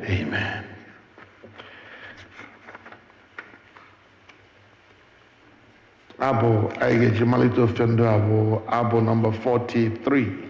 Amen. Abụ anyị ga-eji malite ofufe ndụ abụ abụ nọmba 43.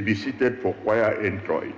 be seated for choir Introit.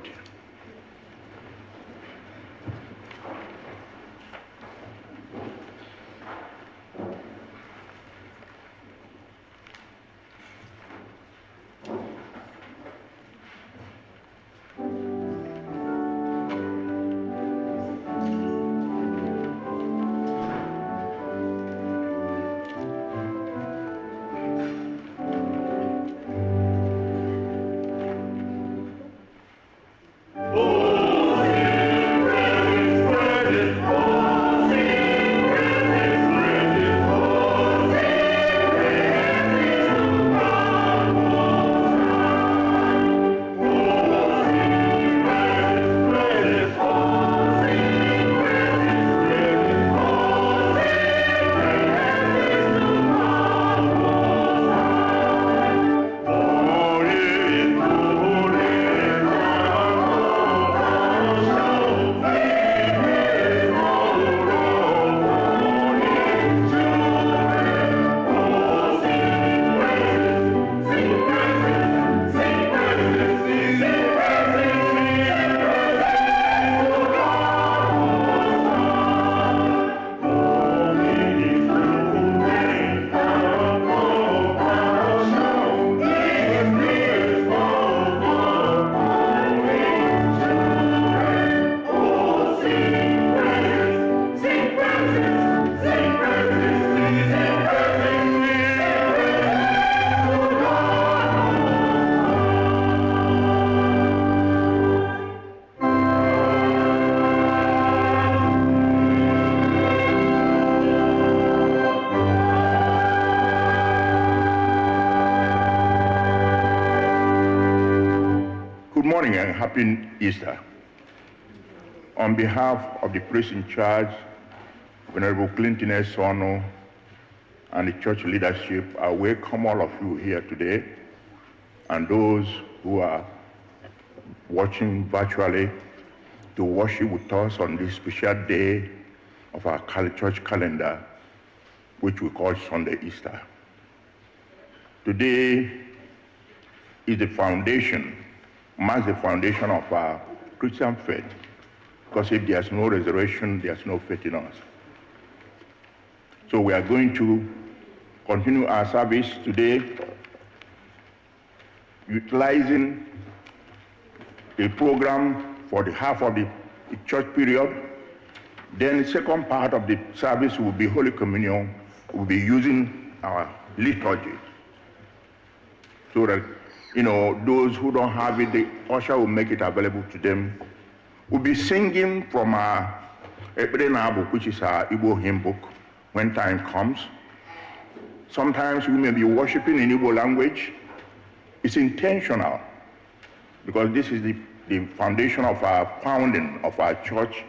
And happy Easter. On behalf of the priest in charge, Venerable Clinton S. Sono, and the church leadership, I welcome all of you here today, and those who are watching virtually to worship with us on this special day of our church calendar, which we call Sunday Easter. Today is the foundation, marks the foundation of our Christian faith, because if there's no resurrection, there's no faith in us. So we are going to continue our service today utilizing a program for the half of the church period. Then the second part of the service will be Holy Communion. We'll be using our liturgy so that those who don't have it, the usher will make it available to them. We'll be singing from our Ebrenabu, which is our Igbo hymn book, when time comes. Sometimes we may be worshiping in Igbo language. It's intentional, because this is the foundation of our founding of our church,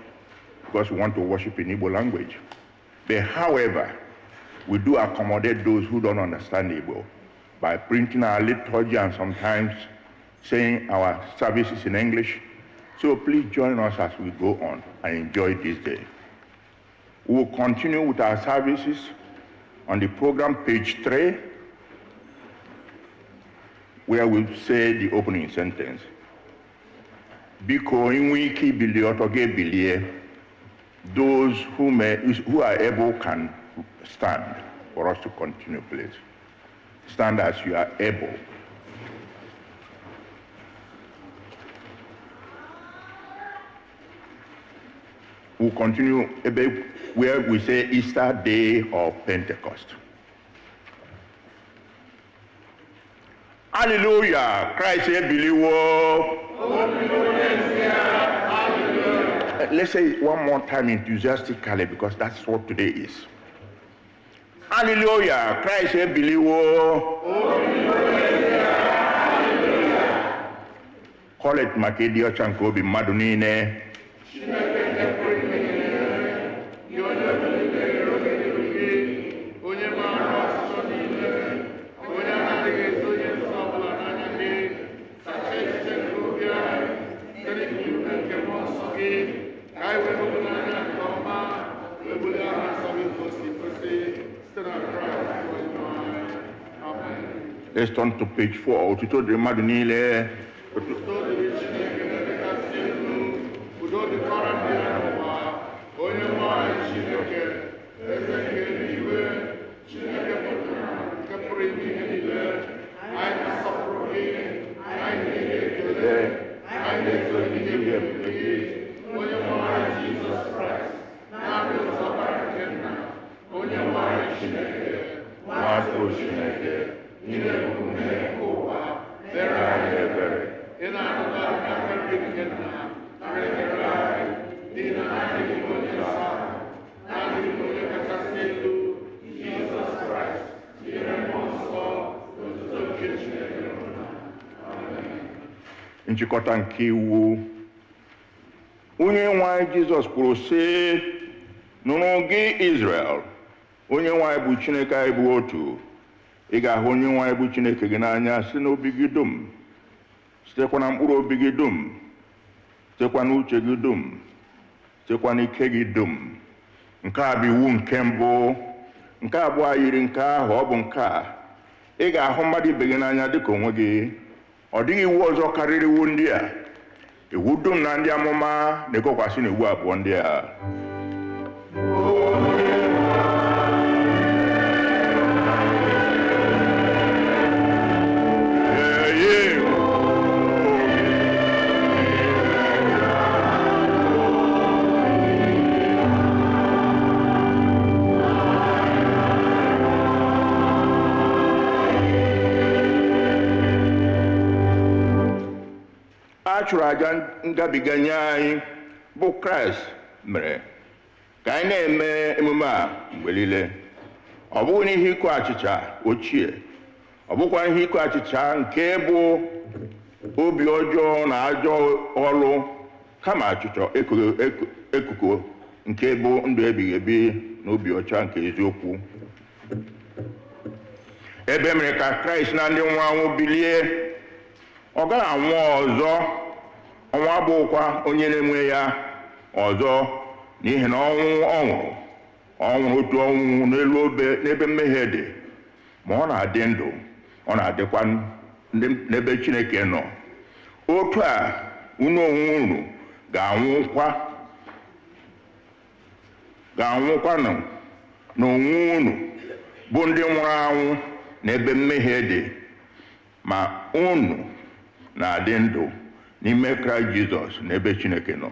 because we want to worship in Igbo language. But however, we do accommodate those who don't understand Igbo by printing our liturgy and sometimes saying our services in English. So please join us as we go on and enjoy this day. We will continue with our services on the program, page 3, where we say the opening sentence. Biko inwe ike ibili otoge bilie, those who are able can stand for us to continue, please. Stand as you are able. We'll continue where we say Easter Day or Pentecost. Hallelujah! Christ said, believe. Let's say it one more time enthusiastically, because that's what today is. Hallelujah! Christ said, believe. Kolekt maka ọcha nke obi mmadụ niile. Let's turn to page 4. Otuto Diri Chineke N'Elu, Otuto Diri Chineke N'Elu, udo dịkwara ndị n'ụwa, onye nwanyị Chineke, eze nke eluigwe, Chineke pụtara nke pụrụ ime ihe niile, anyị na-asọpụrụ gị, anyị na-enye ekele, anyị na-eto ihe ebube gị, onye nwanyị Jizọs Kraịst, na-abụ ụzọ ọbara nke nna, onye nwanyị Chineke, nwa-atụrụ Chineke, ire omume nke ụwa, mere anyị ebere, ị na-arụba aka nri nke nna, ara ekele anyị, dị na adịghị onye nsọ, na-adịghị onye kachasị elu, Jizọs Kraịst, ire mmụọ nsọ, otuto nke Chineke n'ụwa. Amen. Nchikota nke Iwu. Onye nwe anyị Jizọs kwuru sị, nụrụ gị Izrel, onye nwe anyị bụ Chineke anyị bụ otu. Ị ga-ahụ onye nwe anyị bụ Chineke gị n'anya site n'obi gị dum, sitekwa na mkpụrụ obi gị dum, sitekwa n'uche gị dum, sitekwa n'ike gị dum. Nke a bụ iwu nke mbụ. Nke abụọ yiri nke ahụ, ọ bụ nke a: ị ga-ahụ mmadụ ibe gị n'anya dịka onwe gị. Ọ dịghị iwu ọzọ karịrị iwu ndị a. Iwu dum na ndị amụma na-ekokwasị n'iwu abụọ ndị a. A chụrụ aja ngabiga nye anyị bụ Kraịst mere ka anyị na-eme emume a mgbe niile. Ọ bụghị n'ihe ịkụ achịcha ochie, ọ bụkwa ihe ịkụ achịcha nke bụ obi ọjọọ na ajọ ọrụ, kama achịcha ekuku nke bụ ndụ ebighị ebi na obi ọcha nke eziokwu. Ebe mere ka Kraịst na ndị nwụrụ anwụ bilie, ọ gaghị anwụ ọzọ. Ọnwụ abụghịkwa onye na-enwe ya ọzọ, n'ihi na ọ nwụrụ otu ọnwụ n'ebe mmehie dị, ma ọ na-adị ndụ, ọ na-adịkwa n'ebe Chineke nọ. Otu a unu onwe unu ga-anwụkwa n'onwe unu bụ ndị nwụrụ anwụ n'ebe mmehie dị, ma unu na-adị ndụ n'ime Kraịst Jizọs n'ebe Chineke nọ.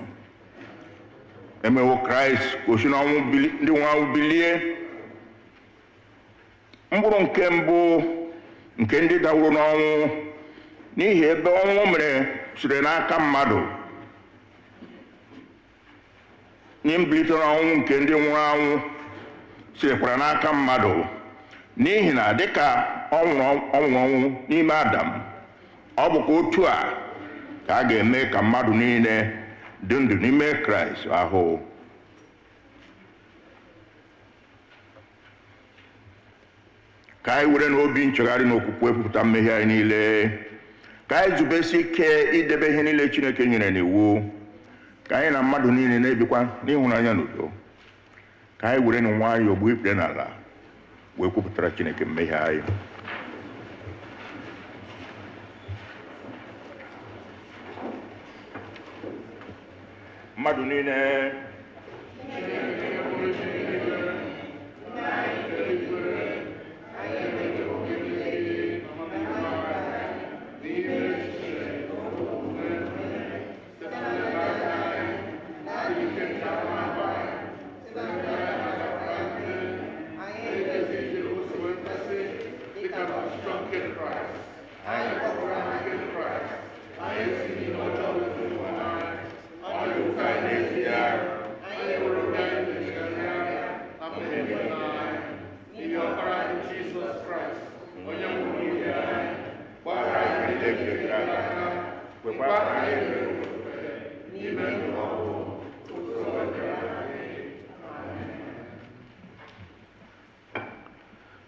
Emewo Kraịst ka o si n'ọnwụ ndị nwụrụ anwụ bilie, mkpụrụ nke mbụ nke ndị dawuru n'ọnwụ, n'ihi ebe ọnwụ mere siri n'aka mmadụ, n'imbilite n'ọnwụ nke ndị nwụrụ anwụ sirikwara n'aka mmadụ, n'ihi na dịka ọ nwụrụ ọnwụ n'ime Adam, ọ bụkwa otu a ka a ga-eme ka mmadụ niile dị ndụ n'ime Kraịst ahụ. Ka anyị were n'obi nchegharị na okwukwe kwupụta mmehie anyị niile. Ka anyị zubesi ike idebe ihe niile Chineke nyere n'iwu. Ka anyị na mmadụ niile na-ebikwa n'ịhụnanya na udo. Ka anyị were nwayọọ gbuo ikpere n'ala wee kwupụtara Chineke mmehie anyị. Mmadụ niile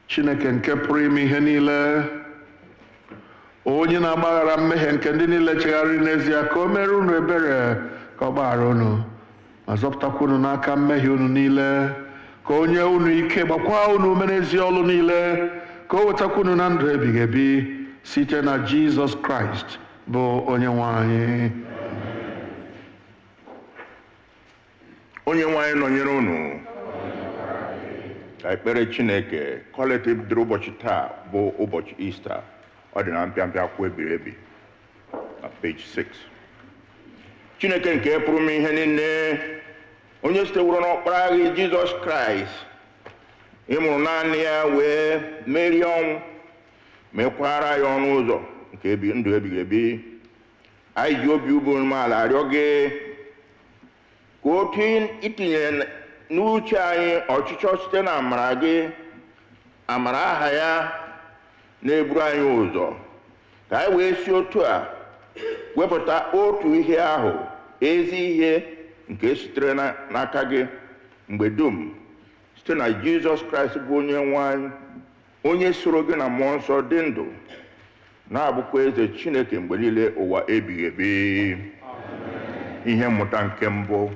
Chineke nke pụrụ ime ihe niile, onye na-agbaghara mmehie nke ndị niile chegharịrị n'ezie, ka o mere unu ebere, ka ọ gbaghara unu ma zọpụtakwa unu n'aka mmehie unu niile, ka o nye unu ike, gbakwa unu ume n'ezi ọlụ niile, ka o wetakwa unu na ndụ ebighị ebi site na Jizọs Kraịst bụ Onyenwe anyị. Onyenwe anyị nọnyere unu. Ka ekpere Chineke Kolekt bidoro ụbọchị taa bụ ụbọchị Ista. Ọ dị na mpịampịa akwụkwọ ebiri ebi na page 6. Chineke nke pụrụ m ihe niile, onye siteworo n'ọkpara gị Jizọs Kraịst ịmụrụ naanị ya wee merie ọnwụ, mekwara ya ọnụ ụzọ nke ndụ ebighị ebi. Anyị ji obi umeala arịọ gị ka otu itinye n'uche anyị ọchịchọ site na amara gị, amara aha ya na-eburu anyị ụzọ, ka anyị wee si otu a wepụta otu ihe ahụ, ezi ihe nke sitere n'aka gị mgbe dum, site na Jizọs Kraịst bụ Onyenwe anyị, onye soro gị na mmụọ nsọ dị ndụ, na-abụkwa eze Chineke mgbe niile ụwa ebighị ebi. Ihe mmụta nke mbụ.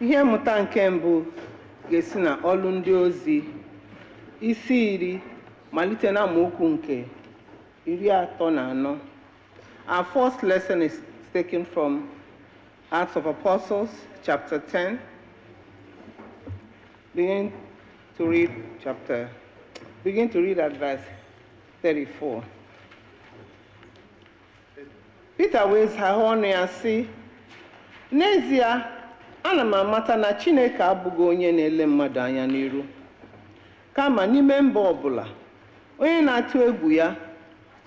Ihe mmụta nke mbụ ga-esi na ọlụ ndị ozi isi 10 malite na amaokwu nke 34. Our first lesson is taken from Acts of Apostles chapter 10. Begin to read at verse 34. Peter wee zaa ọnụ ya sị, n'ezie, ana m amata na Chineke abụghị onye na-ele mmadụ anya n'iru, kama n'ime mba ọbụla onye na-atụ egwu ya,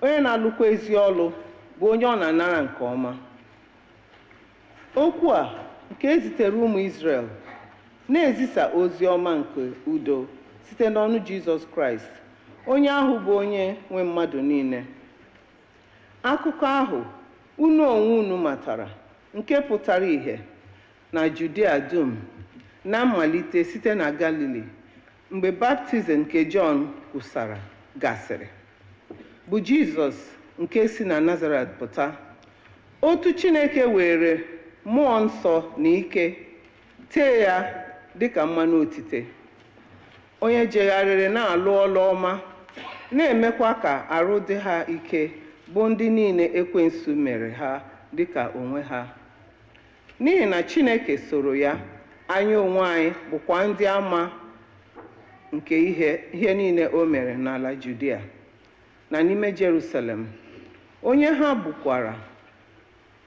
onye na-alụkwa ezi ọlụ bụ onye ọ na-anara nke ọma. Okwu a nke ezitere ụmụ Izrel na-ezisa ozi ọma nke udo site n'ọnụ Jizọs Kraịst, onye ahụ bụ onye nwe mmadụ niile. Akụkọ ahụ unu onwe unu matara, nke pụtara ìhè na Judea dum na mmalite site na Galili, mgbe baptizim nke Jọn kwusara gasịrị, bụ Jizọs nke si na Nazaret pụta, otu Chineke were mmụọ nsọ na ike tee ya dịka mmanụ otite, onye jegharịrị na-alụ ọlụ ọma, na-emekwa ka arụ dị ha ike, bụ ndị niile ekwensu mere ha dịka onwe ha. N'ihi na Chineke soro ya, anyị onwe anyị bụkwa ndị ama nke ihe niile o mere n'ala Judea na n'ime Jerusalem, onye ha bukwara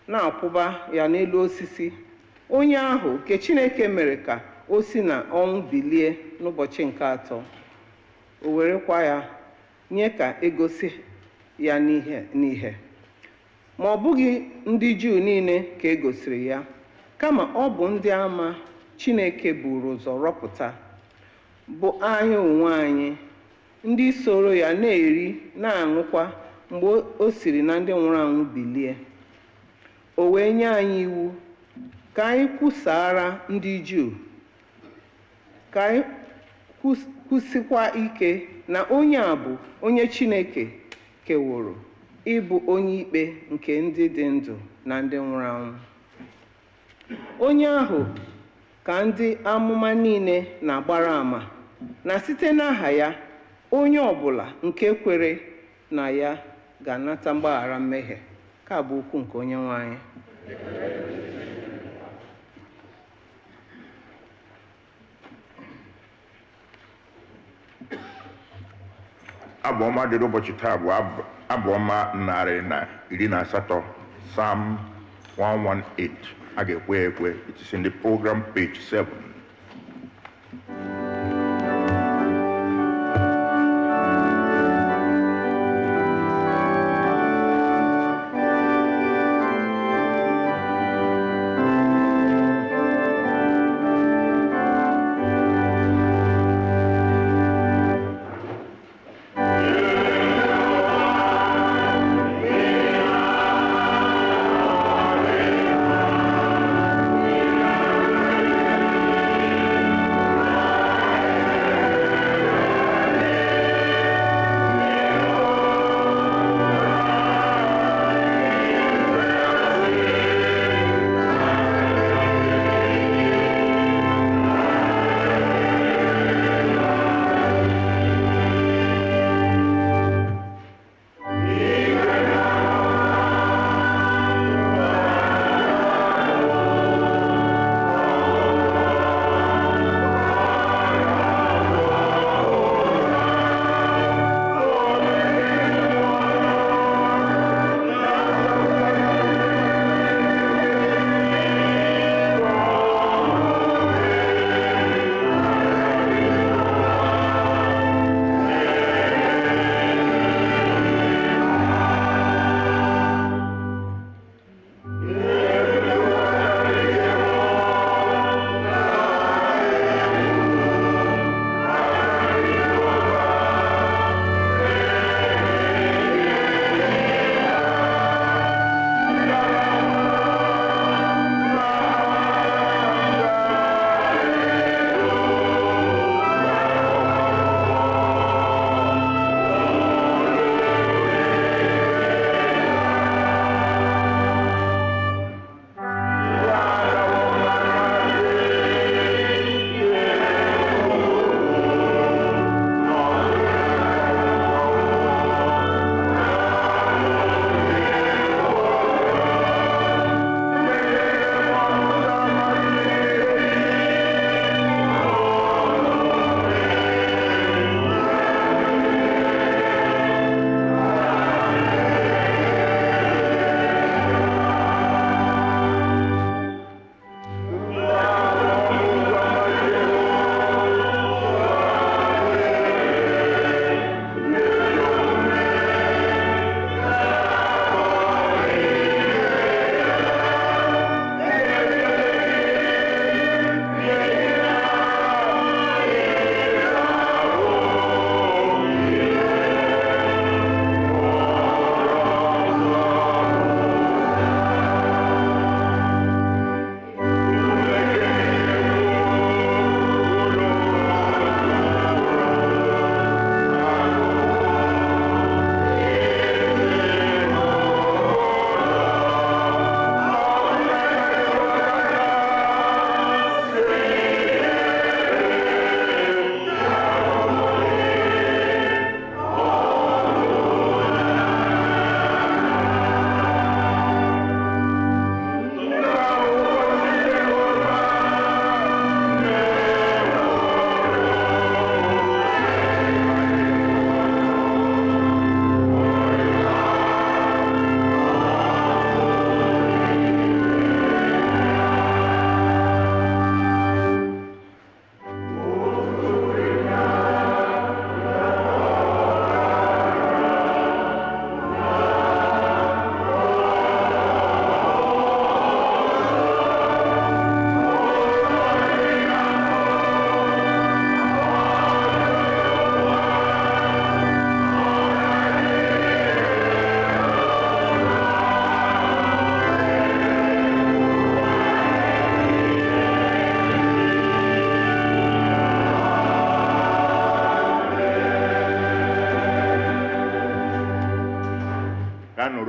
na-akwụba ya n'elu osisi, onye ahụ nke Chineke mere ka o si na ọnwụ bilie n'ụbọchị nke 3, o werekwa ya nye ka egosi ya n'ihe. Ma ọ bụghị ndị Juu niile ka e gosiri ya, kama ọ bụ ndị ama Chineke buru ụzọ rọpụta, bụ anyị onwe anyị, ndị soro ya na-eri na-aṅụkwa mgbe o siri na ndị nwụrụ anwụ bilie. O wee nye anyị iwu ka anyị kwusara ndị Juu, ka anyị kwusikwa ike na onye a bụ onye Chineke keworo ịbụ onye ikpe nke ndị dị ndụ na ndị nwụrụ anwụ. Onye ahụ ka ndị amụma niile na-agbara ama na site n'aha ya, onye ọbụla nke kwere na ya ga-anata mgbaghara mmehie. Ka bụ okwu nke Onyenwe anyị. Abụ ọma dịrị ụbọchị taa bụ abụ ọma 118, Psalm 118. A ga-ekwe ekwe. It is in the program, page 7.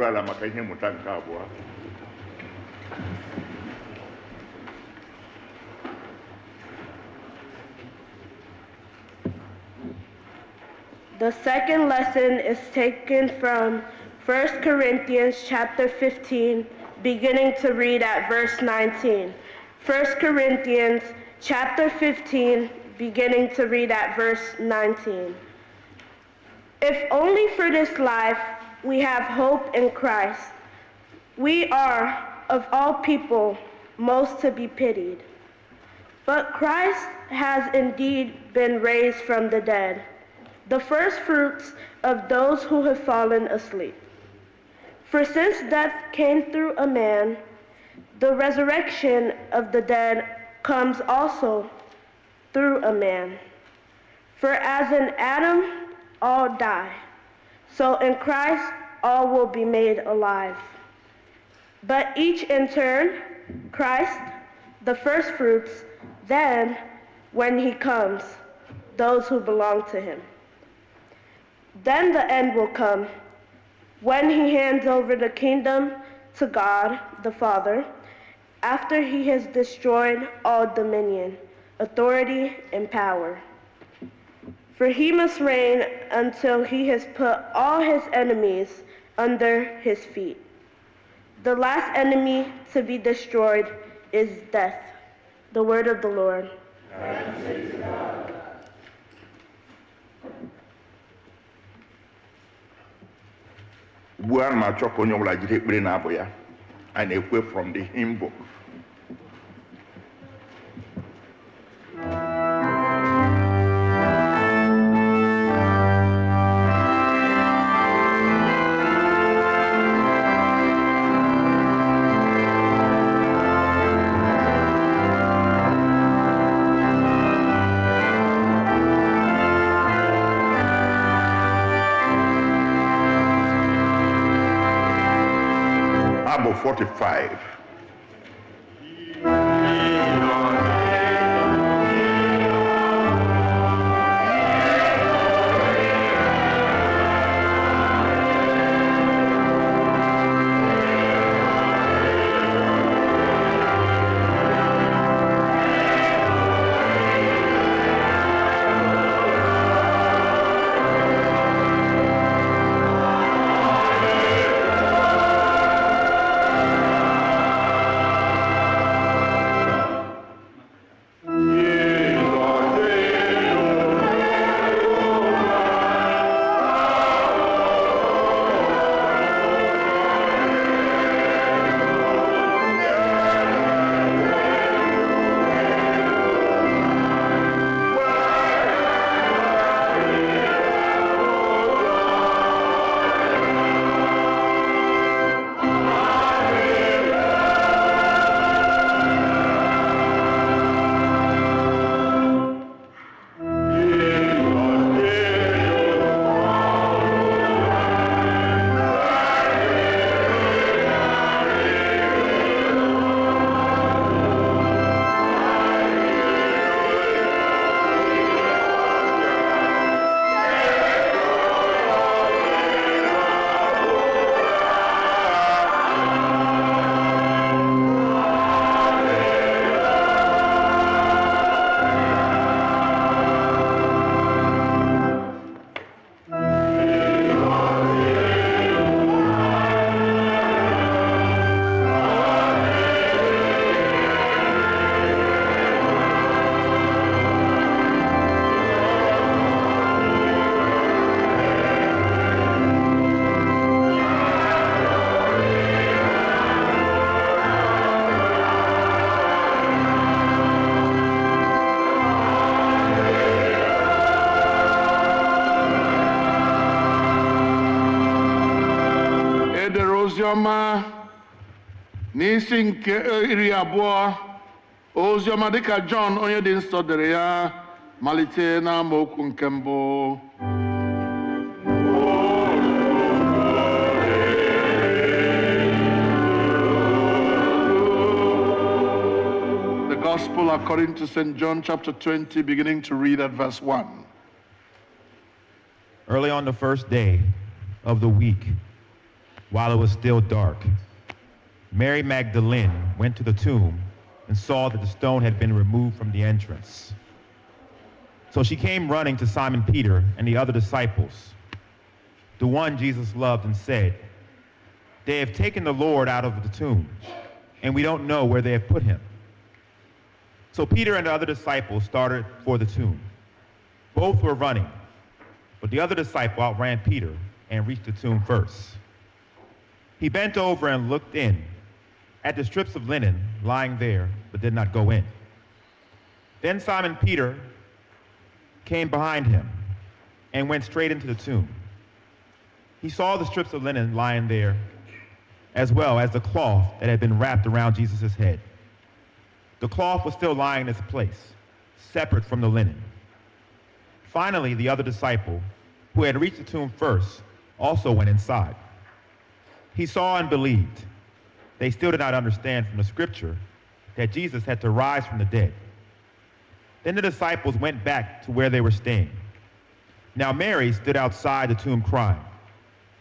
ala maka ihe mmụta nke abụọ. The second lesson is taken from 1 Corinthians chapter 15, beginning to read at verse 19. 1 Corinthians chapter 15, beginning to read at verse 19. If only for this life we have hope in Christ, we are, of all people, most to be pitied. But Christ has indeed been raised from the dead, the first fruits of those who have fallen asleep. For since death came through a man, the resurrection of the dead comes also through a man. For as in Adam all die, so in Christ all will be made alive. But each in turn, Christ, the first fruits, then, when he comes, those who belong to him. Then the end will come, when he hands over the kingdom to God the Father, after he has destroyed all dominion, authority, and power. For he must reign until he has put all his enemies under his feet. The last enemy to be destroyed is death. The word of the Lord. Thanks be to God. Ugbu a ma achọ ka onye ọbụla jide ekpere na-abụ ya. I na-ekwe from the hymn book. Abba 45. Oziọma n'isi nke 20 Oziọma dịka John onye dị nsọ dere ya malite n'amaokwu nke mbụ. The Gospel according to St. John chapter 20, beginning to read at verse 1. Early on the first day of the week, while it was still dark, Mary Magdalene went to the tomb and saw that the stone had been removed from the entrance. So she came running to Simon Peter and the other disciples, the one Jesus loved, and said, "They have taken the Lord out of the tomb, and we don't know where they have put him." So Peter and the other disciples started for the tomb. Both were running, but the other disciple outran Peter and reached the tomb first. He bent over and looked in at the strips of linen lying there, but did not go in. Then Simon Peter came behind him and went straight into the tomb. He saw the strips of linen lying there, as well as the cloth that had been wrapped around Jesus' head. The cloth was still lying in its place, separate from the linen. Finally, the other disciple, who had reached the tomb first, also went inside. He saw and believed. They still did not understand from the scripture that Jesus had to rise from the dead. Then the disciples went back to where they were staying. Now Mary stood outside the tomb crying.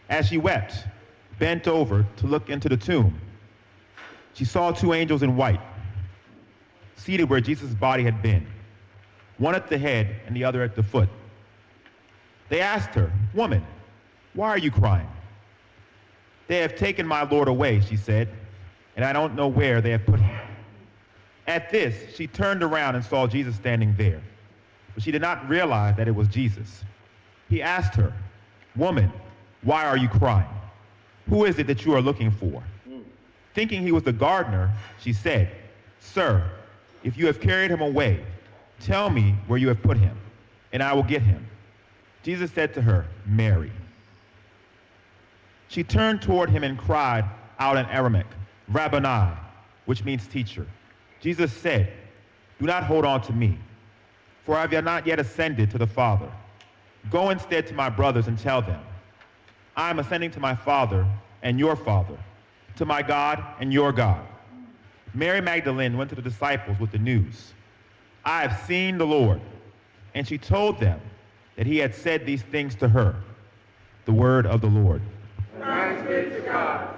As she wept, bent over to look into the tomb, she saw two angels in white, seated where Jesus' body had been, one at the head and the other at the foot. They asked her, "Woman, why are you crying?" "They have taken my Lord away," she said, "and I don't know where they have put him." At this, she turned around and saw Jesus standing there, but she did not realize that it was Jesus. He asked her, "Woman, why are you crying? Who is it that you are looking for?" Thinking he was the gardener, she said, "Sir, if you have carried him away, tell me where you have put him, and I will get him." Jesus said to her, "Mary." She turned toward him and cried out in Aramaic, "Rabboni," which means teacher. Jesus said, "Do not hold on to me, for I have not yet ascended to the Father. Go instead to my brothers and tell them, I am ascending to my Father and your Father, to my God and your God." Mary Magdalene went to the disciples with the news, "I have seen the Lord," and she told them that he had said these things to her. The word of the Lord. Thanks be to God.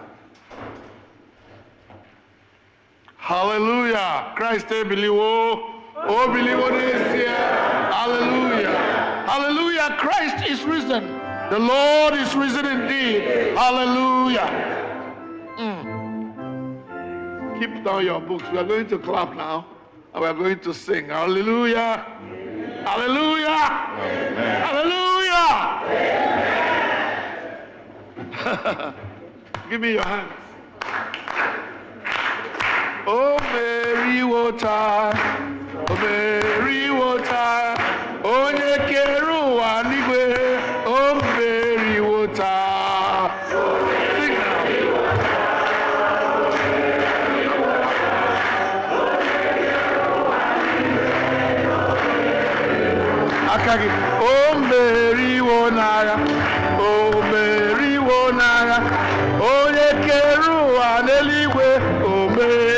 Hallelujah. Christ biliwo. Oh, biliwo this year. Hallelujah. Hallelujah. Christ is risen. The Lord is risen indeed. Hallelujah. Keep down your books. We are going to clap now. And we are going to sing. Hallelujah. Hallelujah. Amen. Hallelujah. Give me your hands. Oh, Mary water, oh, Mary water, oh, Nekeru anigwe, oh, Mary water. Sing now. Akagi, oh, Mary water, oh, Mary water, oh, Nekeru anigwe, oh, Mary.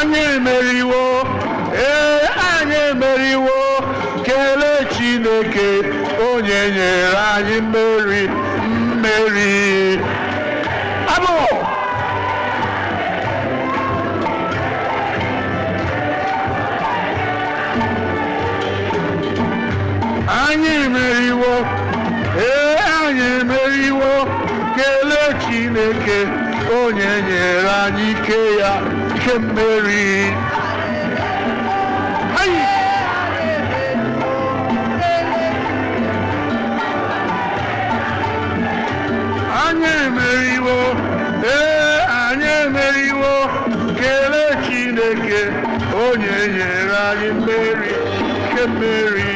anyị emeriwo, anyị emeriwo, kelee Chineke onye nyere anyị mmeri. Abụ anyị emeriwo, anyị emeriwo, kelee Chineke onye nyere anyị ike ya, ike mmeri. Anyị emeriwo, anyị emeriwo, kelee Chineke onye nyere anyị mmeri, ike mmeri.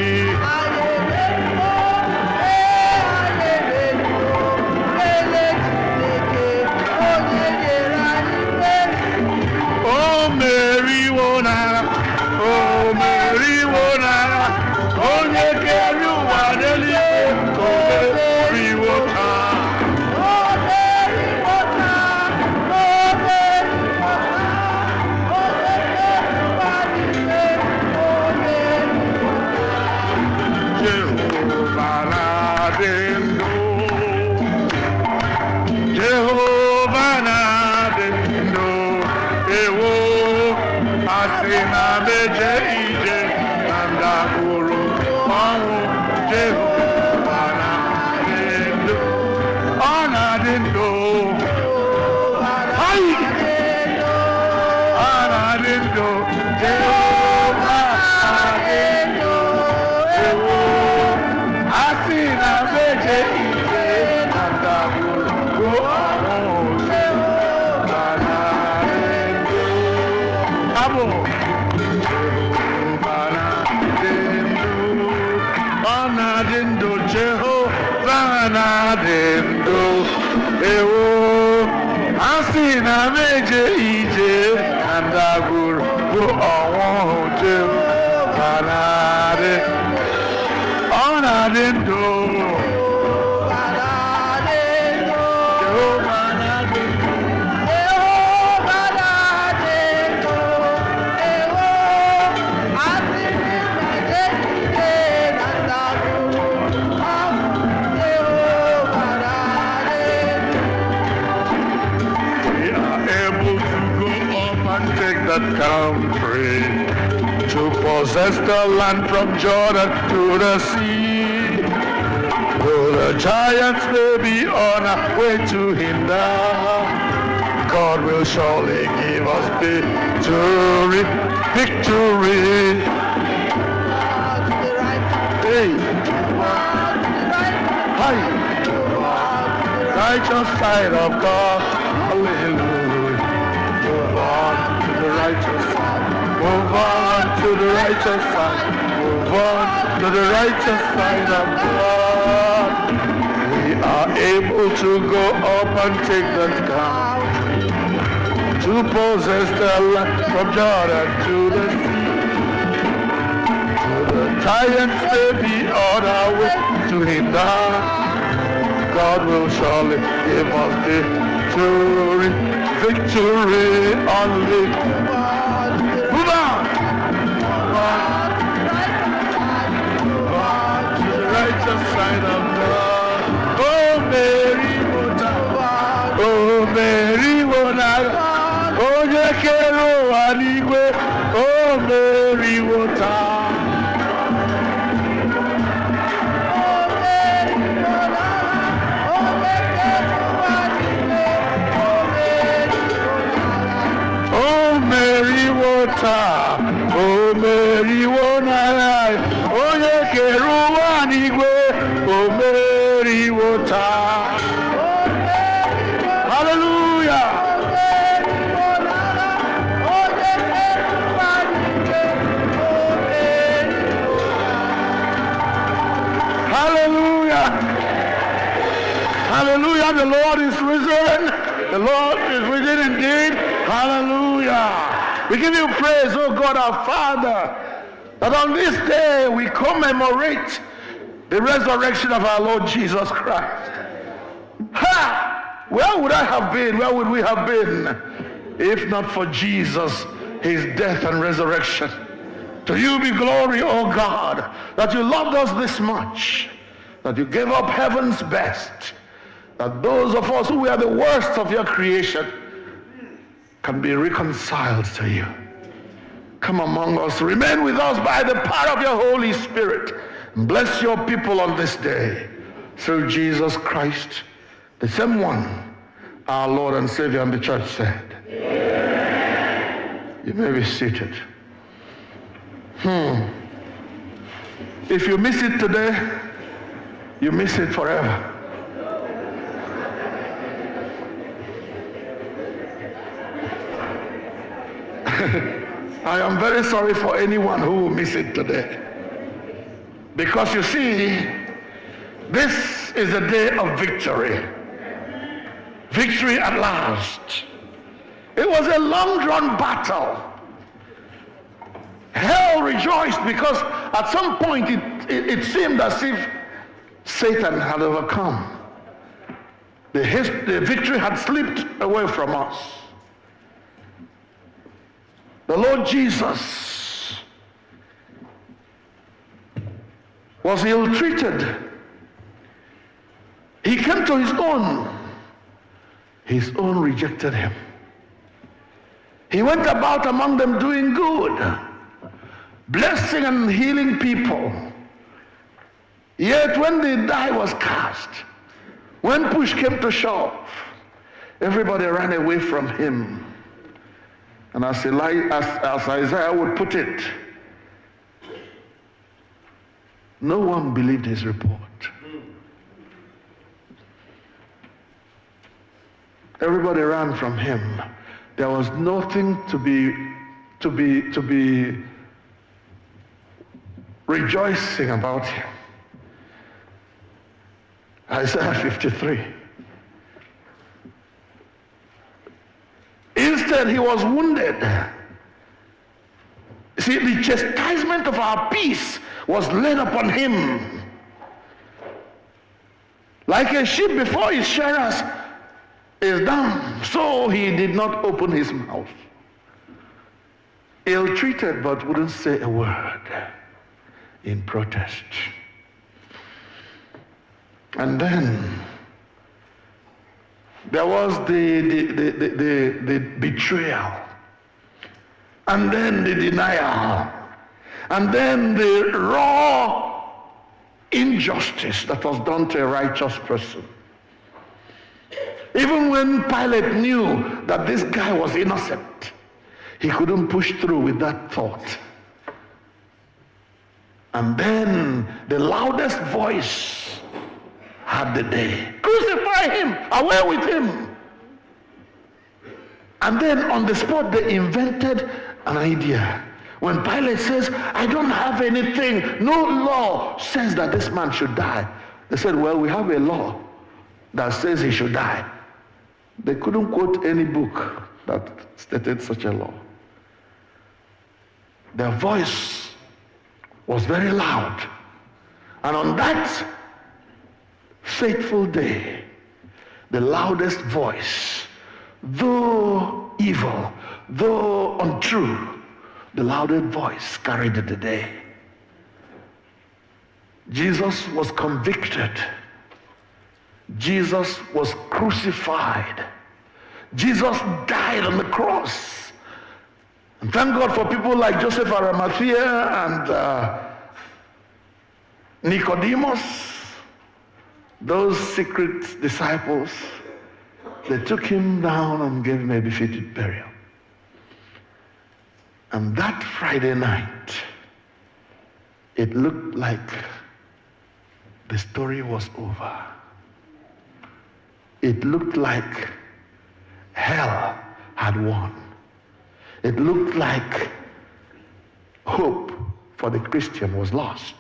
O meriwo n'agha, o meriwo n'agha, onye kere ụwa n'eluigwe, o meriwo taa. Country to possess the land from Jordan to the sea. Though the giants may be on our way to hinder, God will surely give us victory, victory. Hey, hi, righteous side of God, hallelujah. Move on to the righteous side. Move on to the righteous side of God. We are able to go up and take that country, to possess the land from Jordan to the sea. To the giants may be on our way to hinder, God will surely give us victory, victory only. Move on! To the righteous side of God. Oh, Mary, oh, Mary, oh, Yekero, Anigwe, oh, Mary, Oh, Mary, oh, Yekero, Anigwe, oh, Mary, Hallelujah! Hallelujah! Hallelujah! The Lord is risen. The Lord is risen indeed. Hallelujah! We give you praise, oh God, our Father, that on this day we commemorate the resurrection of our Lord Jesus Christ. Ha! Where would I have been? Where would we have been if not for Jesus his death and resurrection. To you be glory, O God, that you loved us this much, that you gave up heaven's best, that those of us who were the worst of your creation can be reconciled to you. Come among us, remain with us by the power of your Holy Spirit, and bless your people on this day through Jesus Christ, the same one, our Lord and Savior. And the church said, Amen. You may be seated. If you miss it today, you miss it forever. I am very sorry for anyone who will miss it today. Because you see, this is a day of victory. Victory at last. It was a long-drawn battle. Hell rejoiced because at some point it seemed as if Satan had overcome. The victory had slipped away from us. The Lord Jesus was ill-treated. He came to his own. His own rejected him. He went about among them doing good, blessing and healing people. Yet when the die was cast, when push came to shove, everybody ran away from him. And as Isaiah would put it, no one believed his report. Everybody ran from him. There was nothing to be rejoicing about him. Isaiah 53. Instead, he was wounded. See, the chastisement of our peace was laid upon him. Like a sheep before his shearers is dumb, so he did not open his mouth. Ill-treated, but wouldn't say a word in protest. And then there was the betrayal, and then the denial, and then the raw injustice that was done to a righteous person. Even when Pilate knew that this guy was innocent, he couldn't push through with that thought. And then the loudest voice had the day. Crucify him! Away with him! And then on the spot they invented an idea. When Pilate says, I don't have anything, no law says that this man should die. They said, well, we have a law that says he should die. They couldn't quote any book that stated such a law. Their voice was very loud. And on that fateful day, the loudest voice, though evil, though untrue, the loudest voice carried the day. Jesus was convicted. Jesus was crucified. Jesus died on the cross. And thank God for people like Joseph Arimathea and Nicodemus, those secret disciples. They took him down and gave him a befitting burial. And that Friday night, it looked like the story was over. It looked like hell had won. It looked like hope for the Christian was lost.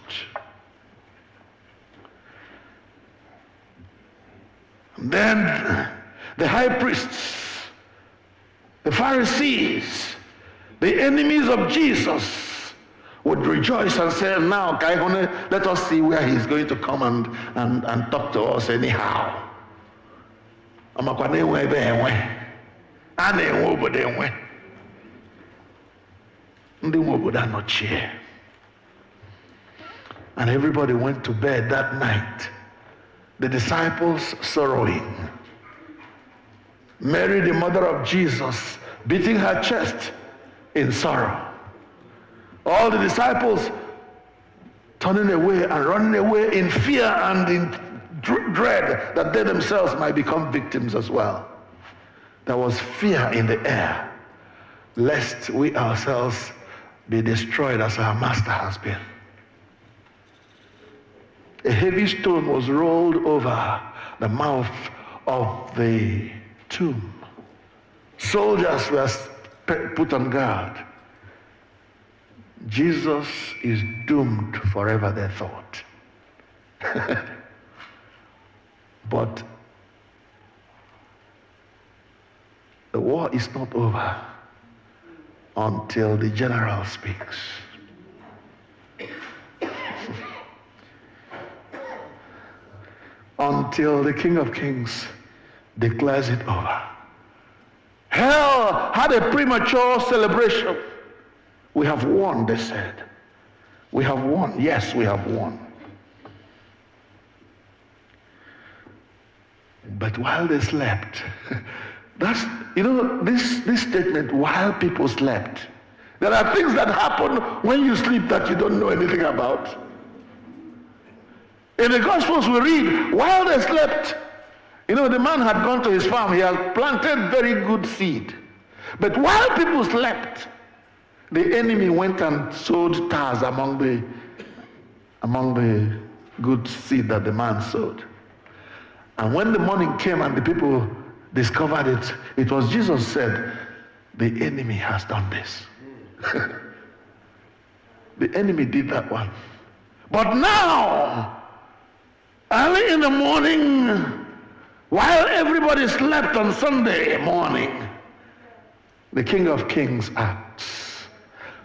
And then the high priests, the Pharisees, the enemies of Jesus would rejoice and say, now, let us see where he's going to come and talk to us anyhow. Ndị nwe obodo anọchie. And everybody went to bed that night. The disciples sorrowing. Mary, the mother of Jesus, beating her chest in sorrow. All the disciples turning away and running away in fear and in dread that they themselves might become victims as well. There was fear in the air, lest we ourselves be destroyed as our master has been. A heavy stone was rolled over the mouth of the tomb. Soldiers were put on guard. Jesus is doomed forever, they thought. But the war is not over until the general speaks. Until the King of Kings declares it over. Hell had a premature celebration. We have won, they said. We have won. Yes, we have won. But while they slept, that's, this statement, while people slept. There are things that happen when you sleep that you don't know anything about. In the Gospels we read, while they slept, the man had gone to his farm, he had planted very good seed. But while people slept, the enemy went and sowed tares among the good seed that the man sowed. And when the morning came and the people discovered it, it was Jesus said, the enemy has done this. The enemy did that one. But now, early in the morning, while everybody slept on Sunday morning, the King of Kings acts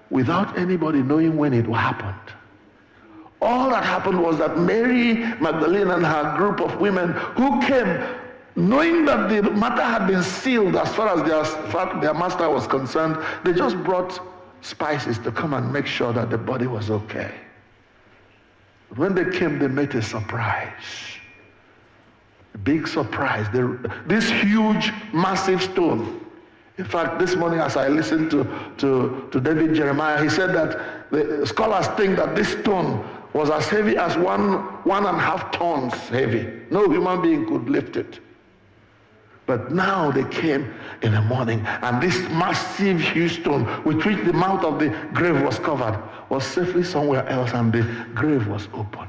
without anybody knowing when it happened. All that happened was that Mary Magdalene and her group of women who came, knowing that the matter had been sealed as far as their master was concerned, they just brought spices to come and make sure that the body was okay. When they came, they met a surprise. A big surprise. This huge, massive stone. In fact, this morning as I listened to David Jeremiah, he said that the scholars think that this stone was as heavy as 1.5 tons heavy. No human being could lift it. But now they came in the morning, and this massive, huge stone with which the mouth of the grave was covered was safely somewhere else, and the grave was open.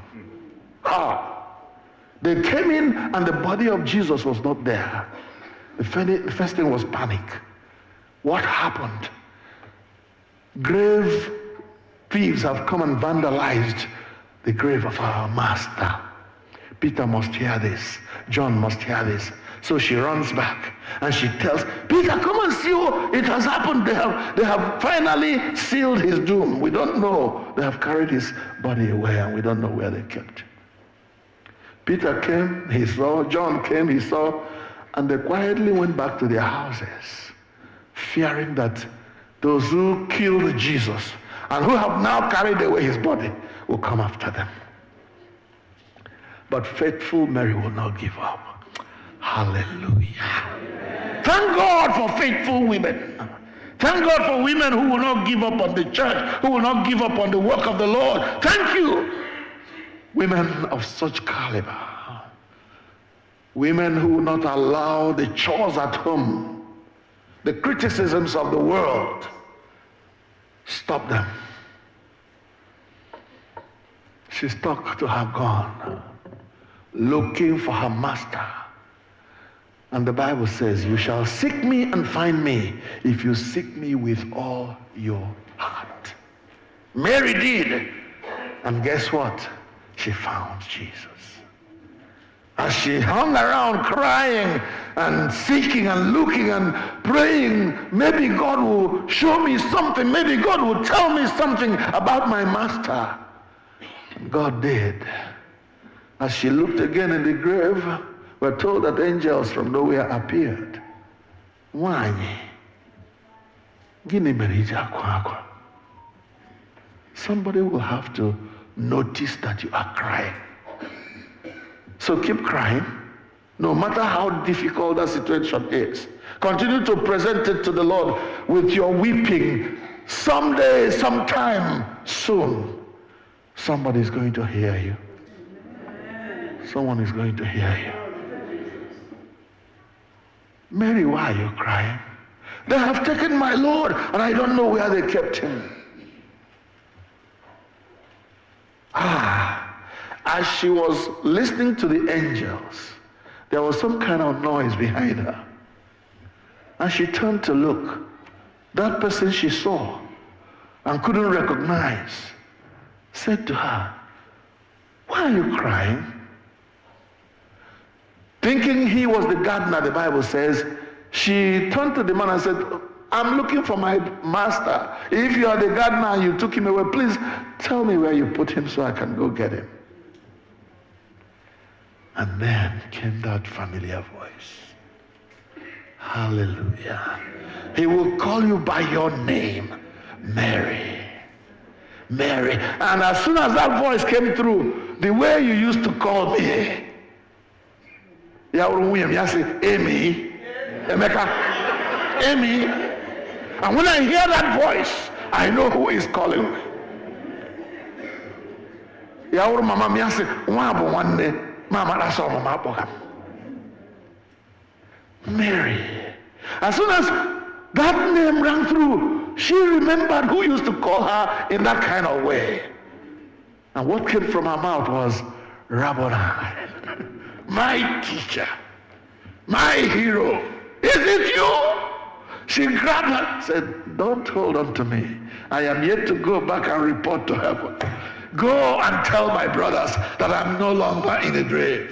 They came in, and the body of Jesus was not there. The first thing was panic. What happened? Grave thieves have come and vandalized the grave of our master. Peter must hear this. John must hear this. So she runs back and she tells Peter, come and see what it has happened. They have finally sealed his doom. We don't know. They have carried his body away and we don't know where they kept it. Peter came, he saw. John came, he saw. And they quietly went back to their houses, fearing that those who killed Jesus and who have now carried away his body will come after them. But faithful Mary will not give up. Hallelujah. Thank God for faithful women. Thank God for women who will not give up on the church, who will not give up on the work of the Lord. Thank you. Women of such caliber. Women who will not allow the chores at home, the criticisms of the world, stop them. She stuck to her gun, looking for her master. And the Bible says, you shall seek me and find me if you seek me with all your heart. Mary did. And guess what? She found Jesus. As she hung around crying and seeking and looking and praying, maybe God will show me something. Maybe God will tell me something about my master. And God did. As she looked again in the grave, we're told that angels from nowhere appeared. Nwanyị, gịnị mere iji akwa akwa? somebody will have to notice that you are crying. So keep crying, no matter how difficult that situation is. Continue to present it to the Lord with your weeping. Someday, sometime, soon, somebody is going to hear you. Someone is going to hear you. Mary, why are you crying? They have taken my Lord, and I don't know where they kept him. As she was listening to the angels, there was some kind of noise behind her. And she turned to look. That person she saw and couldn't recognize said to her, "Why are you crying?" Thinking he was the gardener, the Bible says, she turned to the man and said, "I'm looking for my master. If you are the gardener and you took him away, please tell me where you put him so I can go get him." And then came that familiar voice. Hallelujah. He will call you by your name, Mary. Mary. And as soon as that voice came through, the way you used to call me, Amy, Emeka, Amy. And when I hear that voice, I know who is calling me. Mama Mary. As soon as that name rang through, she remembered who used to call her in that kind of way. And what came from her mouth was, Rabboni, my teacher, my hero. Is it you? She grabbed her, said, "Don't hold on to me. I am yet to go back and report to heaven. Go and tell my brothers that I'm no longer in a grave.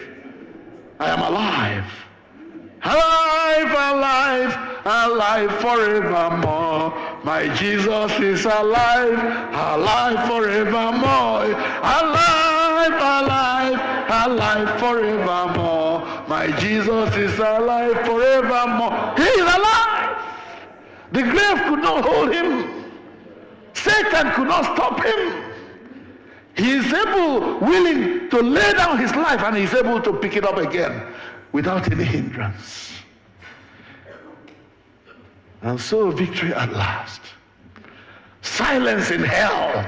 I am alive. Alive, alive, alive forevermore. My Jesus is alive, alive forevermore. Alive, alive, alive forevermore. My Jesus is alive forevermore." He is alive. The grave could not hold him. Satan could not stop him. He is able, willing to lay down his life, and he is able to pick it up again without any hindrance. And so victory at last. Silence in hell.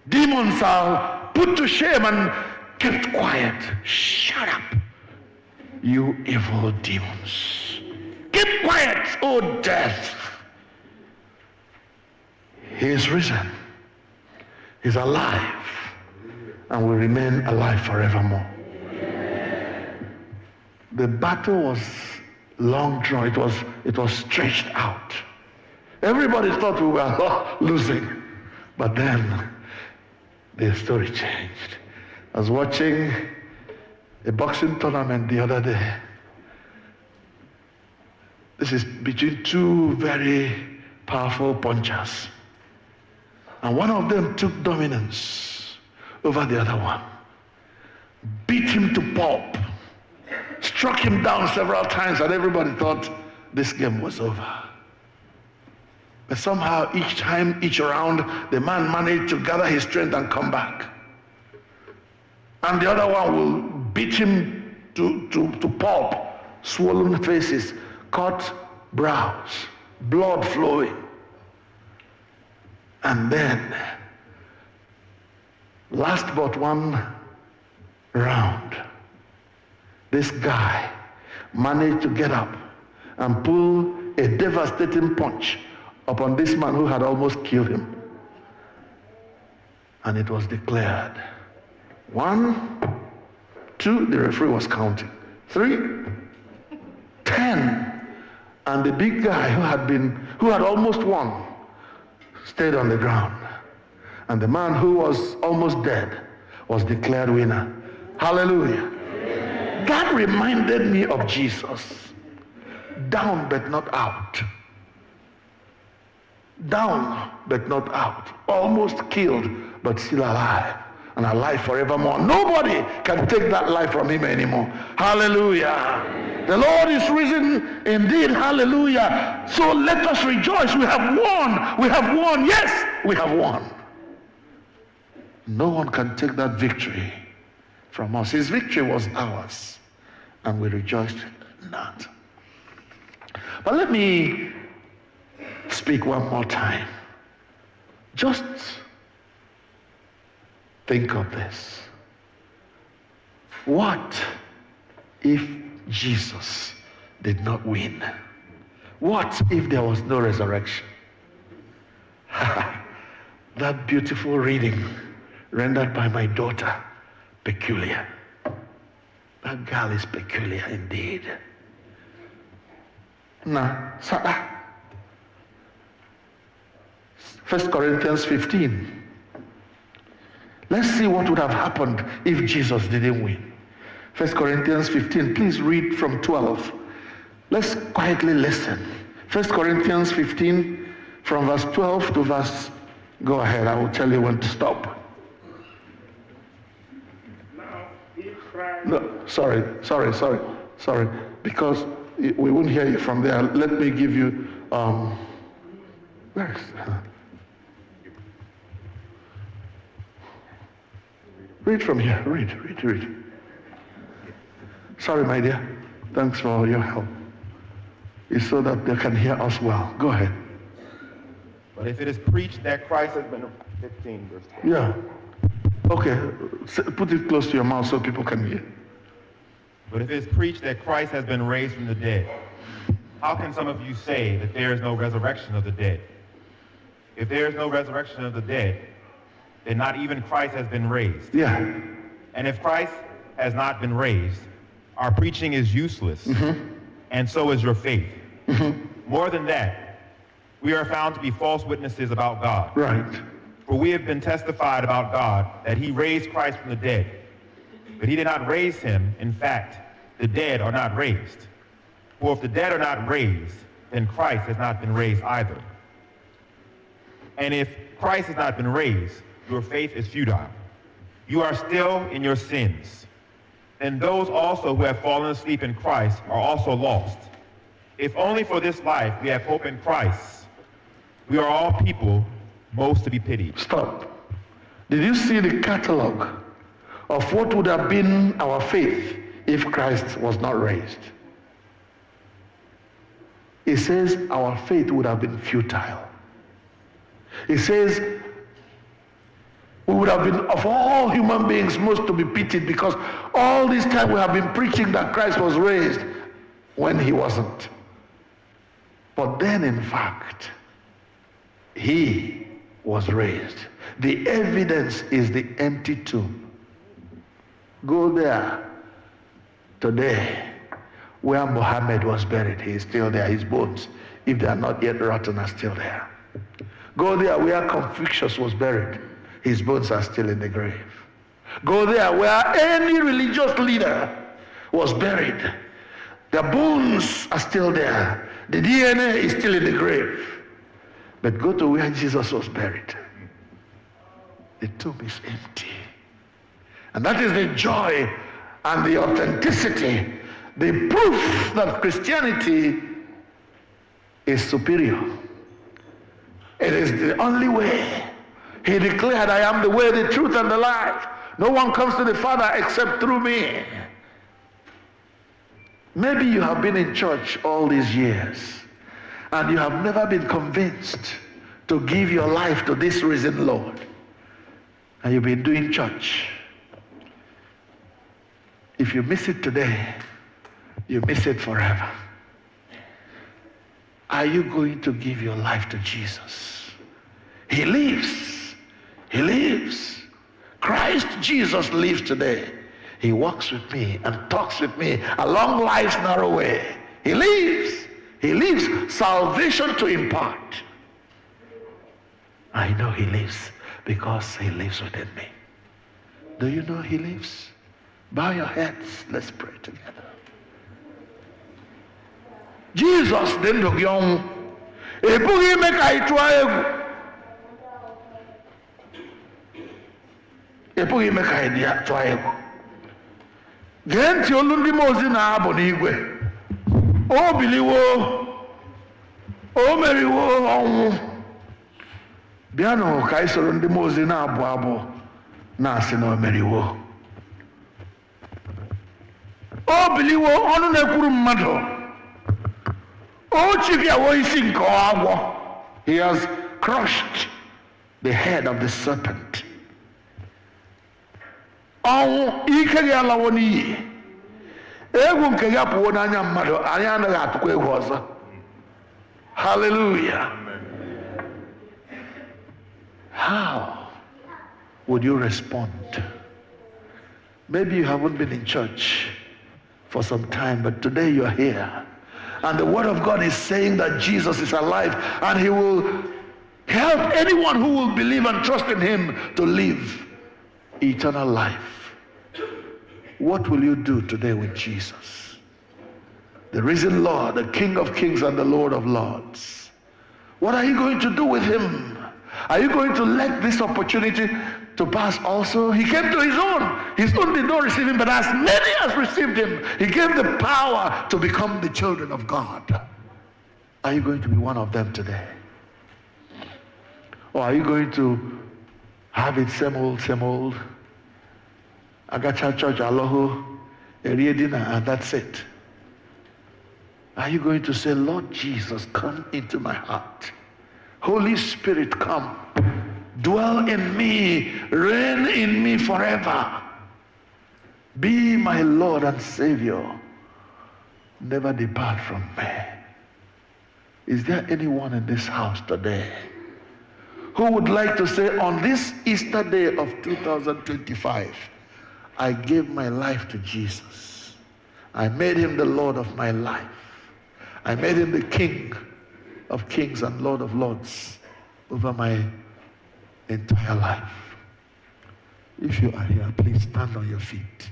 Demons are put to shame and kept quiet. Shut up, you evil demons. Keep quiet, O death. He is risen. He's alive and will remain alive forevermore. The battle was long drawn. It was stretched out. Everybody thought we were losing. But then the story changed. I was watching a boxing tournament the other day. This is between two very powerful punchers. And one of them took dominance over the other one. Beat him to pulp. Struck him down several times, and everybody thought this game was over. But somehow each time, each round, the man managed to gather his strength and come back. And the other one will beat him to pulp, swollen faces, cut brows, blood flowing. And then, last but one round, this guy managed to get up and pull a devastating punch upon this man who had almost killed him. And it was declared 1, 2, the referee was counting, 3, 10. And the big guy who had almost won stayed on the ground. And the man who was almost dead was declared winner. Hallelujah. Amen. That reminded me of Jesus. Down but not out. Down but not out. Almost killed but still alive. And alive forevermore. Nobody can take that life from him anymore. Hallelujah. The Lord is risen indeed. Hallelujah. So let us rejoice. We have won. We have won. Yes, we have won. no one can take that victory from us. His victory was ours, and we rejoiced in that. But let me speak one more time. Just think of this. What if Jesus did not win? What if there was no resurrection? That beautiful reading rendered by my daughter, peculiar. That girl is peculiar indeed. Now, 1 Corinthians 15. Let's see what would have happened if Jesus didn't win. 1 Corinthians 15, please read from 12. Let's quietly listen. 1 Corinthians 15, from verse 12 to verse, go ahead, I will tell you when to stop. Now, if Christ... No, sorry, because we won't hear you from there. Let me give you, where is that? Read from here, read. Sorry, my dear. Thanks for your help. It's so that they can hear us well. Go ahead. But if it is preached that Christ has been 15 verse 12. Yeah. Okay. Put it close to your mouth so people can hear. But if it is preached that Christ has been raised from the dead, how can some of you say that there is no resurrection of the dead? If there is no resurrection of the dead, then not even Christ has been raised. Yeah. And if Christ has not been raised, our preaching is useless, and so is your faith. More than that, we are found to be false witnesses about God. Right. For we have been testified about God that he raised Christ from the dead. But he did not raise him. In fact, the dead are not raised. For if the dead are not raised, then Christ has not been raised either. And if Christ has not been raised, your faith is futile. You are still in your sins. And those also who have fallen asleep in Christ are also lost. If only for this life we have hope in Christ, we are all people most to be pitied. Stop. Did you see the catalog of what would have been our faith if Christ was not raised? It says our faith would have been futile. It says we would have been, of all human beings, most to be pitied, because all this time we have been preaching that Christ was raised when he wasn't. But then, in fact, he was raised. The evidence is the empty tomb. Go there today where Muhammad was buried. He is still there. His bones, if they are not yet rotten, are still there. Go there where Confucius was buried. His bones are still in the grave. Go there where any religious leader was buried. Their bones are still there. The DNA is still in the grave. But go to where Jesus was buried. The tomb is empty. And that is the joy and the authenticity, the proof that Christianity is superior. It is the only way. He declared, I am the way, the truth, and the life. No one comes to the Father except through me. Maybe you have been in church all these years and you have never been convinced to give your life to this risen Lord. And you've been doing church. If you miss it today, you miss it forever. Are you going to give your life to Jesus? He lives. He lives. Christ Jesus lives today. He walks with me and talks with me along life's narrow way. He lives. He lives. Salvation to impart. I know he lives because he lives within me. Do you know he lives? Bow your heads. Let's pray together. Jesus didn't look young. He put make I try. Epụghị ime ka anyị tụọ egwu. Gee ntị olu ndị mmụọ ozi na-abụ n'igwe. O biliwo, o meriwo ọnwụ. Bịanụ ka anyị soro ndị mmụọ ozi na-abụ abụ na-asị na o meriwo. O biliwo ọnụ na-ekwuru mmadụ. O chịbịawo isi nke agwọ. He has crushed the head of the serpent. Ọnwụ ike gị alawo n'iyi. Egwu nke gị apụwo n'anya mmadụ, anyị anaghị atụkwa egwu ọzọ. Hallelujah. How would you respond? Maybe you haven't been in church for some time, but today you're here. And the Word of God is saying that Jesus is alive and He will help anyone who will believe and trust in Him to live eternal life. What will you do today with Jesus? The risen Lord, the King of Kings and the Lord of Lords. What are you going to do with Him? Are you going to let this opportunity to pass also? He came to His own. His own did not receive Him, but as many as received Him, He gave the power to become the children of God. Are you going to be one of them today? Or are you going to have it same old? Agacha church, aloho, erie dinner, and that's it. Are you going to say, Lord Jesus, come into my heart. Holy Spirit, come. Dwell in me, reign in me forever. Be my Lord and Savior. Never depart from me. Is there anyone in this house today who would like to say, on this Easter day of 2025, I gave my life to Jesus. I made Him the Lord of my life. I made Him the King of Kings and Lord of Lords over my entire life. If you are here, please stand on your feet.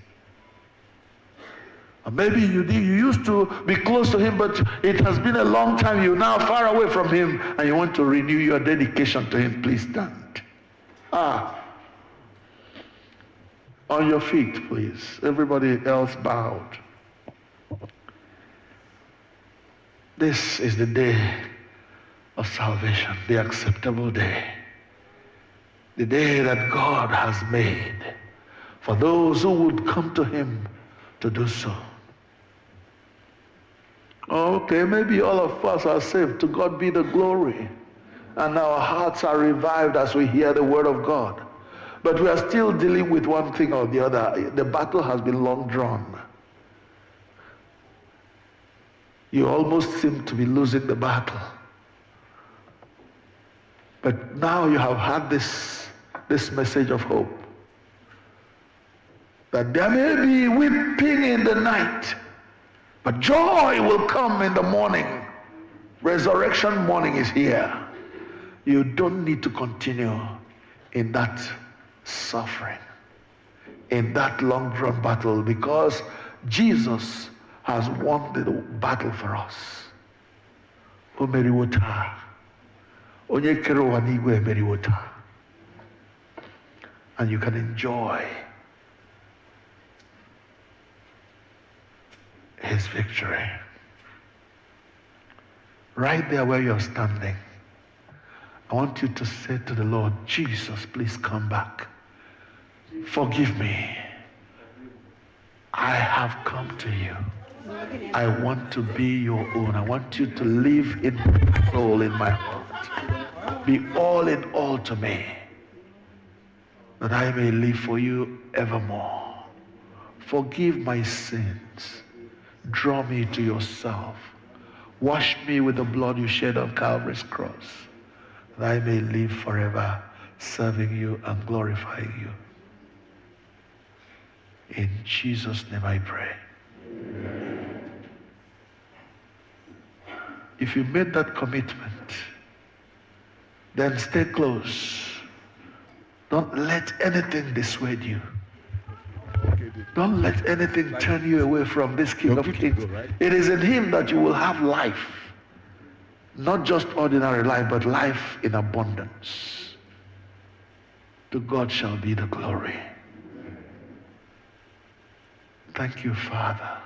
Or maybe you used to be close to Him, but it has been a long time. You're now far away from Him and you want to renew your dedication to Him. Please stand. On your feet, please. Everybody else bowed. This is the day of salvation, the acceptable day. The day that God has made for those who would come to Him to do so. Okay, maybe all of us are saved. To God be the glory. And our hearts are revived as we hear the Word of God. But we are still dealing with one thing or the other. The battle has been long drawn. You almost seem to be losing the battle. But now you have had this message of hope. That there may be weeping in the night, but joy will come in the morning. Resurrection morning is here. You don't need to continue in that suffering, in that long-drawn battle, because Jesus has won the battle for us. Omeriwota. Onye kere ụwa n'igwe emeriwota. And you can enjoy His victory. Right there where you're standing, I want you to say to the Lord, Jesus, please come back. Forgive me. I have come to you. I want to be your own. I want you to live in my soul, in my heart. Be all in all to me, that I may live for you evermore. Forgive my sins. Draw me to yourself. Wash me with the blood you shed on Calvary's cross, that I may live forever serving you and glorifying you. In Jesus' name I pray. Amen. If you made that commitment, then stay close. Don't let anything dissuade you. Don't let anything turn you away from this King of Kings. It is in Him that you will have life. Not just ordinary life, but life in abundance. To God shall be the glory. Thank you, Father.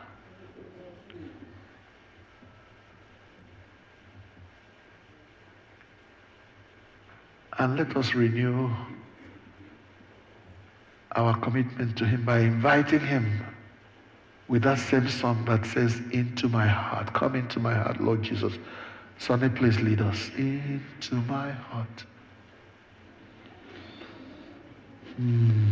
And let us renew our commitment to him by inviting him with that same song that says, into my heart. Come into my heart, Lord Jesus. Sonny, please lead us. Into my heart. Into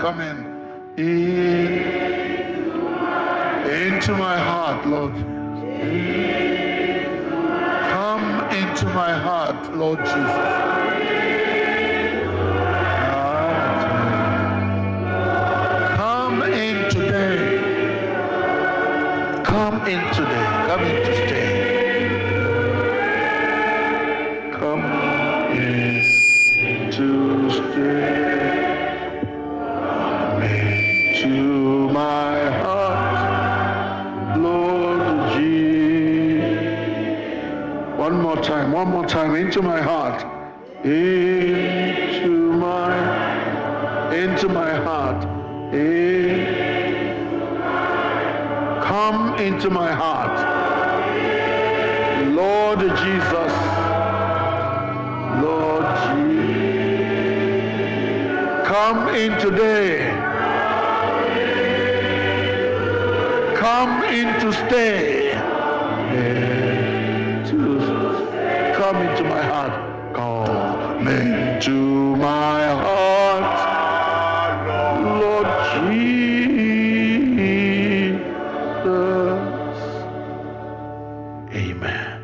come in. Into my heart, Lord. Come into my heart, Lord Jesus. Come in today. Come in today. Come in to stay. Come in to stay. To my heart, Lord Jesus. One more time, into my heart. Into my heart. Come into my heart. Lord Jesus. Lord Jesus. Come in today. Come in to stay. Come into my heart. Come into my heart, Lord Jesus. Amen.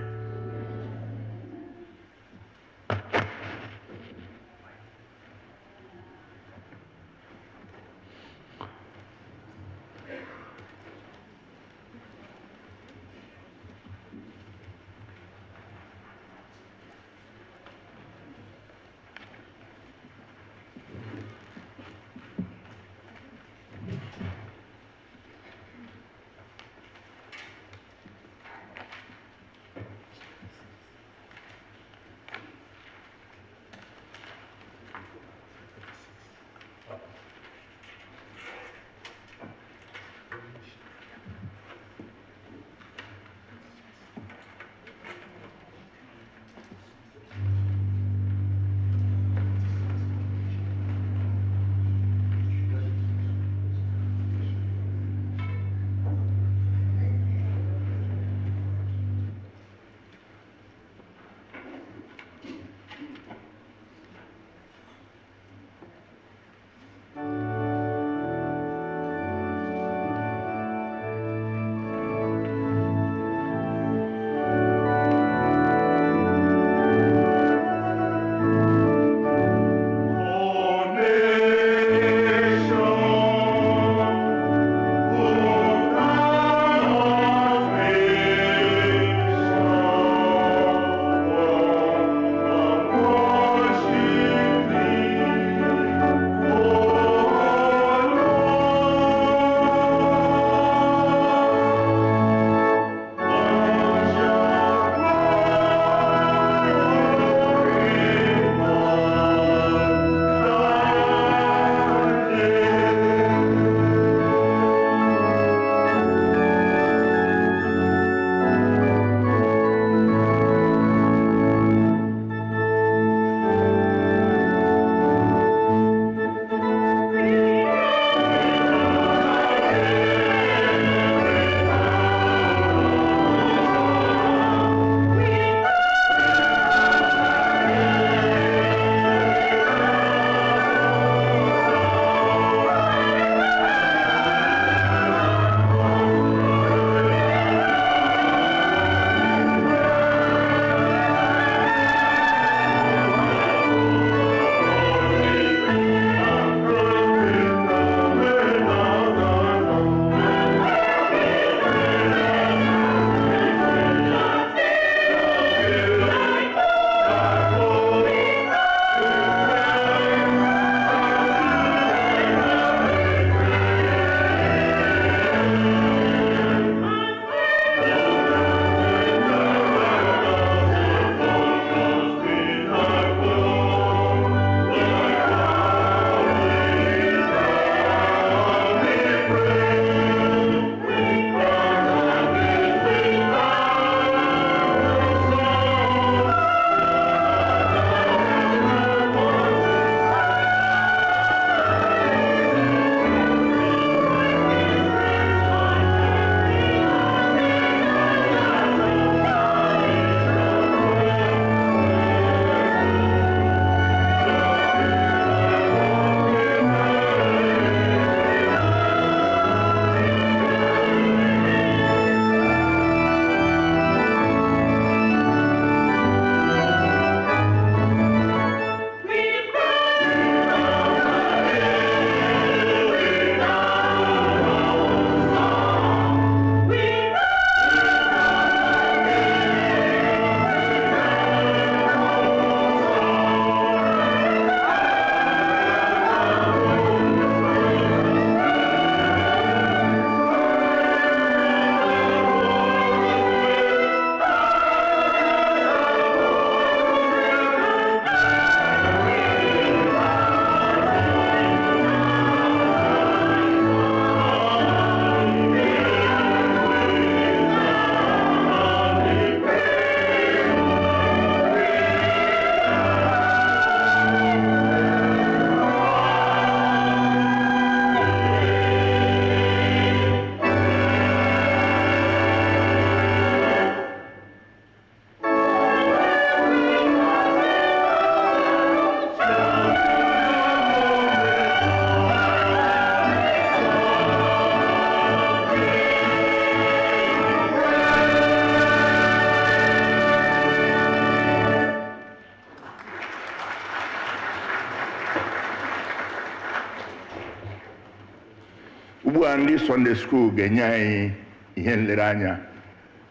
ugbu a ndị Sunday School ga-enye anyị ihe nlereanya.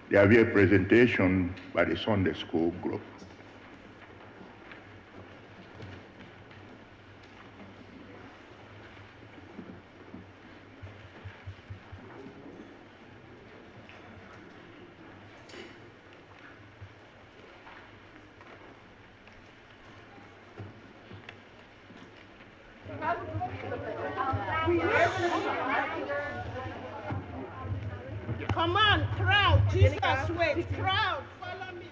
There will be a presentation by the Sunday School group. Come on, crowd. Jesus, wait. Crowd, follow me.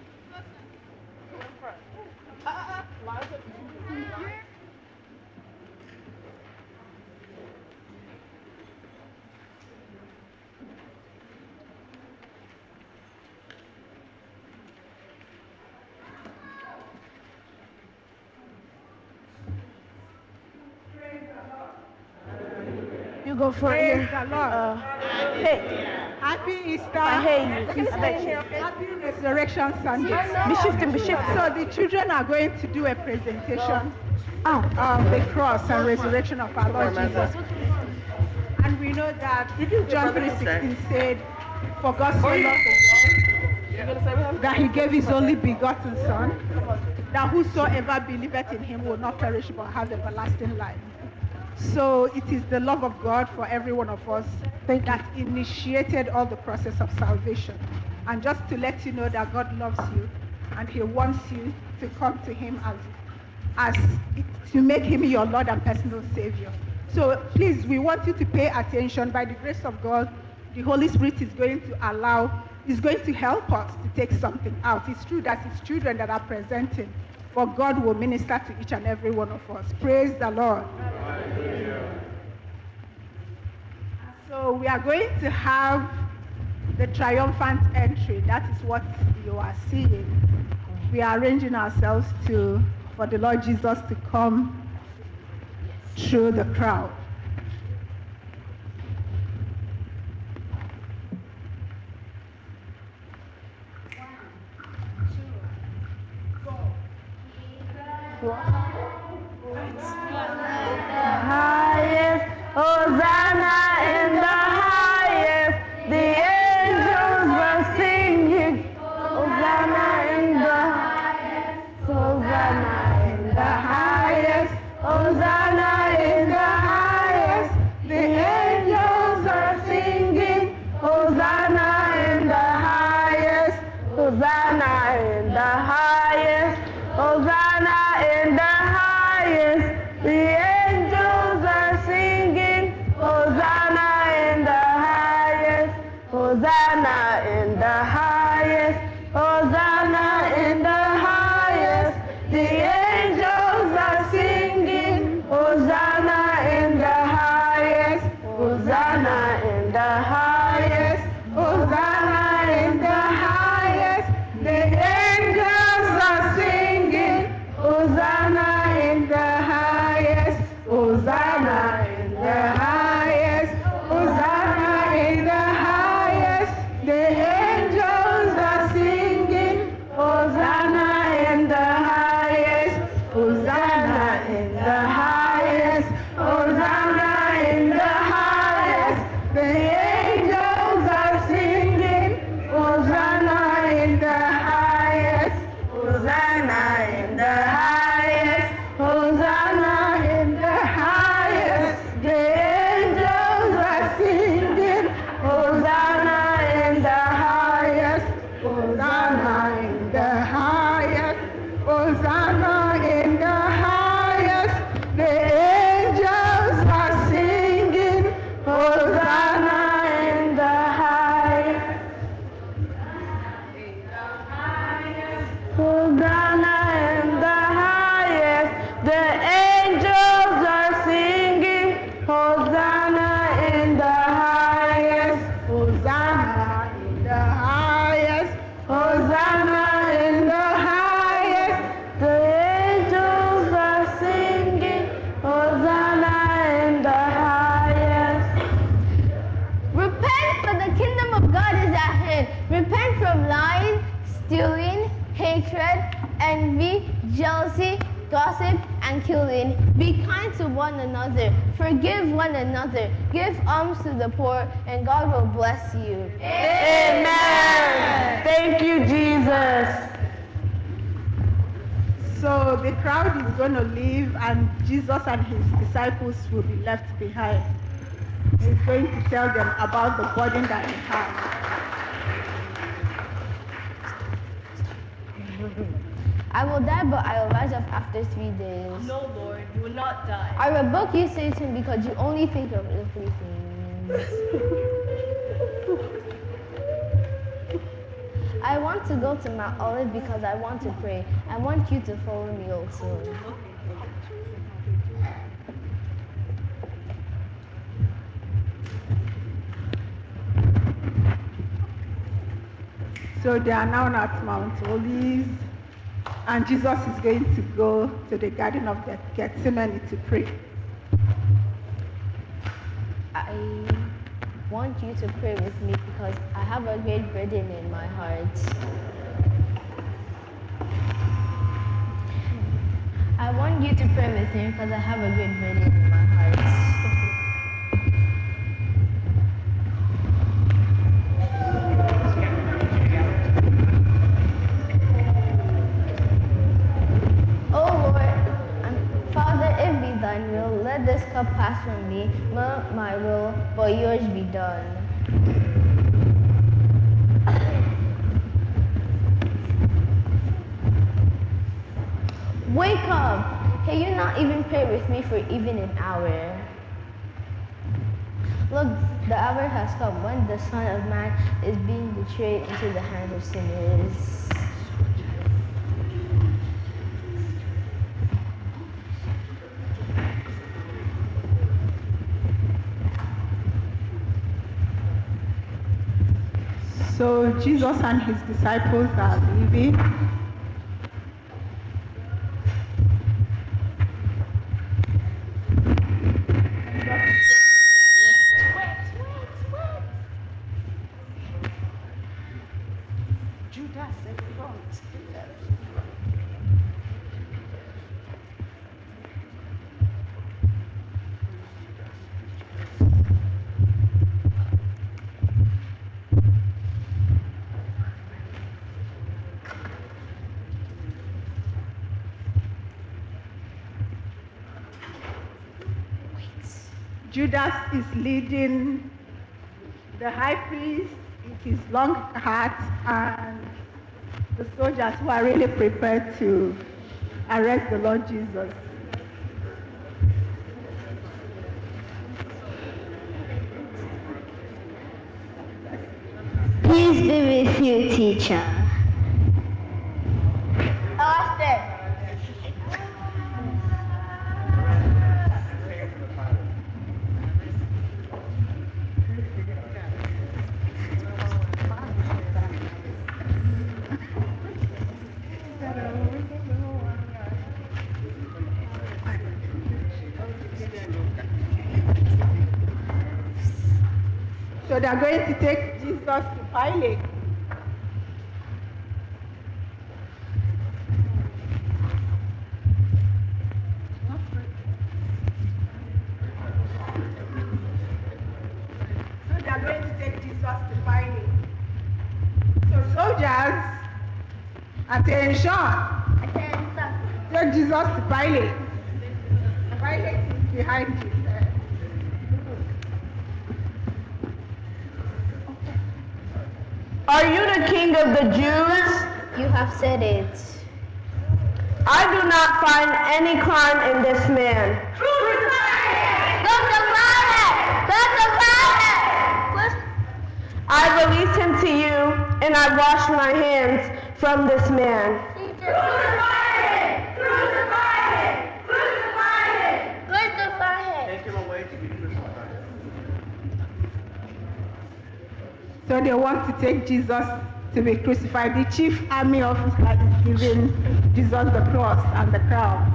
You go for it. Praise the Lord. Hey, Happy Easter. I hear you. Happy Resurrection Sunday. Be shifting, be shifting. So the children are going to do a presentation of the cross and resurrection of our Lord Jesus. And we know that John 3:16 said, "For God so loved the world that he gave his only begotten Son, that whosoever believeth in him will not perish but have everlasting life." So it is the love of God for every one of us that initiated all the process of salvation. And just to let you know that God loves you and he wants you to come to him as to make him your Lord and personal Savior. So please, we want you to pay attention. By the grace of God, the Holy Spirit is going to help us to take something out. It's true that it's children that are presenting, but God will minister to each and every one of us. Praise the Lord. So we are going to have the triumphant entry. That is what you are seeing. We are arranging ourselves for the Lord Jesus to come through the crowd. highest, Hosanna in the highest. The angels were singing, Hosanna in the highest, Hosanna in the highest, Hosanna in the highest. The angels are singing, Hosanna in the highest, Hosanna in the highest, Hosanna in the highest. The angels are singing, Hosanna in the highest, Hosanna in the highest, Hosanna in the highest. The angels are singing, Hosanna in the highest, Hosanna in the highest, Hosanna in the highest. The angels are singing, Hosanna in the highest, Hosanna in the highest, Hosanna in the highest. The angels are singing, Hosanna in the highest, Hosanna in the highest, Hosanna in the highest. The angels are singing, Hosanna in the highest, Hosanna in the highest, Hosanna in the highest. The angels are singing, Hosanna in the highest, Hosanna in the highest, Hosanna in the highest. The angels are singing, Hosanna in the highest, Hosanna in the highest. The angels are singing, Hosanna in the highest, Hosanna in the highest, Hosanna in the highest. The angels are singing, Hosanna in the highest. Repent, for the kingdom of God is at hand. Repent from lying, stealing, hatred, envy, jealousy, gossip, and killing. Be kind to one another. Forgive one another. Give alms to the poor, and God will bless you. Amen. Thank you, Jesus. So the crowd is going to leave, and Jesus and his disciples will be left behind. He's going to tell them about the burden that he has. I will die, but I will rise up after 3 days. No, Lord, you will not die. I rebuke you, Satan, because you only think of earthly things. I want to go to Mount Olive because I want to pray. I want you to follow me also. So they are now at Mount Olives, and Jesus is going to go to the Garden of Gethsemane to pray. I want you to pray with me because I have a great burden in my heart. I want you to pray with me because I have a great burden in my heart. Oh Lord, Father, if be thine will, let this cup pass from me, not my will, but yours be done. Wake up! Can you not even pray with me for even an hour? Look, the hour has come when the Son of Man is being betrayed into the hands of sinners. So Jesus and his disciples are leaving. Judas is leading the high priest with his long hat and the soldiers who are really prepared to arrest the Lord Jesus. Peace be with you, teacher. So they are going to take Jesus to Pilate. So they are going to take Jesus to Pilate. So soldiers, attention, take Jesus to Pilate. Pilate is behind you. Are you the king of the Jews? You have said it. I do not find any crime in this man. I release him to you, and I wash my hands from this man. So they want to take Jesus to be crucified. The chief army officer is giving Jesus the cross and the crown.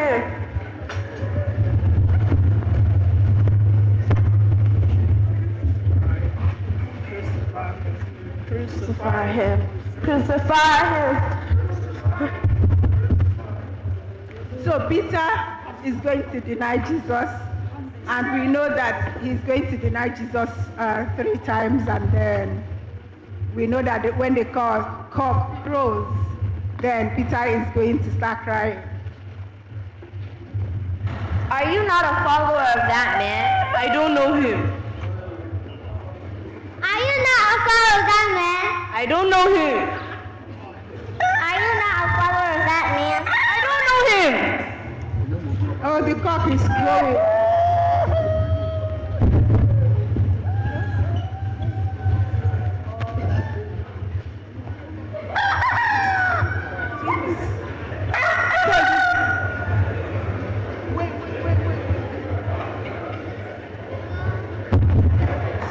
him. Crucify him. Crucify him. So Peter is going to deny Jesus, and we know that he's going to deny Jesus 3 times, and then we know that when the cock crows, then Peter is going to start crying. Are you not a follower of that man? I don't know him. Are you not a follower of that man? I don't know him. Are you not a follower of that man? I don't know him. Oh, the cock is crowing.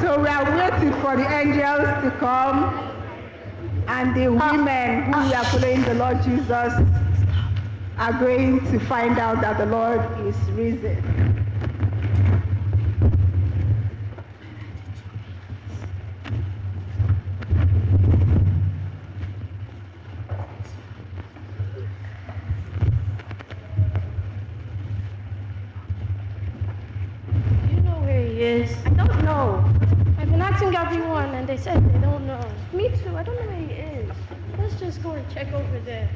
So we are waiting for the angels to come, and the women who are following the Lord Jesus are going to find out that the Lord is risen. You know where he is? I don't know. I've been asking everyone, and they said they don't know. Me too. I don't know where he is. Let's just go and check over there.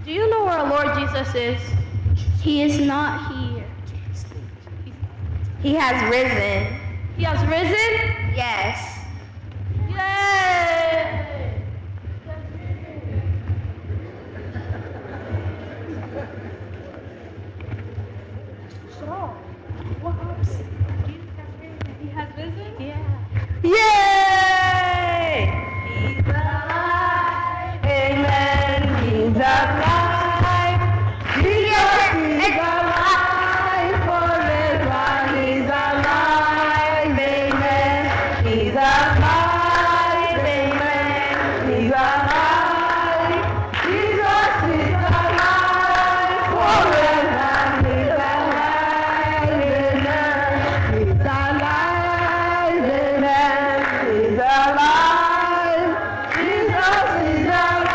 Do you know where our Lord Jesus is? He is not here. He has risen. He has risen? Yes. Yay! So, what else? He has risen? Yeah. Yay! He's alive. Amen. He's alive. Jesus is alive forever. He's alive. Amen. He's alive. Amen. He's alive. Jesus is alive forever. He's alive. Amen. He's alive. Amen. He's alive. Jesus is alive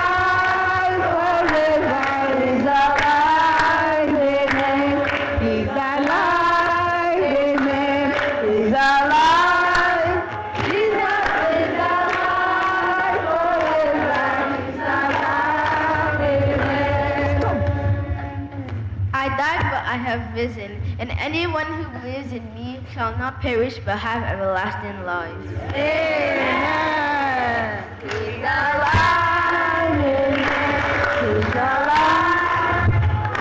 forever. He's alive. Amen. He's alive. Amen. He's alive. Jesus is alive forever. He's alive. Amen. I died, but I have risen, and anyone who believes in me shall not perish but have everlasting life. Amen. He's alive. Amen. He's alive.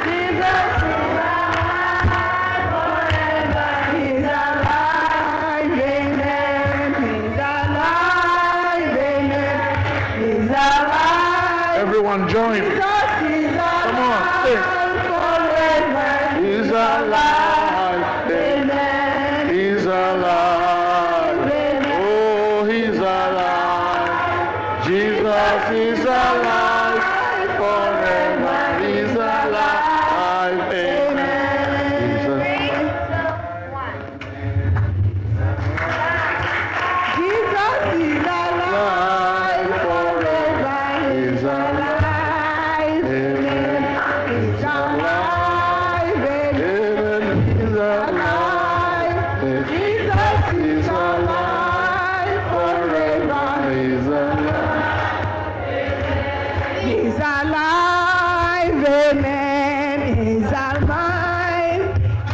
Jesus is alive forever. He's alive. Amen. He's alive. Amen. He's alive. Everyone join. Jesus is alive. Come on, sing. Forever. He's alive. Amen. He's alive. Oh, he's alive. Jesus is alive forever. He's alive. Amen. He's Jesus is alive forever. He's alive. Amen. He's alive. Amen. He's alive. Jesus is alive forever. He's alive. He's alive. Amen. He's alive.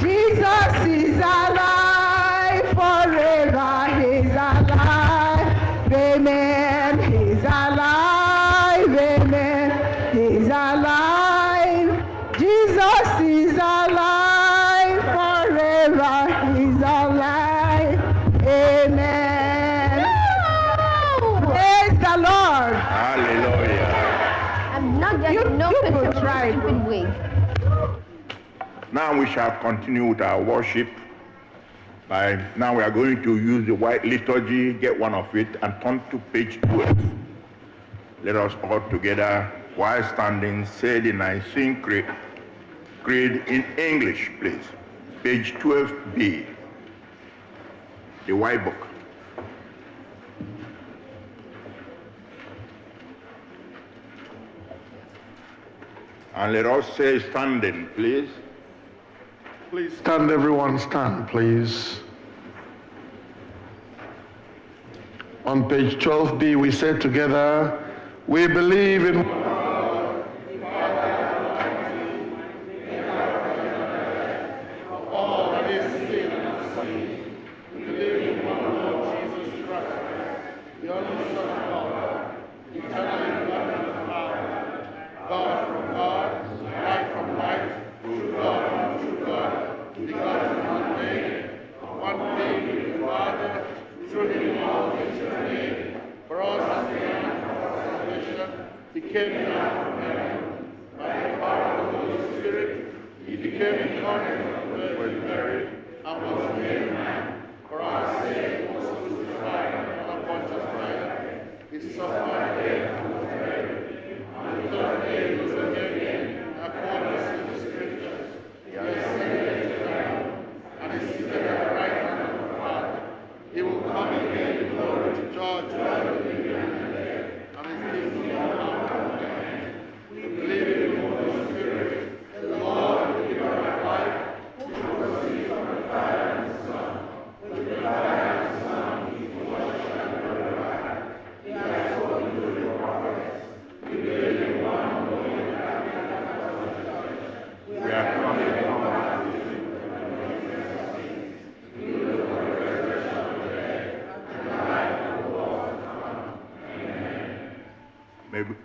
Jesus is alive forever. He's alive. Amen. He's alive. Amen. He's alive. Jesus is alive forever. He's alive. Amen. Praise the Lord. Hallelujah. I'm not getting no you picture could of try, a stupid wig. Now we shall continue with our worship. Now we are going to use the white liturgy, get one of it, and turn to page 12. Let us all together, while standing, say the Nicene Creed in English, please. Page 12b, the White Book. And let us say standing, please. Please stand, everyone stand, please. On page 12b, we say together, we believe in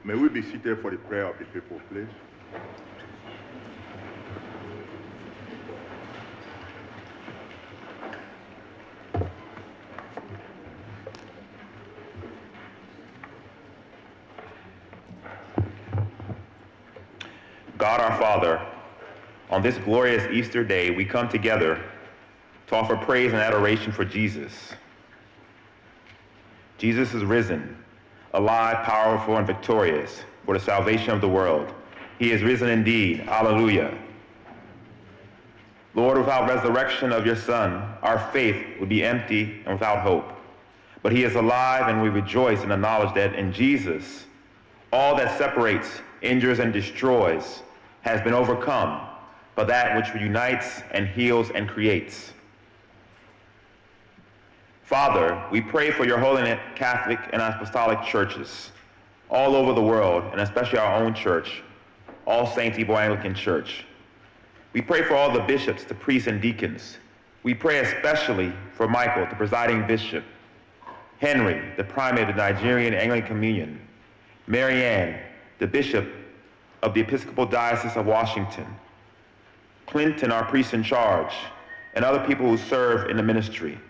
May we be seated for the prayer of the people, please. God our Father, on this glorious Easter day, we come together to offer praise and adoration for Jesus. Jesus is risen, alive, powerful, and victorious for the salvation of the world. He is risen indeed. Alleluia. Lord, without resurrection of your Son, our faith would be empty and without hope. But he is alive, and we rejoice in the knowledge that in Jesus, all that separates, injures, and destroys has been overcome by that which unites and heals and creates. Father, we pray for your holy Catholic and Apostolic churches all over the world, and especially our own church, All Saints Igbo Anglican Church. We pray for all the bishops, the priests, and deacons. We pray especially for Michael, the presiding bishop, Henry, the primate of the Nigerian Anglican Communion, Mary Ann, the bishop of the Episcopal Diocese of Washington, Clinton, our priest in charge, and other people who serve in the ministry,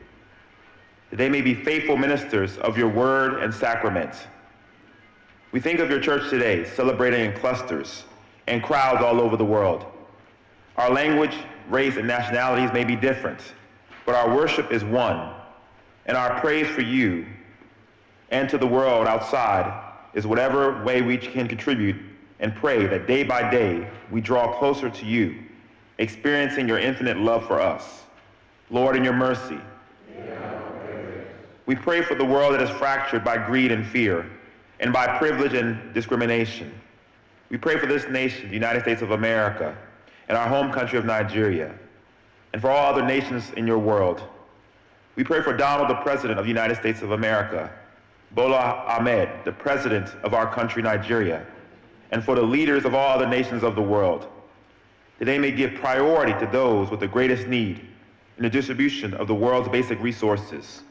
that they may be faithful ministers of your word and sacraments. We think of your church today, celebrating in clusters and crowds all over the world. Our language, race, and nationalities may be different, but our worship is one, and our praise for you and to the world outside is whatever way we can contribute, and pray that day by day we draw closer to you, experiencing your infinite love for us. Lord, in your mercy, we pray for the world that is fractured by greed and fear, and by privilege and discrimination. We pray for this nation, the United States of America, and our home country of Nigeria, and for all other nations in your world. We pray for Donald, the President of the United States of America, Bola Ahmed, the President of our country, Nigeria, and for the leaders of all other nations of the world, that they may give priority to those with the greatest need in the distribution of the world's basic resources.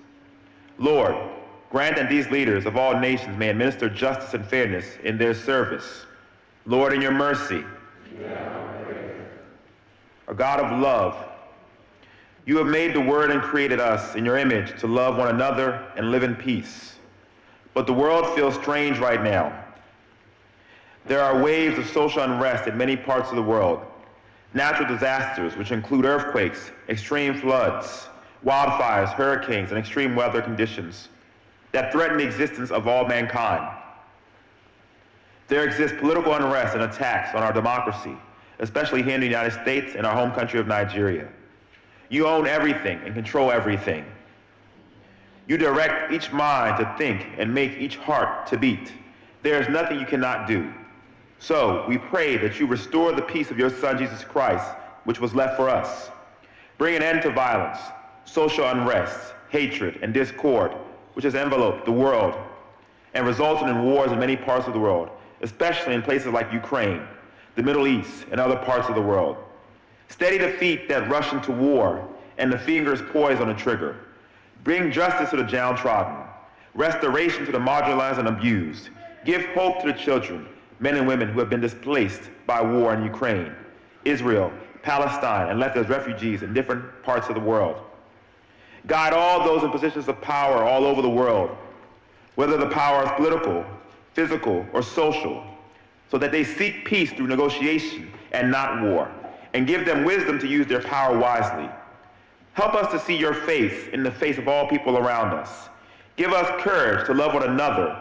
Lord, grant that these leaders of all nations may administer justice and fairness in their service. Lord, in your mercy, our God of love, you have made the Word and created us in your image to love one another and live in peace. But the world feels strange right now. There are waves of social unrest in many parts of the world, natural disasters, which include earthquakes, extreme floods, wildfires, hurricanes, and extreme weather conditions that threaten the existence of all mankind. There exists political unrest and attacks on our democracy, especially here in the United States and our home country of Nigeria. You own everything and control everything. You direct each mind to think and make each heart to beat. There is nothing you cannot do. So we pray that you restore the peace of your Son, Jesus Christ, which was left for us. Bring an end to violence, social unrest, hatred, and discord, which has enveloped the world and resulted in wars in many parts of the world, especially in places like Ukraine, the Middle East, and other parts of the world. Steady the feet that rush into war and the fingers poised on the trigger. Bring justice to the downtrodden, restoration to the marginalized and abused. Give hope to the children, men and women who have been displaced by war in Ukraine, Israel, Palestine, and left as refugees in different parts of the world. Guide all those in positions of power all over the world, whether the power is political, physical, or social, so that they seek peace through negotiation and not war, and give them wisdom to use their power wisely. Help us to see your face in the face of all people around us. Give us courage to love one another,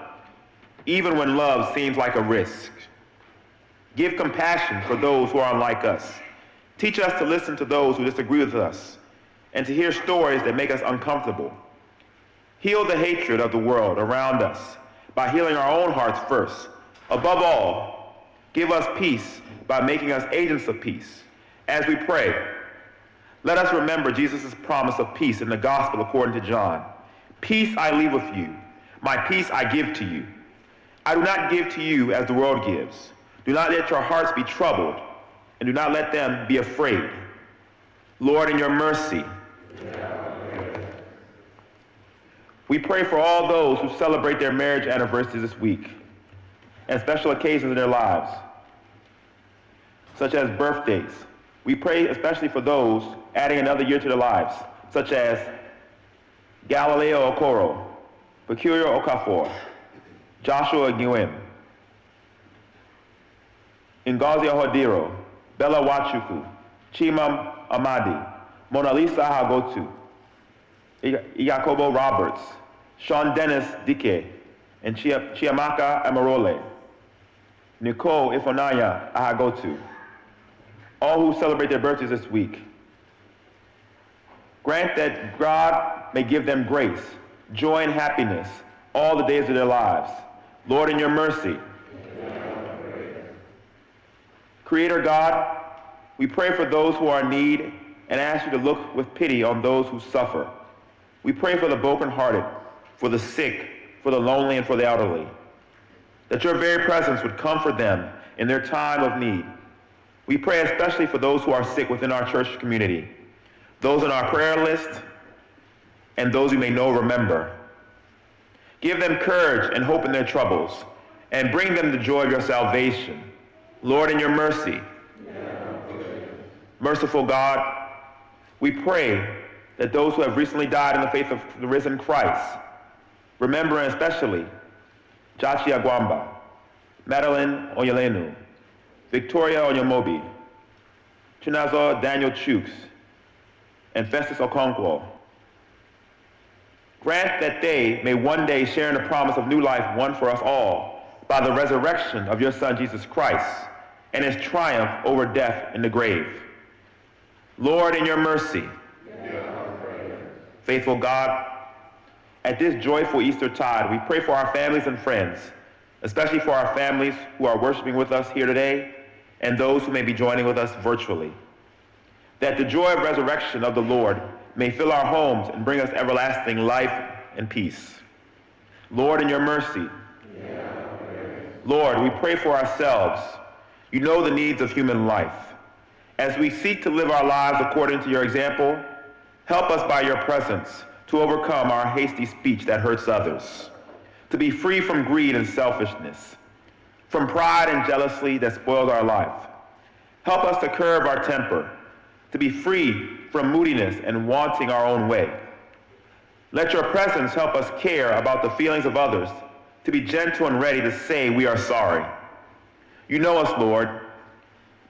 even when love seems like a risk. Give compassion for those who are unlike us. Teach us to listen to those who disagree with us, and to hear stories that make us uncomfortable. Heal the hatred of the world around us by healing our own hearts first. Above all, give us peace by making us agents of peace. As we pray, let us remember Jesus' promise of peace in the gospel according to John. Peace I leave with you, my peace I give to you. I do not give to you as the world gives. Do not let your hearts be troubled, and do not let them be afraid. Lord, in your mercy, we pray for all those who celebrate their marriage anniversaries this week and special occasions in their lives, such as birthdays. We pray especially for those adding another year to their lives, such as Galileo Okoro, Peculiar Okafor, Joshua Nguyen, Ngozi Ohodiro, Bella Wachuku, Chimam Amadi, Mona Lisa Hagotu, Iacobo Roberts, Sean Dennis Dike, and Chiamaka Amarole, Nicole Ifonanya Ahagotu, all who celebrate their birthdays this week. Grant that God may give them grace, joy, and happiness all the days of their lives. Lord, in your mercy. Creator God, we pray for those who are in need and ask you to look with pity on those who suffer. We pray for the brokenhearted, for the sick, for the lonely, and for the elderly, that your very presence would comfort them in their time of need. We pray especially for those who are sick within our church community, those on our prayer list, and those we may know remember. Give them courage and hope in their troubles, and bring them the joy of your salvation. Lord, in your mercy. Merciful God, we pray that those who have recently died in the faith of the risen Christ, remembering especially Jachi Agwamba, Madeline Oyelenu, Victoria Onyamobi, Chinazo Daniel Chooks, and Festus Okonkwo. Grant that they may one day share in the promise of new life won for us all by the resurrection of your Son, Jesus Christ, and his triumph over death in the grave. Lord, in your mercy. Faithful God, at this joyful Eastertide, we pray for our families and friends, especially for our families who are worshiping with us here today and those who may be joining with us virtually. That the joy of resurrection of the Lord may fill our homes and bring us everlasting life and peace. Lord, in your mercy. Lord, we pray for ourselves. You know the needs of human life. As we seek to live our lives according to your example, help us by your presence to overcome our hasty speech that hurts others, to be free from greed and selfishness, from pride and jealousy that spoils our life. Help us to curb our temper, to be free from moodiness and wanting our own way. Let your presence help us care about the feelings of others, to be gentle and ready to say we are sorry. You know us, Lord.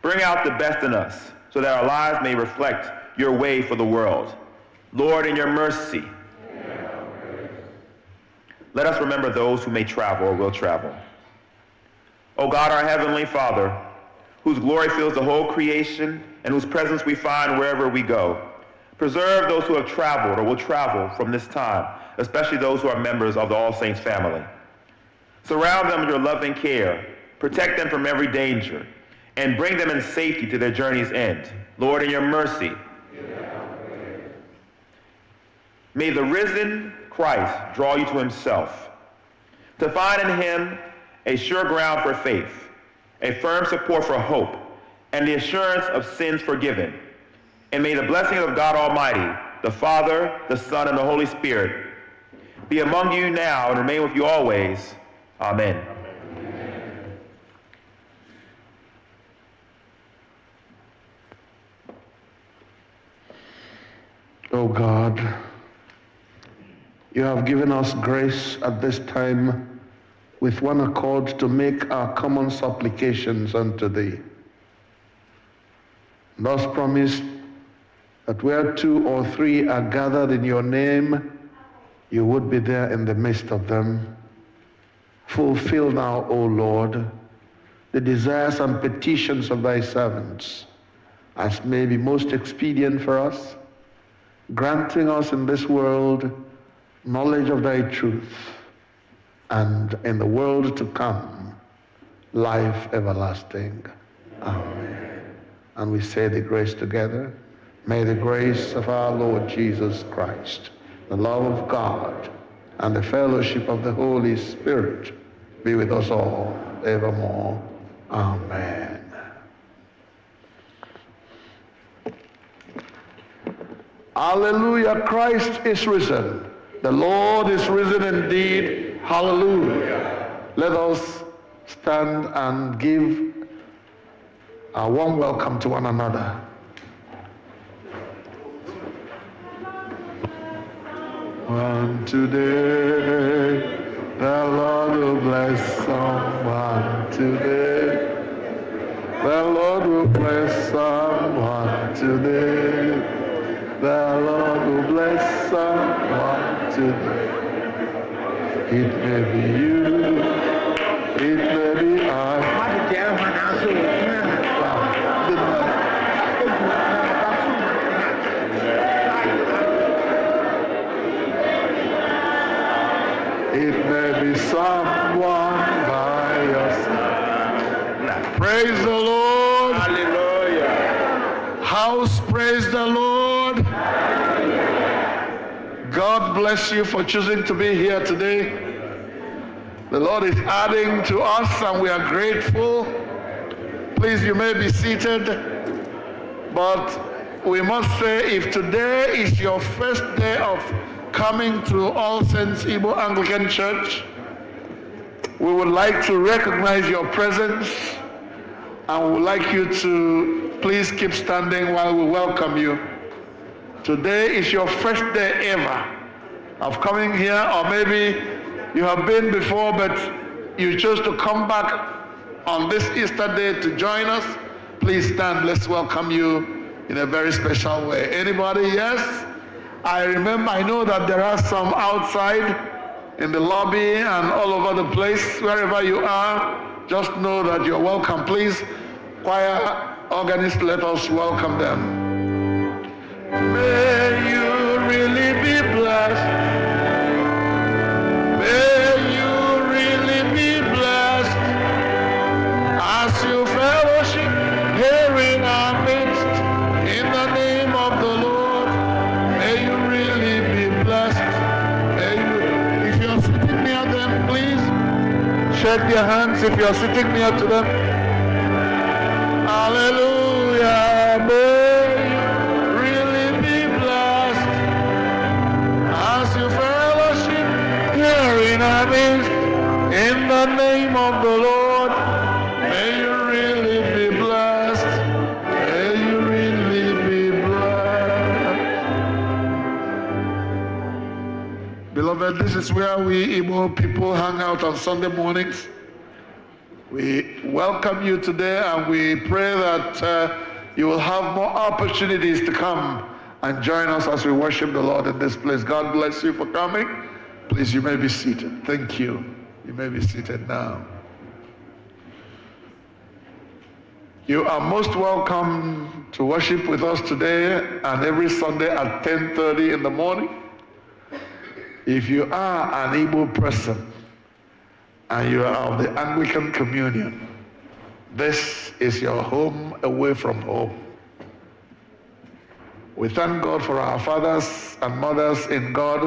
Bring out the best in us so that our lives may reflect your way for the world. Lord, in your mercy. Let us remember those who may travel or will travel. O God, our heavenly Father, whose glory fills the whole creation and whose presence we find wherever we go, preserve those who have traveled or will travel from this time, especially those who are members of the All Saints family. Surround them with your loving care, protect them from every danger, and bring them in safety to their journey's end. Lord, in your mercy, may the risen Christ draw you to himself, to find in him a sure ground for faith, a firm support for hope, and the assurance of sins forgiven. And may the blessing of God Almighty, the Father, the Son, and the Holy Spirit be among you now and remain with you always. Amen. Oh God, you have given us grace at this time with one accord to make our common supplications unto thee. Thus promised that where 2 or 3 are gathered in your name, you would be there in the midst of them. Fulfill now, O Lord, the desires and petitions of thy servants, as may be most expedient for us, granting us in this world knowledge of thy truth, and in the world to come, life everlasting. Amen. And we say the grace together. May the grace of our Lord Jesus Christ, the love of God, and the fellowship of the Holy Spirit be with us all evermore. Amen. Hallelujah, Christ is risen. The Lord is risen indeed. Hallelujah. Let us stand and give a warm welcome to one another. One today, the Lord will bless someone today. The Lord will bless someone today. The Lord will bless someone today. It may be you, it may be I. It may be someone by your side. Praise the Lord. Hallelujah. House, praise the Lord. God bless you for choosing to be here today. The Lord is adding to us and we are grateful. Please, you may be seated. But we must say, if today is your first day of coming to All Saints Igbo Anglican Church, we would like to recognize your presence and we would like you to please keep standing while we welcome you. Today is your first day ever of coming here, or maybe you have been before but you chose to come back on this Easter day to join us. Please stand, let's welcome you in a very special way. Anybody? Yes? I know that there are some outside in the lobby and all over the place. Wherever you are, just know that you're welcome. Please, choir, organist, let us welcome them. May you really be blessed. May you really be blessed as you fellowship here in our midst. In the name of the Lord, may you really be blessed. If you're sitting near them, please shake their hands if you're sitting near to them. Hallelujah. May you really be blessed as you fellowship here in our midst. In the name of the Lord, may you really be blessed. May you really be blessed. Beloved, this is where we Igbo people hang out on Sunday mornings. We welcome you today and we pray that you will have more opportunities to come and join us as we worship the Lord in this place. God bless you for coming. Please, you may be seated. Thank you. You may be seated now. You are most welcome to worship with us today and every Sunday at 10:30 in the morning. If you are an Igbo person and you are of the Anglican communion, this is your home away from home. We thank God for our fathers and mothers in God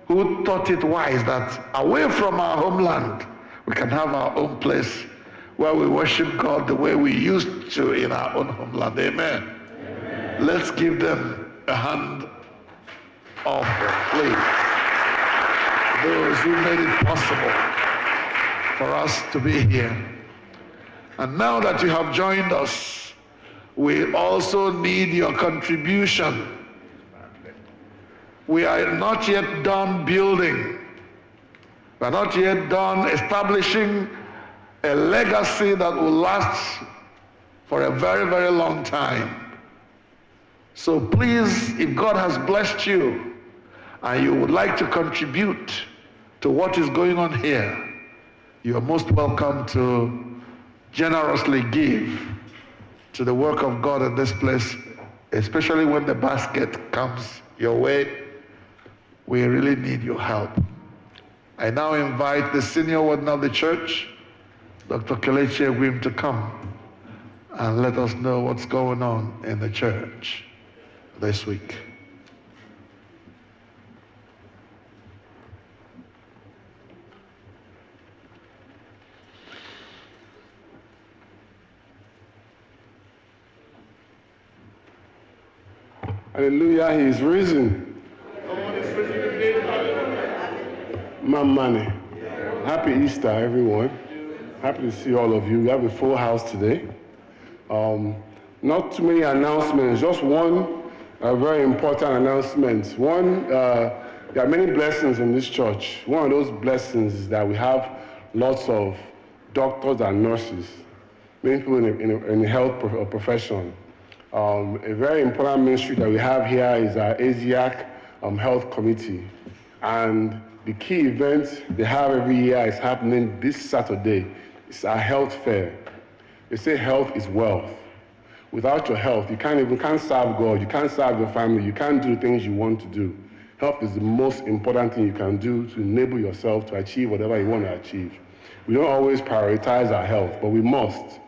who thought it wise that away from our homeland, we can have our own place where we worship God the way we used to in our own homeland. Amen. Amen. Let's give them a hand of please. Those who made it possible for us to be here. And now that you have joined us, we also need your contribution. We are not yet done building. We are not yet done establishing a legacy that will last for a very, very long time. So please, if God has blessed you and you would like to contribute to what is going on here, you are most welcome to generously give to the work of God in this place, especially when the basket comes your way. We really need your help. I now invite the senior warden of the church, Dr. Kolekt, to come and let us know what's going on in the church this week. Hallelujah, he is risen. Mamani. Happy Easter, everyone. Happy to see all of you. We have a full house today. Not too many announcements, just one very important announcement. One, there are many blessings in this church. One of those blessings is that we have lots of doctors and nurses, many people in the health profession. A very important ministry that we have here is our ASIAC Health Committee. And the key event they have every year is happening this Saturday. It's our health fair. They say health is wealth. Without your health, you can't serve God, you can't serve your family, you can't do the things you want to do. Health is the most important thing you can do to enable yourself to achieve whatever you want to achieve. We don't always prioritize our health, but we must.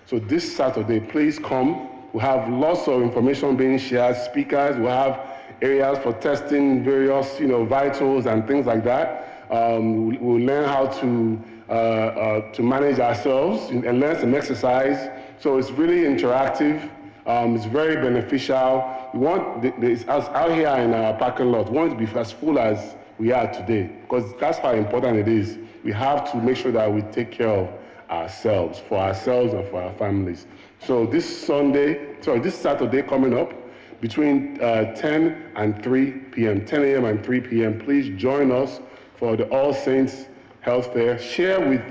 So this Saturday, please come. We'll have lots of information being shared, speakers, we'll have areas for testing various, vitals and things like that. We'll learn how to manage ourselves and learn some exercise. So it's really interactive. It's very beneficial. We want us out here in our parking lot, we want to be as full as we are today, because that's how important it is. We have to make sure that we take care of ourselves, for ourselves and for our families. So this Saturday coming up, between 10 and 3 p.m., 10 a.m. and 3 p.m., please join us for the All Saints Health Fair. Share with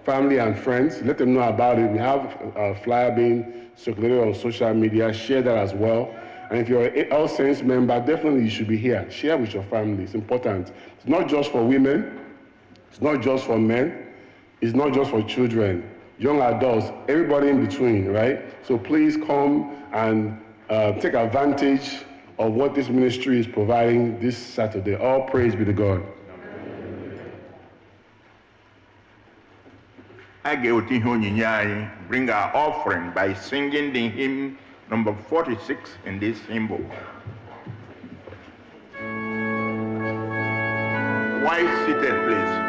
family and friends. Let them know about it. We have a flyer being circulated on social media. Share that as well. And if you're an All Saints member, definitely you should be here. Share with your family. It's important. It's not just for women. It's not just for men. It's not just for children, young adults, everybody in between, right? So please come and take advantage of what this ministry is providing this Saturday. All praise be to God. Bring our offering by singing the hymn number 46 in this hymn book. While seated, please.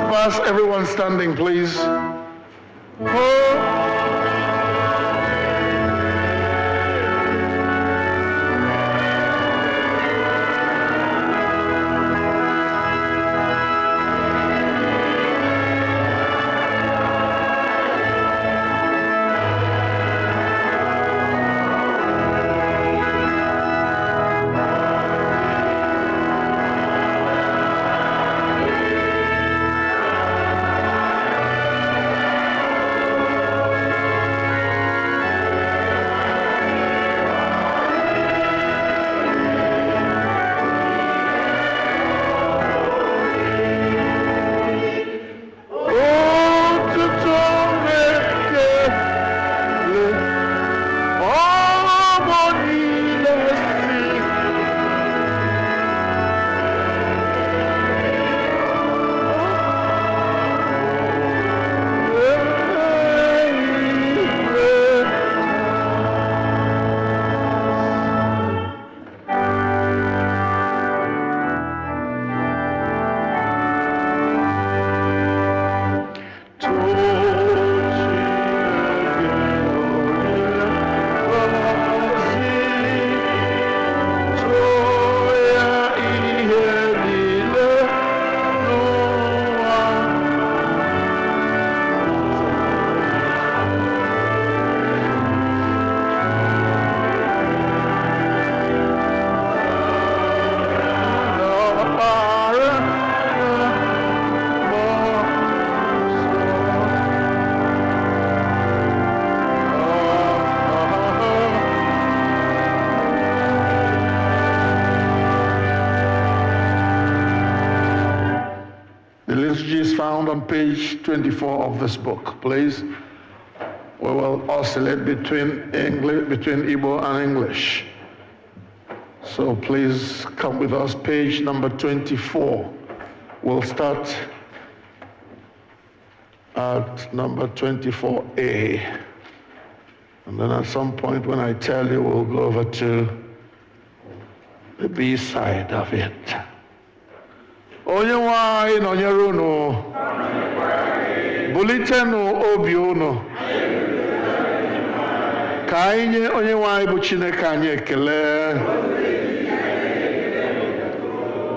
compass, everyone standing, please. Oh. On page 24 of this book, please. We will oscillate between Igbo and English. So please come with us, page number 24. We'll start at number 24A. And then at some point when I tell you, we'll go over to the B side of it. Onye nwe anyị nọnyere unu. Bulitenu obi unu. Ka anyị nye onye nwe anyị bụ Chineke anyị ekele.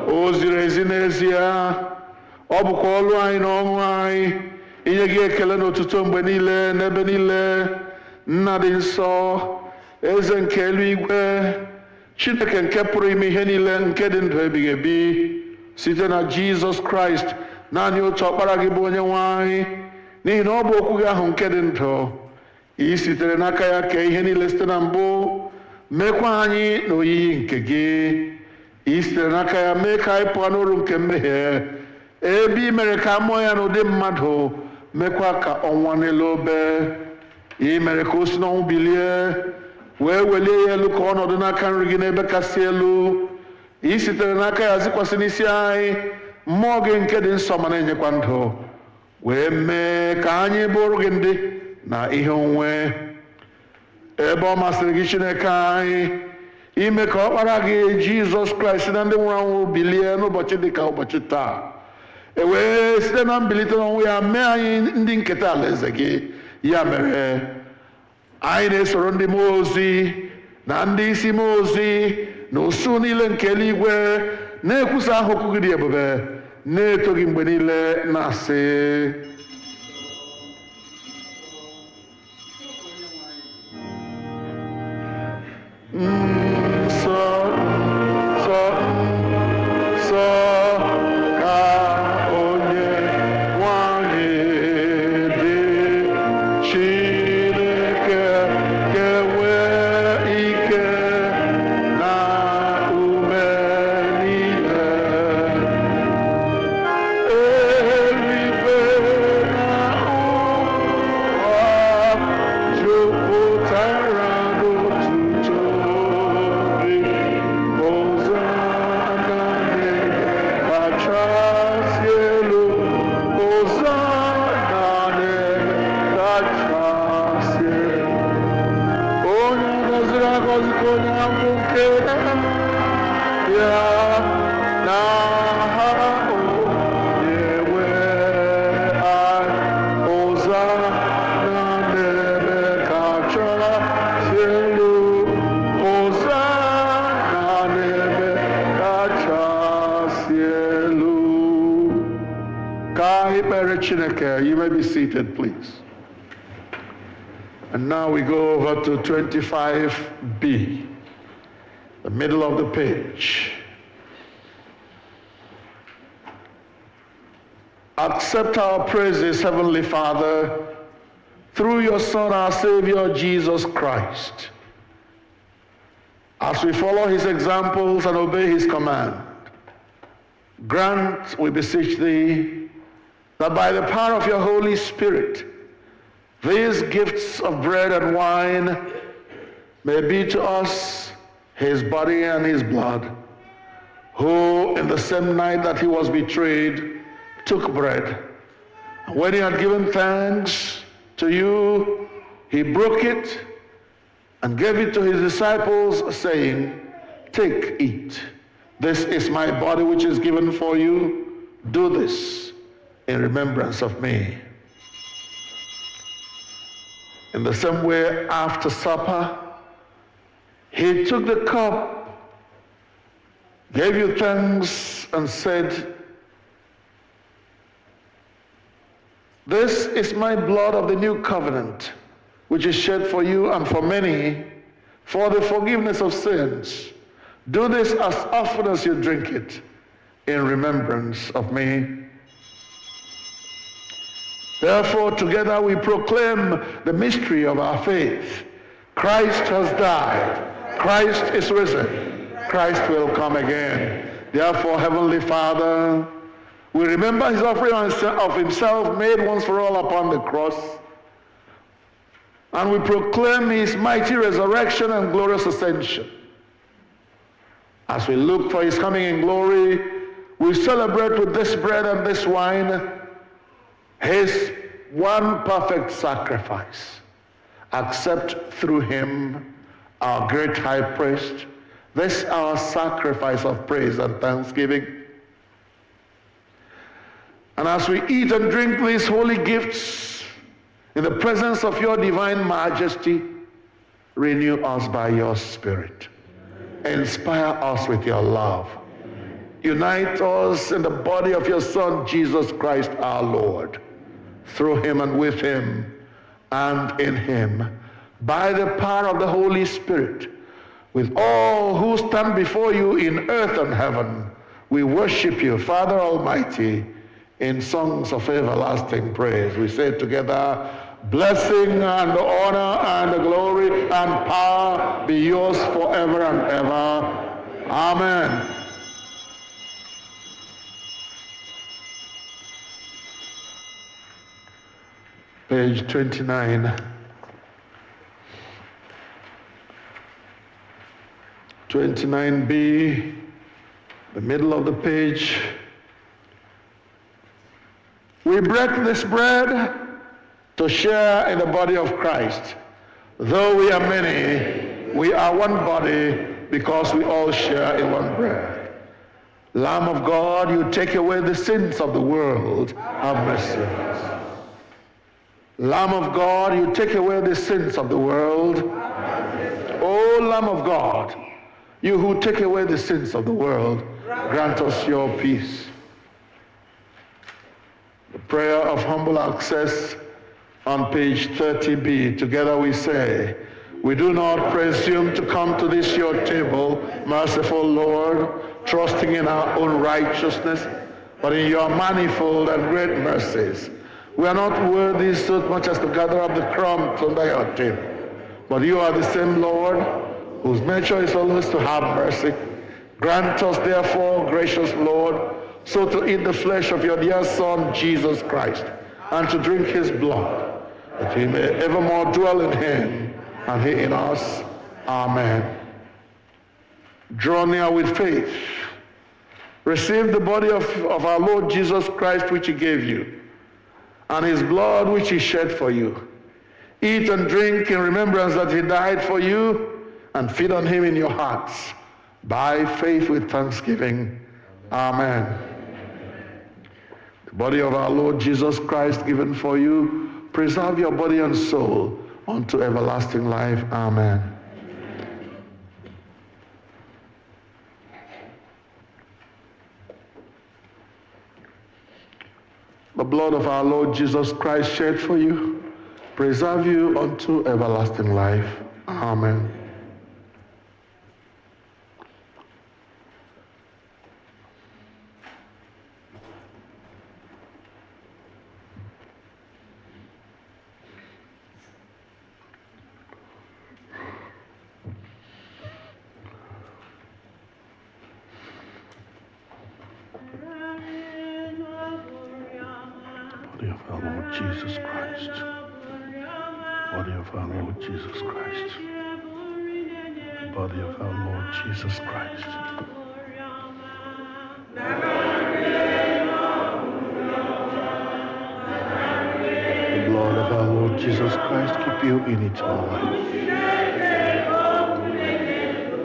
O ziri ezi n'ezie. Ọ bụkwa ọlụ anyị na ọṅụ anyị inye gị ekele n'ụtụtụ mgbe niile n'ebe niile. Nna dị nsọ, eze nke eluigwe, Chineke nke pụrụ ime ihe niile nke dị ndụ ebighị ebi. Site na Jizọs Kraịst, naanị otu ọkpara gị bụ onye nwe anyị, n'ihi na ọ bụ okwu gị ahụ nke dị ndụ. I sitere n'aka ya kee ihe niile site na mbụ, mekwa anyị n'oyiyi nke gị. I sitere n'aka ya mee ka anyị pụọ n'uru nke mmehie, ebe i mere ka a mụọ ya n'ụdị mmadụ, mekwa ka ọnwa n'elu obe. I mere ka o si n'ọnwụ bilie, wee welie ya elu ka ọnọdụ n'aka nri gị n'ebe kasị elu. I sitere n'aka ya zikwasị n'isi anyị mmụọ gị nke dị nsọ ma na-enyekwa ndụ, wee mee ka anyị bụrụ gị ndị na ihe onwe. Ebe ọ masịrị gị Chineke anyị ime ka ọkpara gị Jizọs Kraịst na ndị nwụrụ anwụ bilie n'ụbọchị dị ka ụbọchị taa, e wee site na mbilite n'ọnwụ ya mee anyị ndị nketa alaeze gị. Ya mere anyị na-esoro ndị mmụọ ozi na ndị isi mmụọ ozi na usu niile nke eluigwe na-ekwusa aha okwu gị dị ebube, na-eto gị mgbe niile na-asị nsọ nsọ nsọ ka onye nwanyị dị, Chineke ga-enwe ike na ume niile. Eluigwe care. You may be seated, please. And now we go over to 25B, the middle of the page. Accept our praises, Heavenly Father, through your Son, our Savior, Jesus Christ. As we follow his examples and obey his command, grant, we beseech thee, that by the power of your Holy Spirit, these gifts of bread and wine may be to us his body and his blood, who in the same night that he was betrayed took bread. And when he had given thanks to you, he broke it and gave it to his disciples, saying, "Take, eat. This is my body which is given for you. Do this in remembrance of me." In the same way, after supper, he took the cup, gave you thanks, and said, "This is my blood of the new covenant, which is shed for you and for many for the forgiveness of sins. Do this as often as you drink it in remembrance of me." Therefore, together we proclaim the mystery of our faith. Christ has died. Christ is risen. Christ will come again. Therefore, Heavenly Father, we remember his offering of himself made once for all upon the cross. And we proclaim his mighty resurrection and glorious ascension. As we look for his coming in glory, we celebrate with this bread and this wine his one perfect sacrifice. Accept through him, our great high priest, this our sacrifice of praise and thanksgiving. And as we eat and drink these holy gifts in the presence of your divine majesty, renew us by your Spirit. Inspire us with your love. Unite us in the body of your Son, Jesus Christ our Lord. Through him and with him and in him, by the power of the Holy Spirit, with all who stand before you in earth and heaven, we worship you, Father Almighty, in songs of everlasting praise. We say together, blessing and honor and glory and power be yours forever and ever. Amen. Page 29. 29B, the middle of the page. We break this bread to share in the body of Christ. Though we are many, we are one body because we all share in one bread. Lamb of God, you take away the sins of the world. Have mercy on us. Lamb of God, you take away the sins of the world. O Lamb of God, you who take away the sins of the world, grant us your peace. The prayer of humble access on page 30B. Together we say, we do not presume to come to this your table, merciful Lord, trusting in our own righteousness, but in your manifold and great mercies. We are not worthy so much as to gather up the crumbs under your table. But you are the same Lord, whose nature is always to have mercy. Grant us therefore, gracious Lord, so to eat the flesh of your dear Son, Jesus Christ, and to drink his blood, that we may evermore dwell in him, and he in us. Amen. Draw near with faith. Receive the body of our Lord Jesus Christ, which he gave you, and his blood which he shed for you. Eat and drink in remembrance that he died for you, and feed on him in your hearts, by faith with thanksgiving. Amen. The body of our Lord Jesus Christ given for you, preserve your body and soul unto everlasting life. Amen. the blood of our Lord Jesus Christ shed for you, preserve you unto everlasting life. Amen. Body of our Lord Jesus Christ. Body of our Lord Jesus Christ. Body of our Lord Jesus Christ. The blood of our Lord Jesus Christ keep you in eternal life.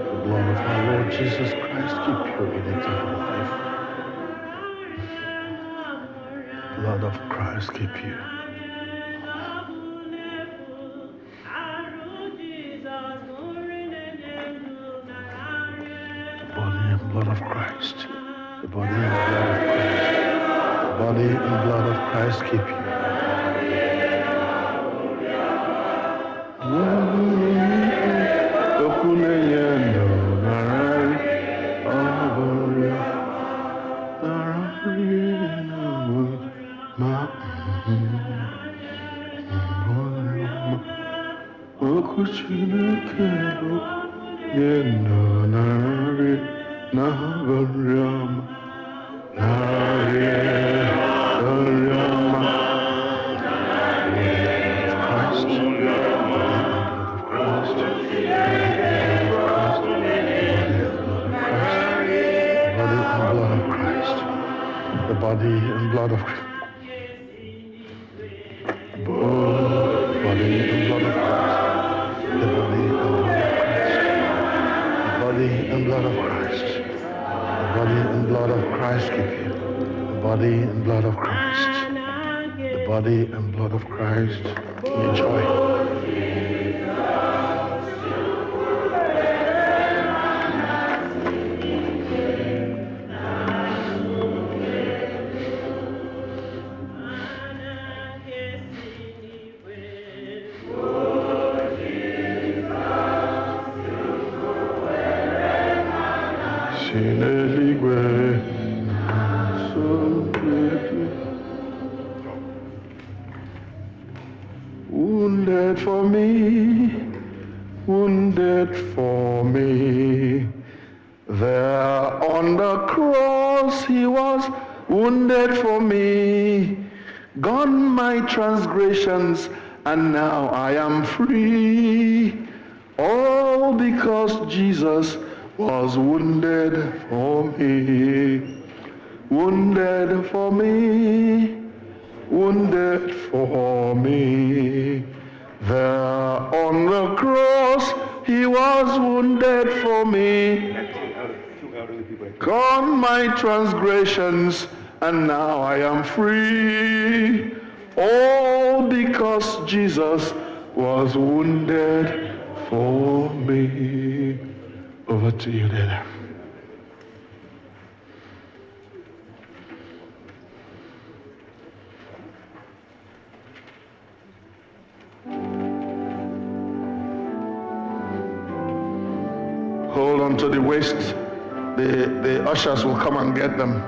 The blood of our Lord Jesus Christ keep you in eternal life. The blood of Christ keep you. Blood of Christ, the body and blood of Christ, the body and blood of Christ keep you. The body and blood of Christ. Body and blood of Christ. The body and blood of Christ. The body and blood of Christ keep you. The body and blood of Christ. The body and blood of Christ. Enjoy. Wounded for me, wounded for me. There on the cross he was wounded for me. Gone my transgressions, and now I am free. All because Jesus was wounded for me. Wounded for me. Wounded for me. There on the cross he was wounded for me. Gone my transgressions, and now I am free. All because Jesus was wounded for me. Over to you, Dada. Hold on to the waist. The ushers will come and get them.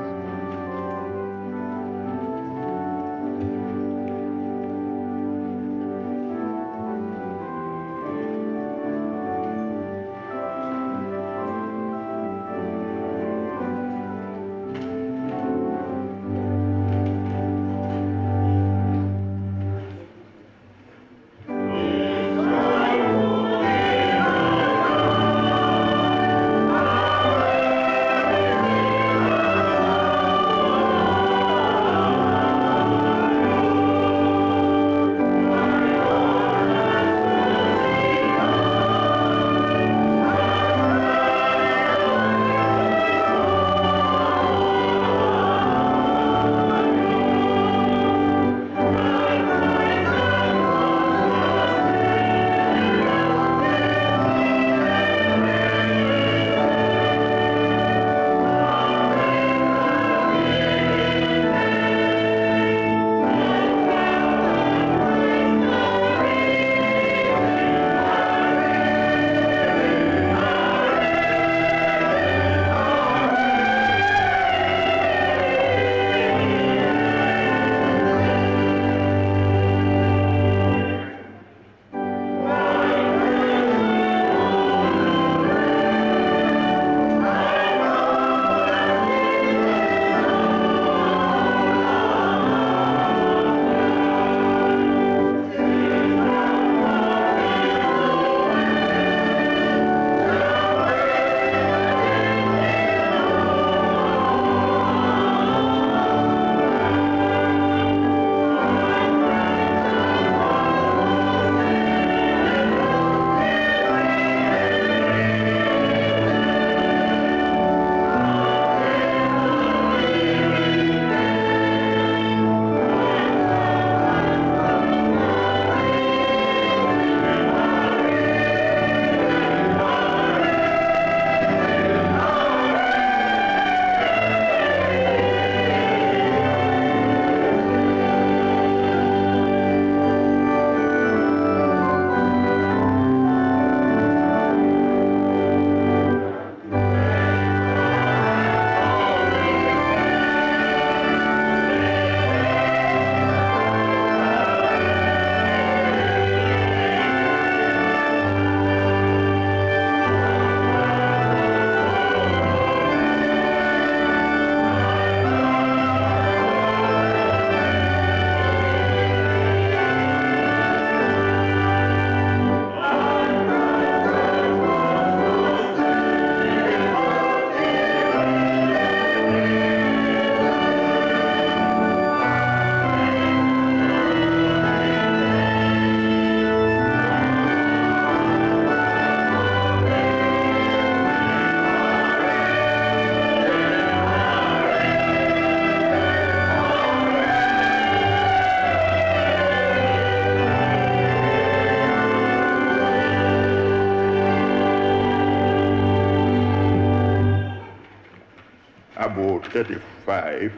to 35.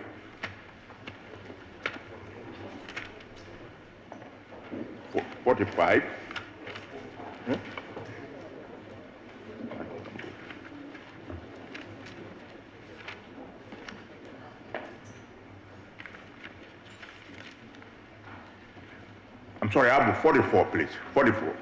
For 45. Hmm? I'm sorry, I'll be 44, please. 44.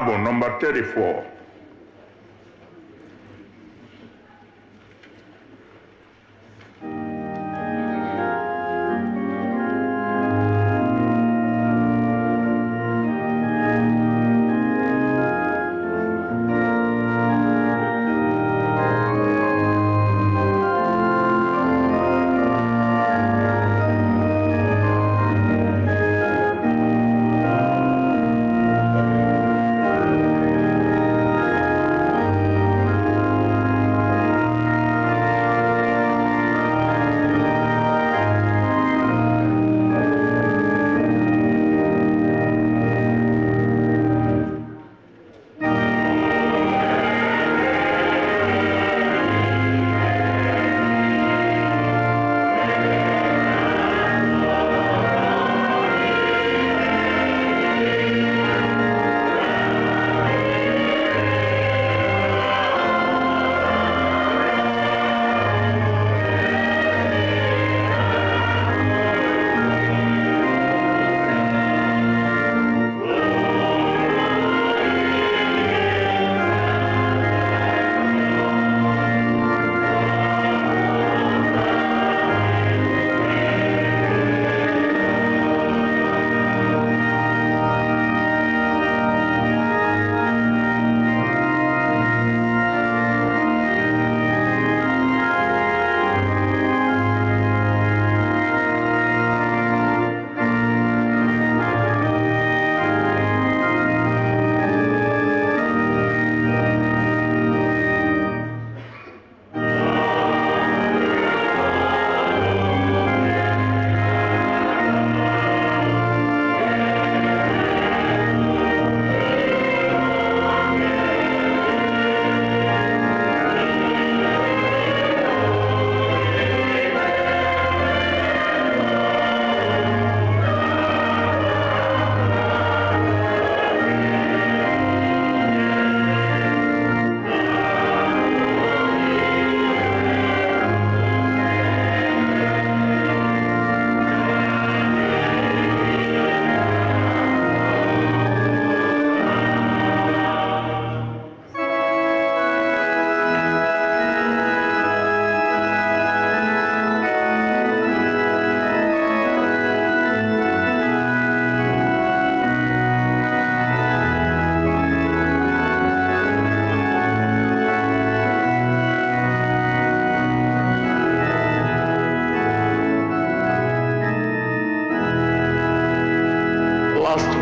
Abụ number 34.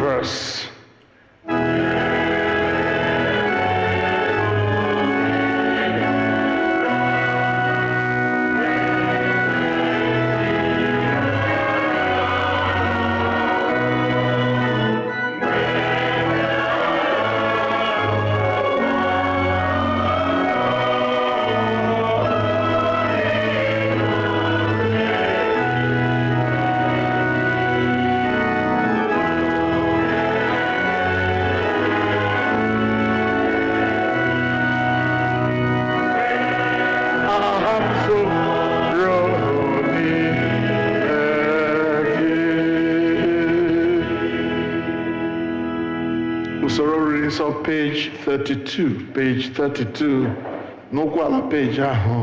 verse. Usoro readings of page 32 n'okwu ala peji ahụ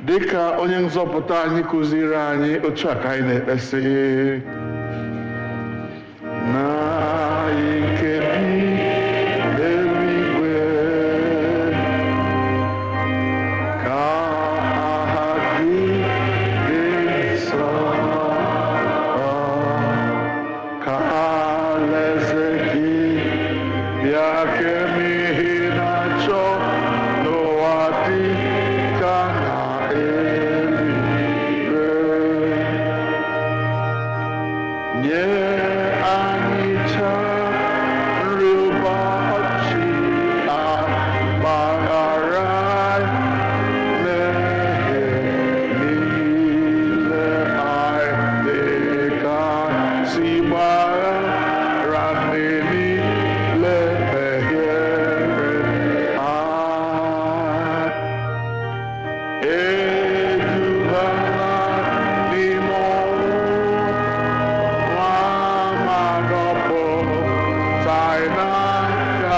dịka onye nzọpụta anyị kụziri anyị otu a ka anyị na-ekpesị na ike bi eluigwe ka aha gị dị nsọ ka alaeze gị bịa kemihi na-achọ n'ụwa dị ka na eluigwe.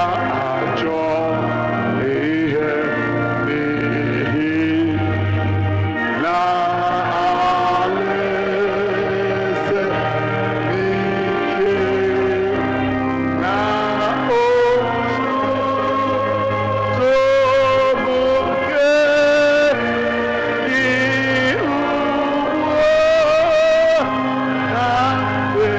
ajọ ihe n'ihi na alaeze n'ike na otuto bụ nke dị ugbu na mgbe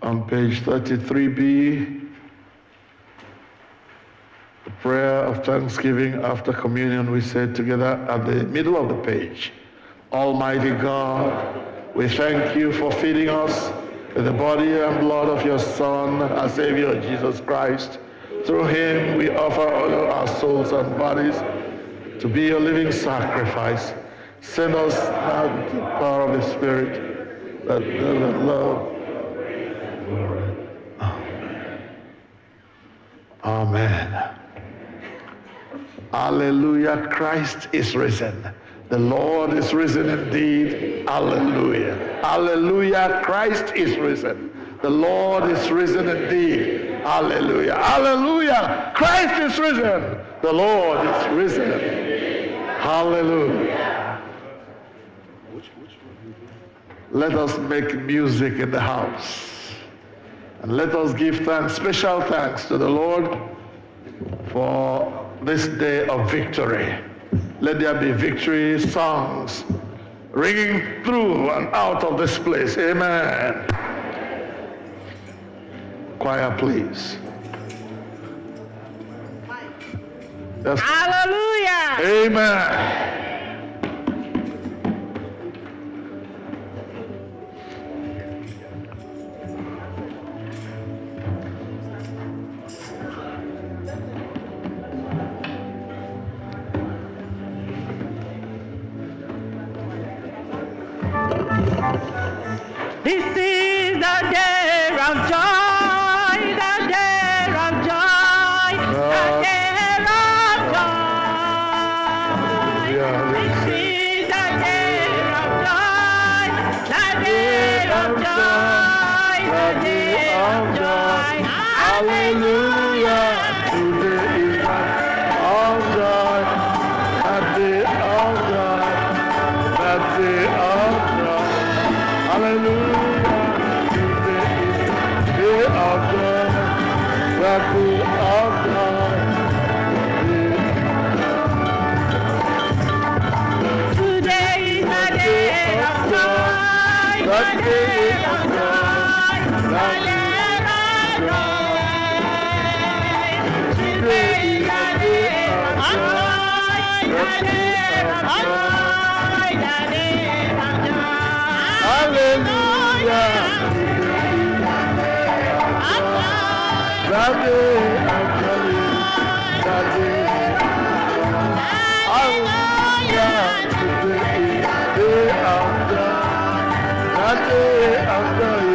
On page 33b, the prayer of thanksgiving after communion, we said together at the middle of the page, Almighty God, we thank you for feeding us with the body and blood of your Son, our Savior, Jesus Christ. Through him, we offer our souls and bodies to be a living sacrifice. Send us now the power of the Spirit, that love. Amen. Hallelujah. Christ is risen. The Lord is risen indeed. Hallelujah. Hallelujah. Christ is risen. The Lord is risen indeed. Hallelujah. Hallelujah. Christ is risen. The Lord is risen. Hallelujah. Let us make music in the house. And let us give thanks, special thanks to the Lord for this day of victory. Let there be victory songs ringing through and out of this place. Amen. Choir, please. Yes. Hallelujah. Amen. This is the day of joy, the day of joy, the day of joy. This is the day of joy, the day of joy, the day of joy. Hallelujah. Today is the of joy, that day of joy, that day of joy. Hallelujah. Today is the day of joy, that day of joy. Today is the day of joy, the day of joy, the day of joy. Today is the day of joy, the day of joy, the day of joy. Hallelujah. That day of joy, that day of joy. Hallelujah. Today is the day of joy, that day of joy.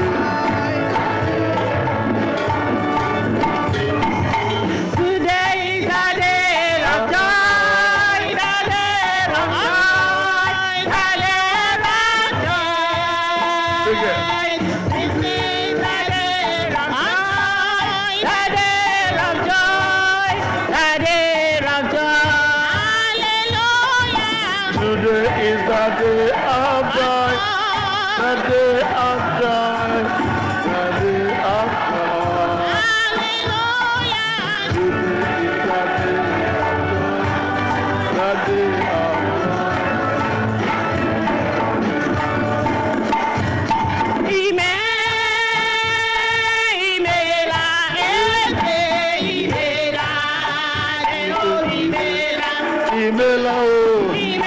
Today is the day of joy, the day of joy, the day of joy. Sing it. This is the day of joy, the day of joy, the day of joy. Hallelujah. Today is the day of joy, the day of joy, the day of joy. Hallelujah. Today is the day of joy, the day of joy. Imela o. Amen.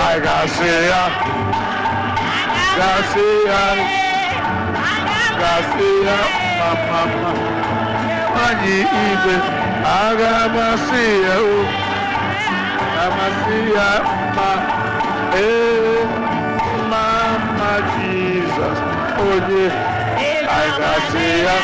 I Garcia, Garcia, Garcia, Mama, Mani Ibe, Agamasia, Amasia, Mama Jesus, oh yeah, I Garcia.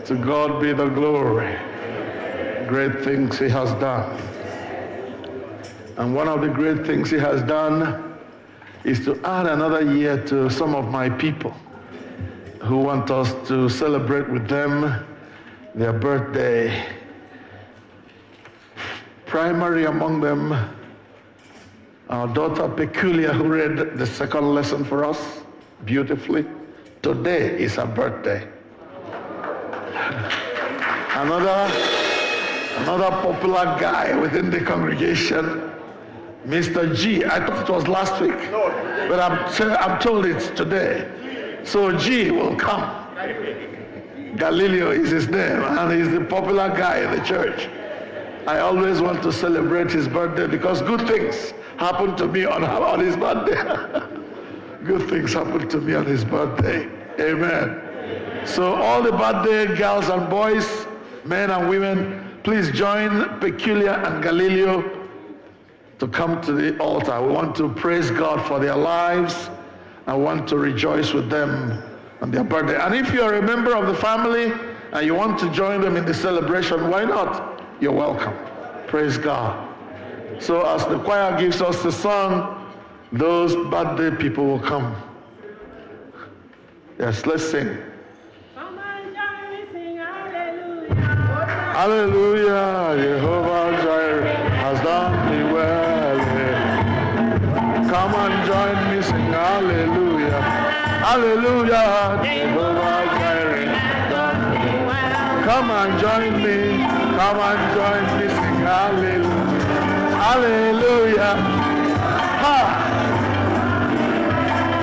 To God be the glory. Great things he has done. And one of the great things he has done is to add another year to some of my people who want us to celebrate with them their birthday. Primary among them, our daughter Peculiar, who read the second lesson for us beautifully. Today is her birthday. Another popular guy within the congregation, Mr. G. I thought it was last week, but I'm told it's today. So G will come. Galileo is his name, and he's the popular guy in the church. I always want to celebrate his birthday because good things happen to me on his birthday. Good things happen to me on his birthday. Amen. So all the birthday girls and boys, men and women, please join Peculiar and Galileo to come to the altar. We want to praise God for their lives. I want to rejoice with them on their birthday. And if you're a member of the family and you want to join them in the celebration, why not? You're welcome. Praise God. So as the choir gives us the song, those birthday people will come. Yes, let's sing. Come and join me, sing hallelujah. Hallelujah, Jehovah Jireh has done me well. Come and join me, sing hallelujah. Hallelujah, Jehovah Jireh has done me well. Come and join me, sing hallelujah. Hallelujah. Ha!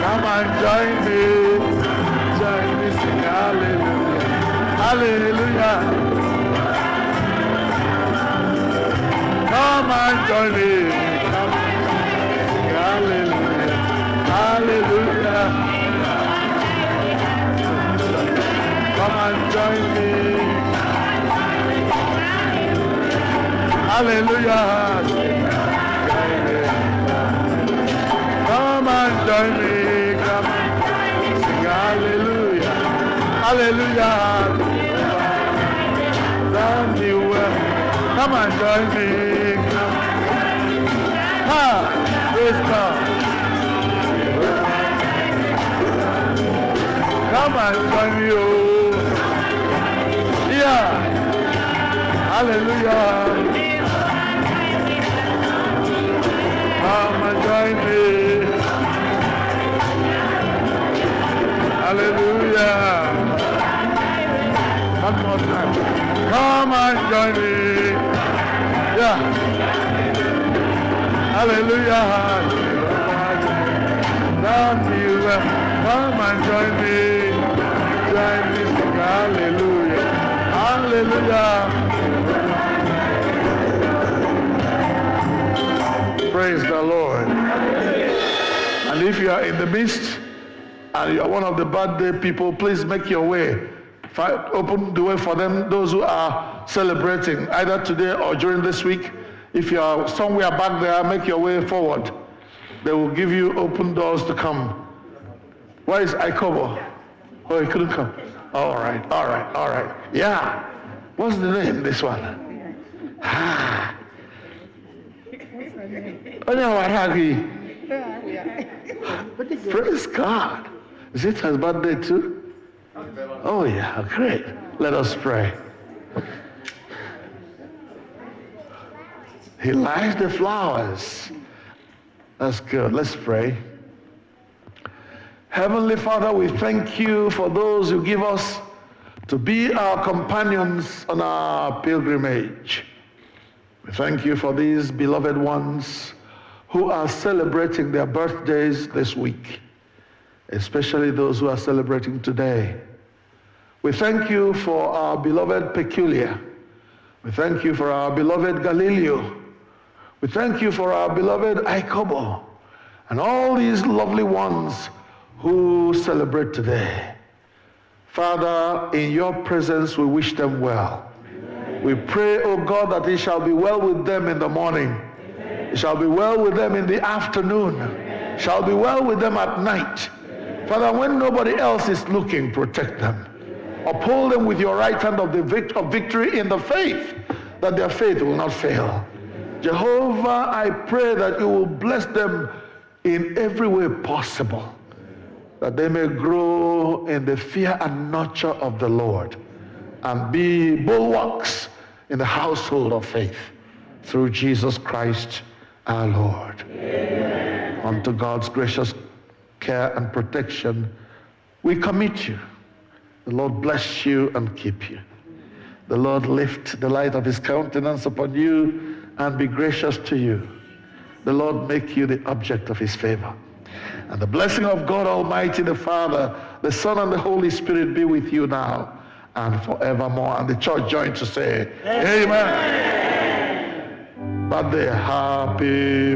Come and join me, sing hallelujah. Hallelujah. Come and join me, sing hallelujah. Hallelujah. Come and join me. Hallelujah. Come and join me. Come and sing hallelujah. Hallelujah. Love you well. Come and join me. Ha! Praise God. Come and join me. Oh. Yeah. Hallelujah. Come and join me. Hallelujah. One more time. Come and join me. Yeah. Hallelujah. Love you. Come and join me. Join me. Hallelujah. Hallelujah. Praise the Lord. And if you are in the midst and you are one of the birthday people, please make your way. Open the way for them, those who are celebrating either today or during this week. If you are somewhere back there, make your way forward. They will give you open doors to come. Where is Ikobo? Oh, he couldn't come. All right. Yeah. What's the name, this one? Ah. Praise God. Is it his birthday too? Oh yeah, great. Let us pray. He likes the flowers. That's good. Let's pray. Heavenly Father, we thank you for those you give us to be our companions on our pilgrimage. We thank you for these beloved ones who are celebrating their birthdays this week, especially those who are celebrating today. We thank you for our beloved Peculiar. We thank you for our beloved Galileo. We thank you for our beloved Ikobo and all these lovely ones who celebrate today. Father, in your presence we wish them well. We pray, oh God, that it shall be well with them in the morning. It shall be well with them in the afternoon. It shall be well with them at night. Father, when nobody else is looking, protect them. Uphold them with your right hand of victory in the faith, that their faith will not fail. Jehovah, I pray that you will bless them in every way possible, that they may grow in the fear and nurture of the Lord and be bulwarks in the household of faith through Jesus Christ our Lord. Amen. Unto God's gracious care and protection, we commit you. The Lord bless you and keep you. The Lord lift the light of his countenance upon you and be gracious to you. The Lord make you the object of his favor. And the blessing of God Almighty, the Father, the Son, and the Holy Spirit be with you now and forevermore. And the church joined to say, Amen. But the happy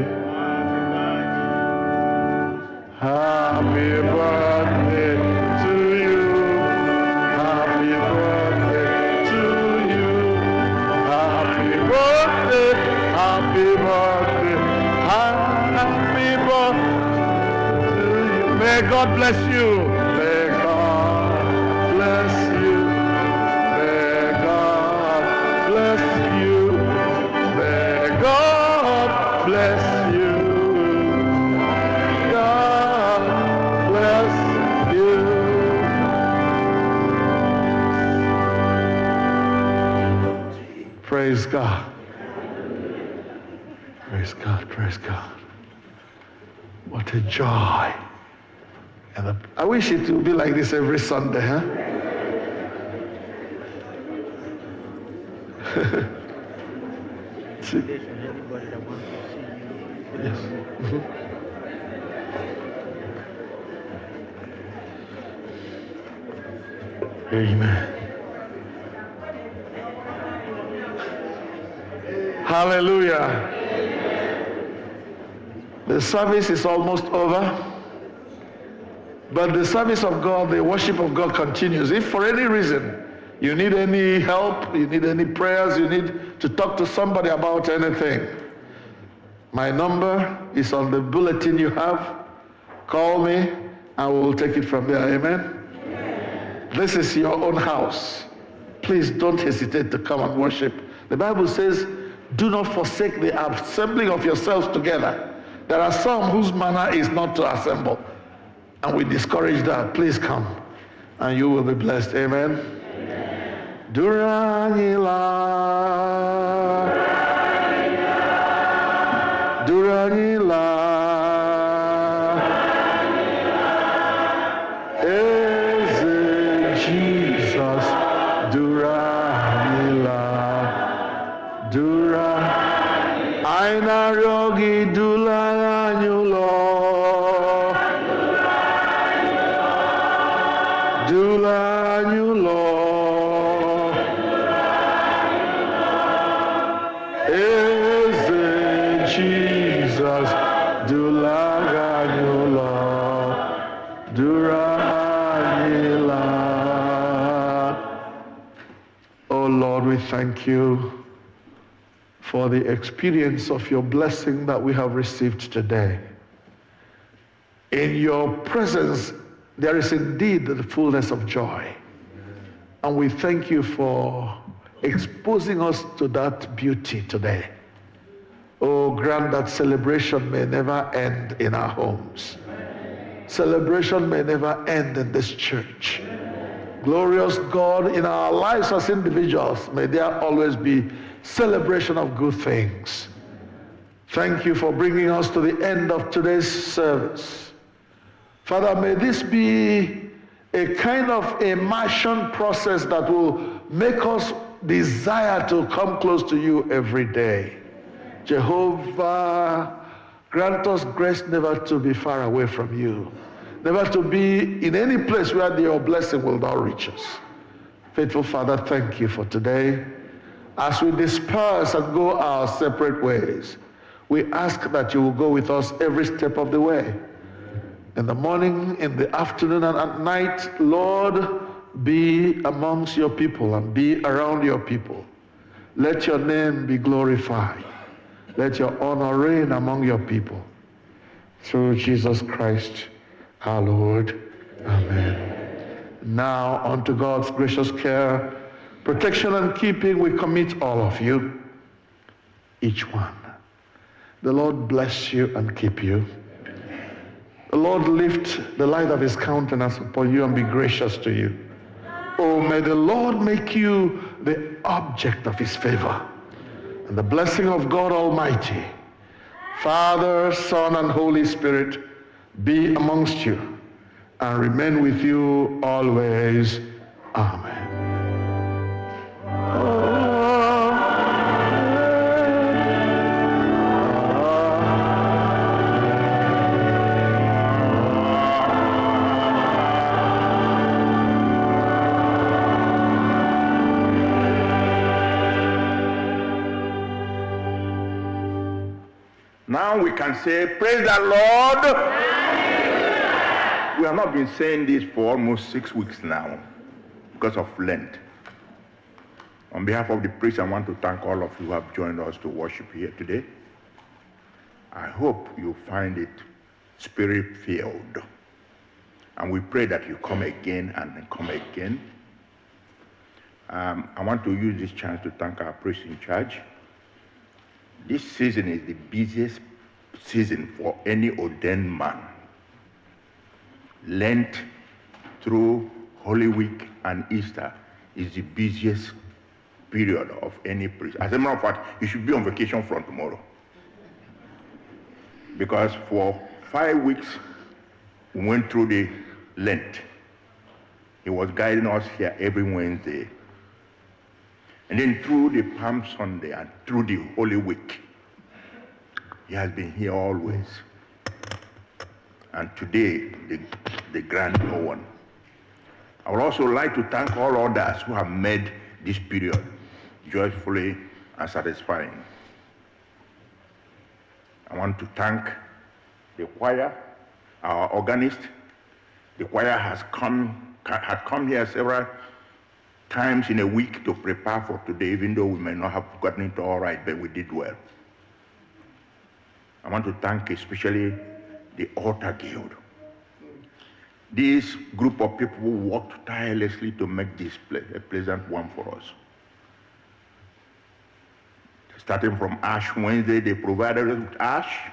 birthday to you. Happy birthday to you. Happy birthday, happy birthday, happy birthday to you. May God bless you. May God bless you. May God bless you. May God Praise God. Praise God, praise God. What a joy. And I wish it would be like this every Sunday, huh? See? Yes. Mm-hmm. Amen. Hallelujah. The service is almost over, but the service of God, the worship of God continues. If for any reason you need any help, you need any prayers, you need to talk to somebody about anything, my number is on the bulletin you have. Call me and we will take it from there. Amen? This is your own house. Please don't hesitate to come and worship. The Bible says, do not forsake the assembling of yourselves together. There are some whose manner is not to assemble, and we discourage that. Please come, and you will be blessed. Amen. Duranila, Duranila, Eze Jesus, Duranila, Duranila, Aina Rogi Dula. Thank you for the experience of your blessing that we have received today. In your presence, there is indeed the fullness of joy. And we thank you for exposing us to that beauty today. Oh, grant that celebration may never end in our homes. Celebration may never end in this church. Glorious God, in our lives as individuals, may there always be celebration of good things. Thank you for bringing us to the end of today's service. Father, may this be a kind of immersion process that will make us desire to come close to you every day. Jehovah, grant us grace never to be far away from you. Never to be in any place where your blessing will not reach us. Faithful Father, thank you for today. As we disperse and go our separate ways, we ask that you will go with us every step of the way. In the morning, in the afternoon, and at night, Lord, be amongst your people and be around your people. Let your name be glorified. Let your honor reign among your people. Through Jesus Christ, our Lord. Amen. Now, unto God's gracious care, protection and keeping, we commit all of you, each one. The Lord bless you and keep you. The Lord lift the light of his countenance upon you and be gracious to you. Oh, may the Lord make you the object of his favor. And the blessing of God Almighty, Father, Son, and Holy Spirit, be amongst you and remain with you always. Amen. Now we can say, praise the Lord. We have not been saying this for almost 6 weeks now because of Lent. On behalf of the priest, I want to thank all of you who have joined us to worship here today. I hope you find it spirit-filled. And we pray that you come again and come again. I want to use this chance to thank our priest in charge. This season is the busiest season for any ordained man. Lent through Holy Week and Easter is the busiest period of any priest. As a matter of fact, he should be on vacation from tomorrow. Because for 5 weeks, we went through the Lent. He was guiding us here every Wednesday. And then through the Palm Sunday and through the Holy Week, he has been here always. And today, the grand one. I would also like to thank all others who have made this period joyfully and satisfying. I want to thank the choir, our organist. The choir had come here several times in a week to prepare for today, even though we may not have gotten it all right, but we did well. I want to thank especially the Altar Guild. This group of people who worked tirelessly to make this a pleasant one for us. Starting from Ash Wednesday, they provided us with ash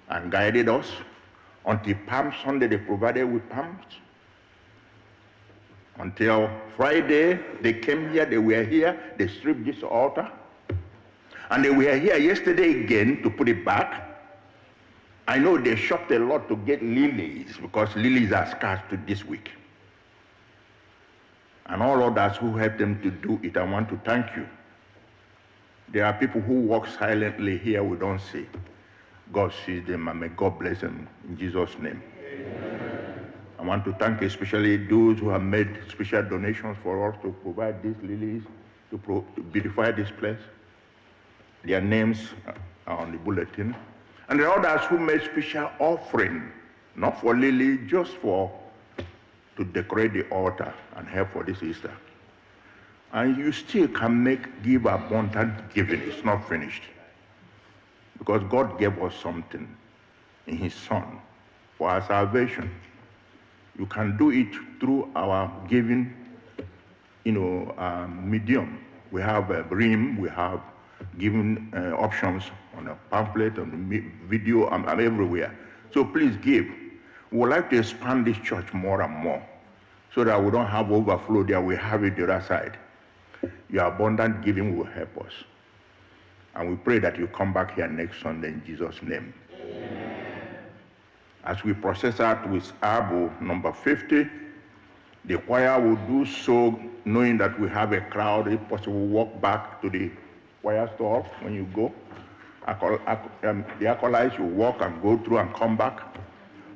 and guided us. Until Palm Sunday, they provided with palms. Until Friday, they came here, they were here, they stripped this altar. And they were here yesterday again to put it back. I know they shopped a lot to get lilies because lilies are scarce to this week. And all others who helped them to do it, I want to thank you. There are people who walk silently here we don't see. God sees them and may God bless them in Jesus' name. Amen. I want to thank especially those who have made special donations for us to provide these lilies, to beautify this place. Their names are on the bulletin. And there are others who made special offering, not for lily, just to decorate the altar and help for this Easter. And you still can give abundant giving. It's not finished. Because God gave us something in his Son for our salvation. You can do it through our giving, medium. We have a RIM, we have giving options on a pamphlet, on the video, and everywhere. So please give. We would like to expand this church more and more so that we don't have overflow there, we have it the other side. Your abundant giving will help us. And we pray that you come back here next Sunday in Jesus' name. Amen. As we process out with Abu number 50, the choir will do so knowing that we have a crowd. If possible, walk back to the choir stall when you go. The acolytes will walk and go through and come back.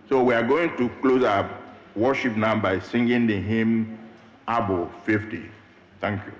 So we are going to close our worship now by singing the hymn Abu 50. Thank you.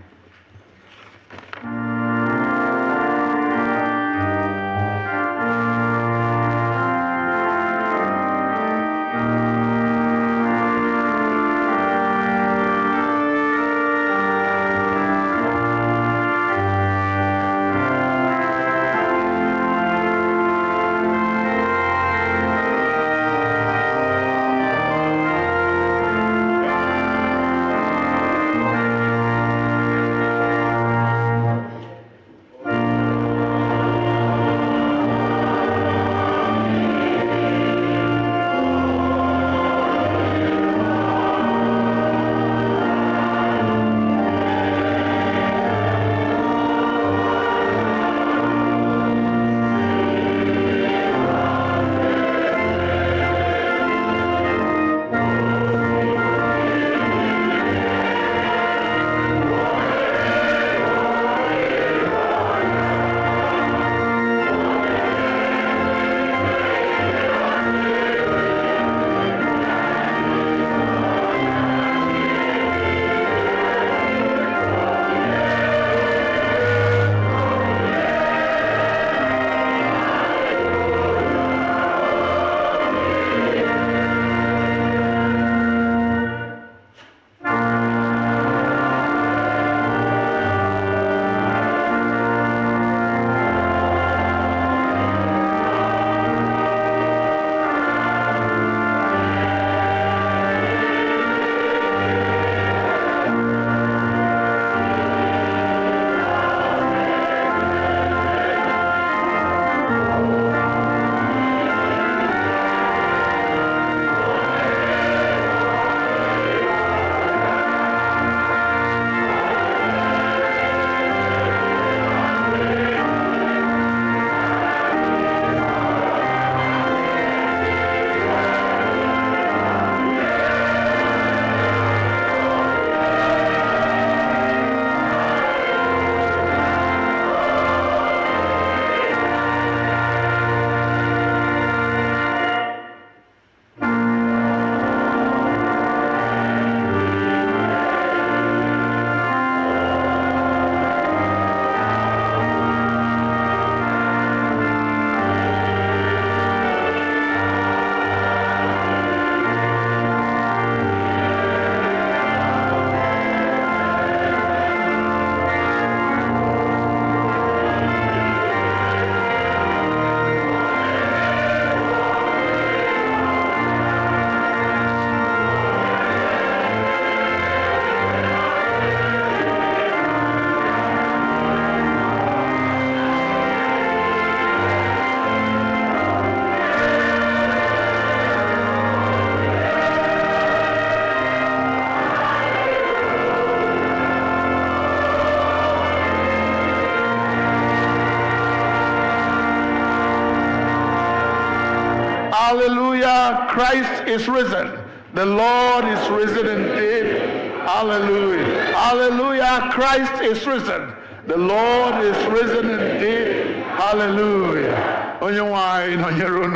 Hallelujah, Christ is risen. The Lord is risen indeed. Hallelujah. Hallelujah, Christ is risen. The Lord is risen indeed. Hallelujah. On your wine, on your own.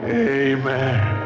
Amen.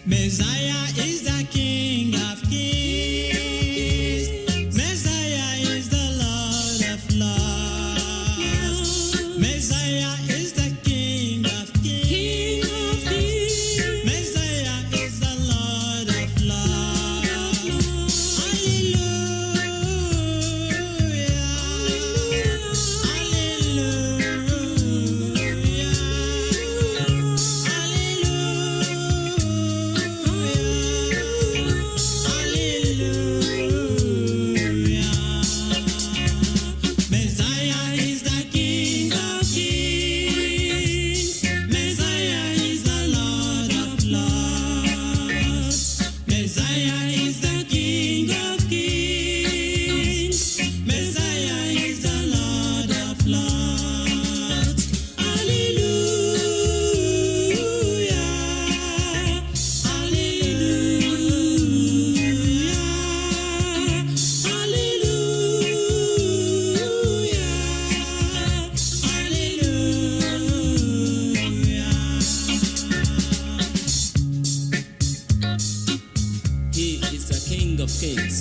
Messiah is the King of Kings. Messiah is the Lord of Lords. Messiah is the King of Kings. Messiah is the Lord of Lords. Hallelujah. Messiah is the King of Kings. Messiah is the Lord of Lords. Messiah is the King of Kings. Messiah is the Lord of Lords. Hallelujah. He is the King of Kings.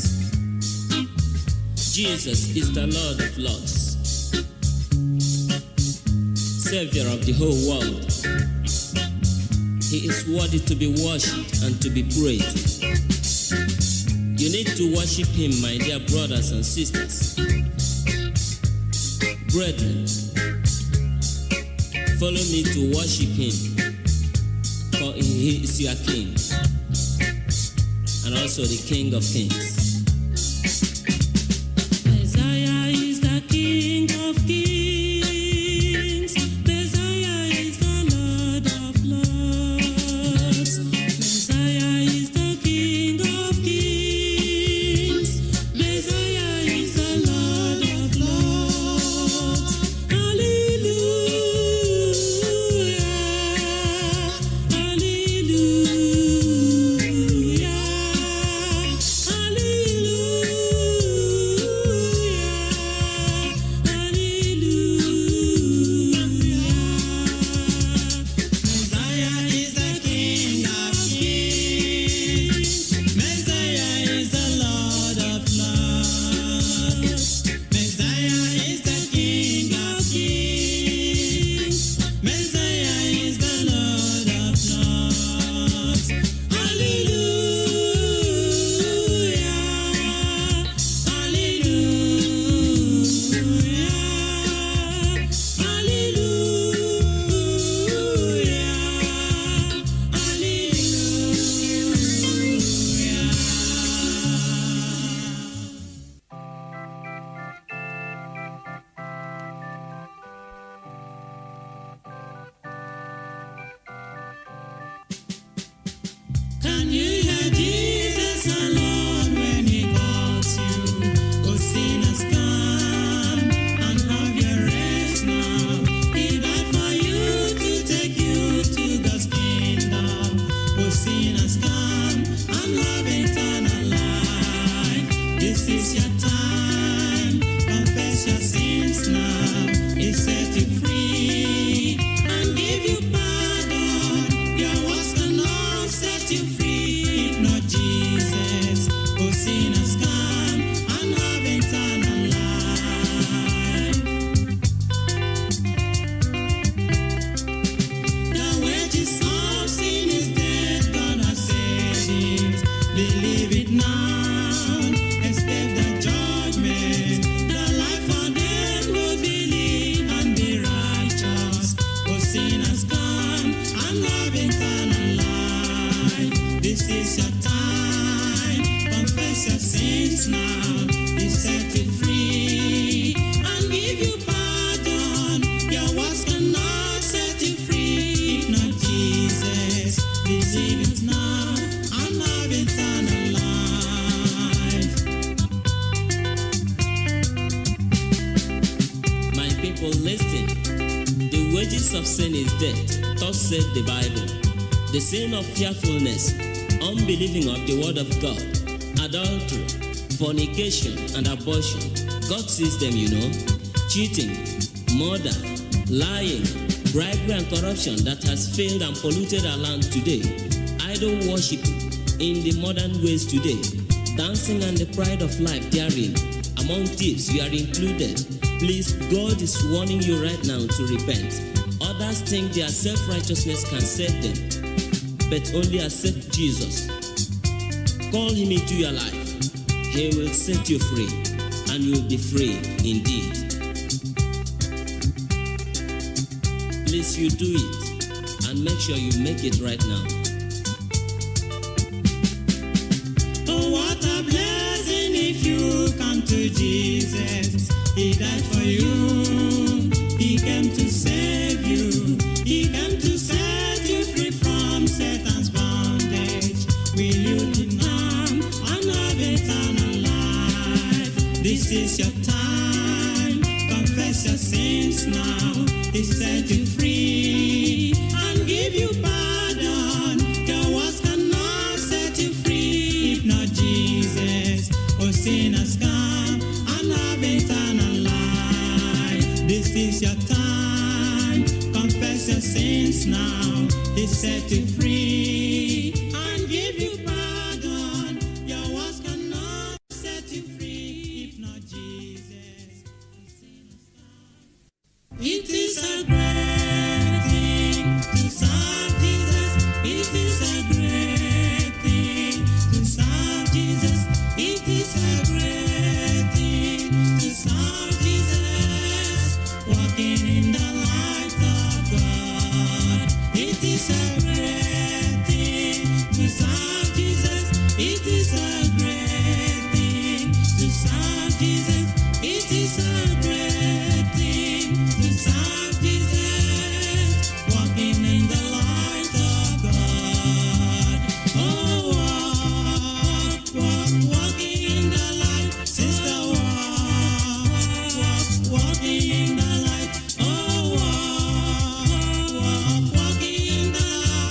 Jesus is the Lord of Lords, Savior of the whole world. He is worthy to be worshipped and to be praised. You need to worship Him, my dear brothers and sisters. Brethren, follow me to worship Him, for He is your King and also the King of Kings. Messiah is the King of Kings. Messiah is the Lord of Lords. Messiah is the King of Kings. Messiah is the Lord of Lords. Hallelujah. Hallelujah. Messiah is the King of Kings. Messiah is the Lord of Lords. Messiah is the King of Kings. Messiah is the Lord of Lords. Hallelujah. Can you hear Jesus alone when He calls you? Oh, sinners, come and have your rest now. He died for you to take you to God's kingdom. Oh, sinners, come and have eternal life. This is your time. Confess your sins now. He set you free and give you pardon. Your works cannot set you free if not Jesus. Oh, sinners, come and have eternal life. The wages of sin is death. God has said it. Believe it now. Escape the judgment. The life for them who believe and be righteous. Oh, sinners, come and have eternal life. This is your time. Confess your sins now. He set you free and give you pardon. Your works cannot set you free if not Jesus. Believe it now and have eternal life. My people, listen. The wages of sin is death. Thus said the Bible. The sin of fearfulness, unbelieving of the word of God, adultery, fornication, and abortion. God sees them, you know. Cheating, murder, lying, bribery, and corruption that has failed and polluted our land today. I idol worship in the modern ways today, dancing and the pride of life therein. Among thieves, you are included. Please, God is warning you right now to repent. Others think their self-righteousness can save them, but only accept Jesus. Call him into your life. He will set you free, and you will be free indeed. Please, you do it, and make sure you make it right now. Oh, what a blessing if you come to Jesus. He died for you. He came to save you. He came to set you free from Satan's bondage. Will you deny and have eternal life? This is your time. Confess your sins now. He set you free and give you pardon. Your words cannot set you free if not Jesus. Oh, sinners, come and have eternal life. This is your time. Confess your sins now. He set you free and give you pardon. Your words cannot set you free if not Jesus. It is a great thing to serve Jesus. It is a great thing to serve Jesus. It is a great thing to serve Jesus. Walking in the light of God. It is a great thing to serve Jesus. It is a great thing to serve Jesus. It is a great thing to serve Jesus. Walking in the light of God. Oh, walking in the light, sister, walking in the light. Oh, walking in the light.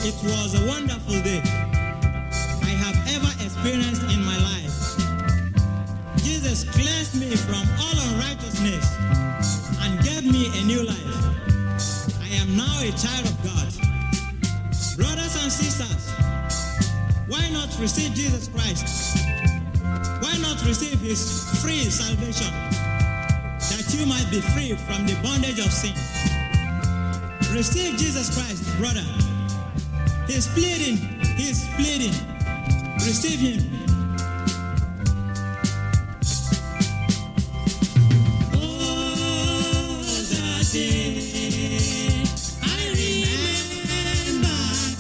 it was a wonderful day I have ever experienced in my life. Jesus cleansed me from all unrighteousness and gave me a new life. I am now a child of God. Brothers and sisters, why not receive Jesus Christ? Why not receive his free salvation, that you might be free from the bondage of sin? Receive Jesus Christ, brother. He's pleading. Receive him. Oh, that day, I remember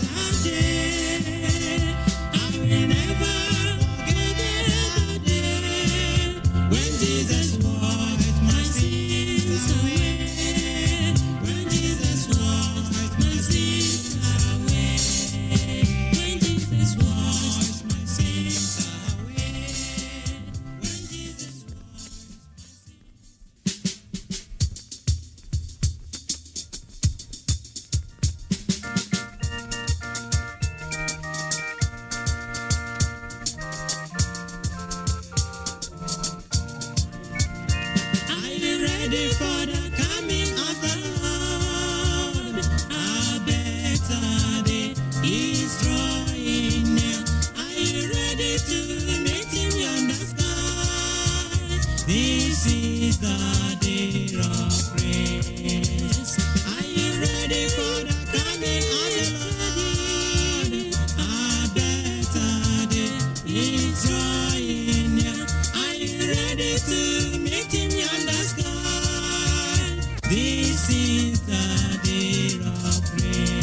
that day. I will never forget that day when Jesus washed my sins away. When Jesus washed my sins away. When Jesus washed my sins away. When Jesus Are you ready for the coming of the Lord? A better day is drawing near. Are you ready to meet him yonder sky? This is the day of grace. Are you ready for the coming of the Lord? A better day is drawing near. Are you ready to meet him yonder sky? This is the day of grace.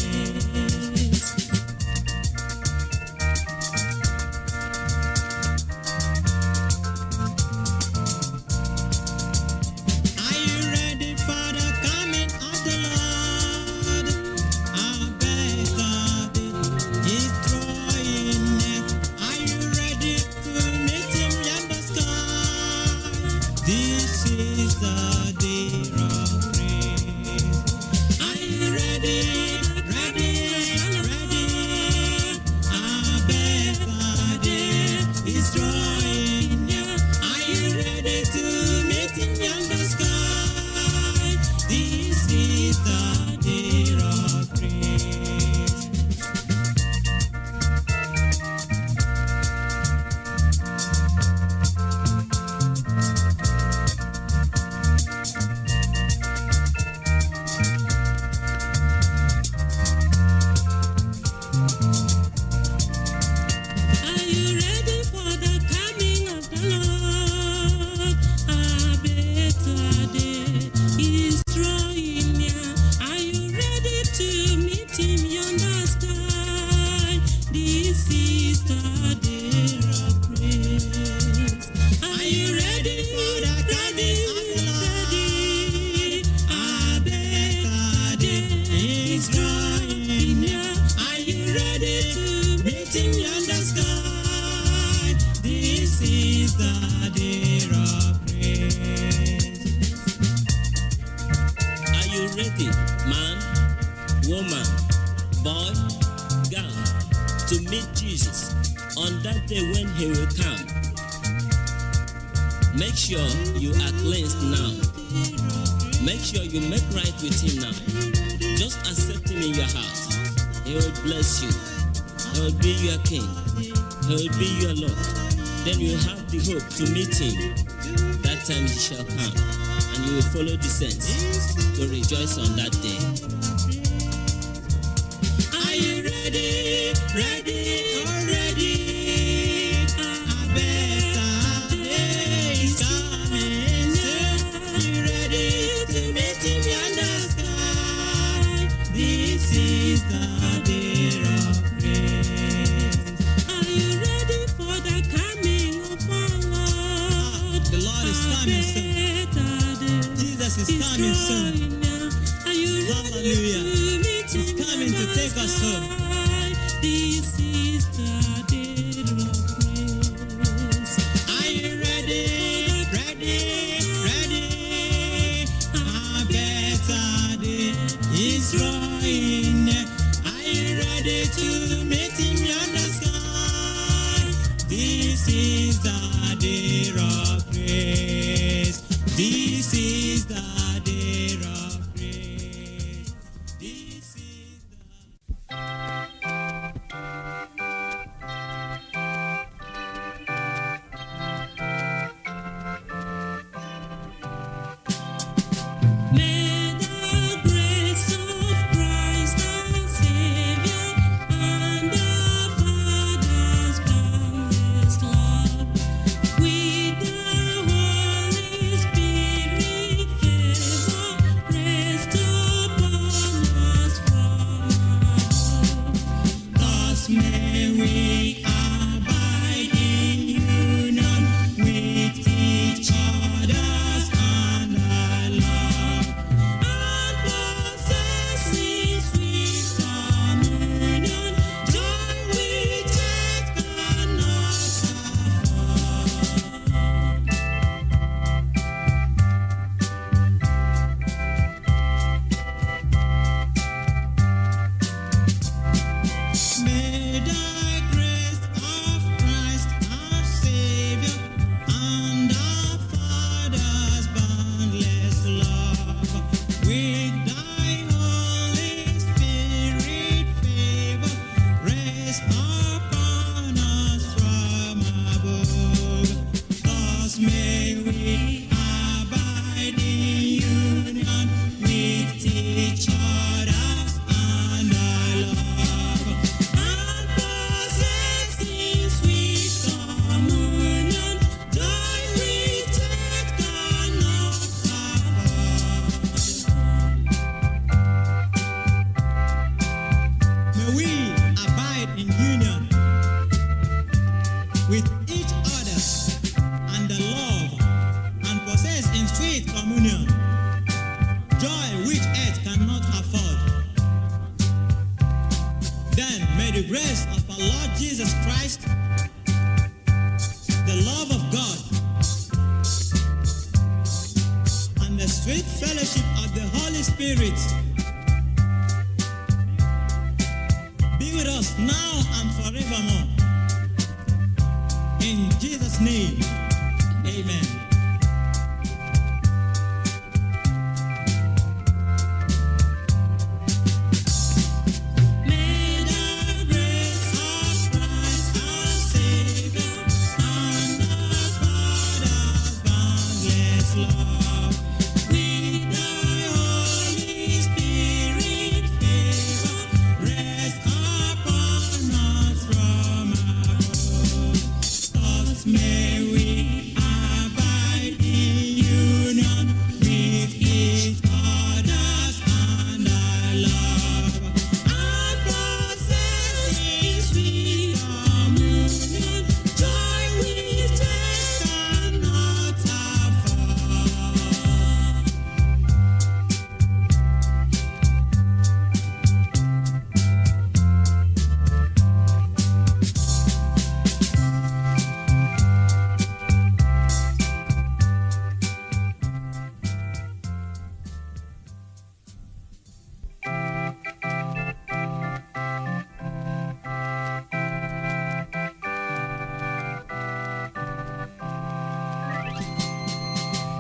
Are you ready for the coming of the Lord? A better day is drawing near. Are you ready to meet him yonder sky? This is the day of grace. Are you ready? A better day is drawing near. Are you ready to meet him yonder sky? This is the day of grace. Are you ready for the coming of the Lord? A better day is drawing near. Are you ready to meet him yonder sky? This is the day of grace. Are you ready for the coming of the Lord? A better day is drawing near. Are you ready to meet him yonder sky? This is the day of grace. Are you ready, man, woman, boy, girl, to meet Jesus on that day when he will come? Make sure you are cleansed now. Make sure you make right with him now. Just accept him in your heart. He will bless you. He will be your king. He will be your Lord. Then you have the hope to meet him. That time he shall come, and you will follow the saints to rejoice on that day. Are you ready? Already? A better day is coming. Are you ready to meet him yonder sky? This is the day of grace. Are you ready for the coming of our Lord? The Lord is coming soon. Jesus is coming soon. Hallelujah. He's coming to take us home. This is the day of grace. Are you ready? A better day is drawing. Are you ready may we abide in union with each other and our love, and possessing sweet communion, joy which earth cannot afford. May the grace of Christ our Savior and our Father's boundless love, with thy Holy Spirit favor, rest upon us from above. Thus may we abide in union with each other and our love, and possessing sweet communion, joy which earth cannot afford. May we abide in union with each other and the love, and possess in sweet communion, joy which earth cannot afford. Then may the grace of our Lord Jesus Christ, the love of God, and the sweet fellowship of the Holy Spirit be with us now and forevermore. In Jesus' name, amen. May the grace of Christ our Savior and our Father's boundless love, with thy Holy Spirit favor, rest upon us from above. Thus may we abide in union with each other and our love, and possessing sweet communion, joy which earth cannot afford.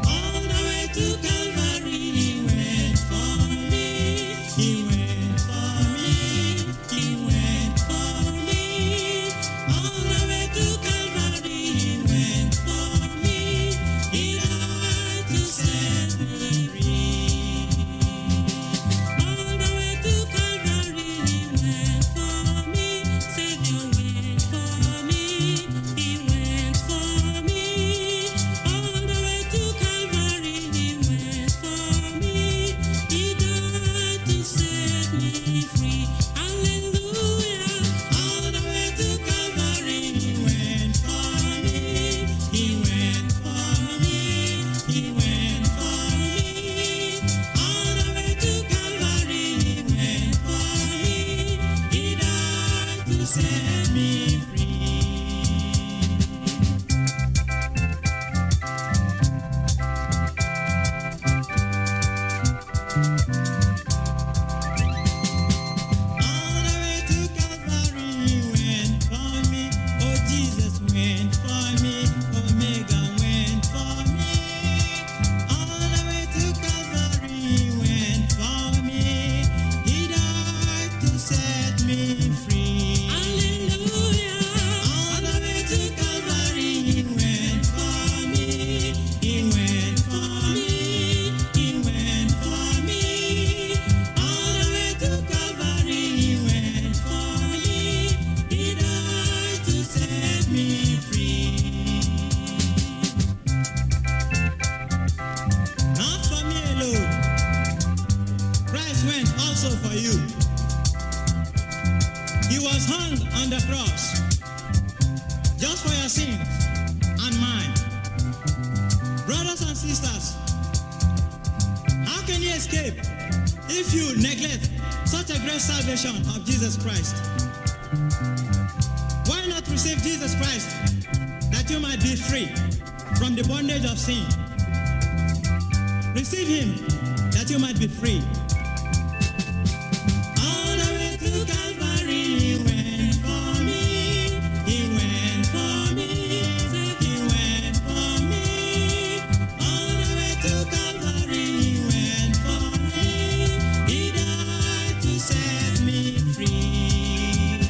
All the way to Calvary, he went for me. He went for me. He went for me. All the way to Calvary, he went for me. He died to set me free. All the way to Calvary, he went for me. Savior went for me. He went for me. All the way to Calvary, he went for me. He died to set me free. Hallelujah. All the way to Calvary, he went for me. He went for me. He went for me. All the way to Calvary, he went for me. He died to set me free. All the way to Calvary, he went for me. Oh, Jesus went for me. Omega went for me. All the way to Calvary, he went for me. He died to set me free. Hallelujah. cross just for your sins and mine. Brothers and sisters, how can you escape if you neglect such a great salvation of Jesus Christ? Why not receive Jesus Christ that you might be free from the bondage of sin? Receive him that you might be free. All the way to Calvary he went for me. He went for me. He went for me. All the way to Calvary he went for me. He died to set me free.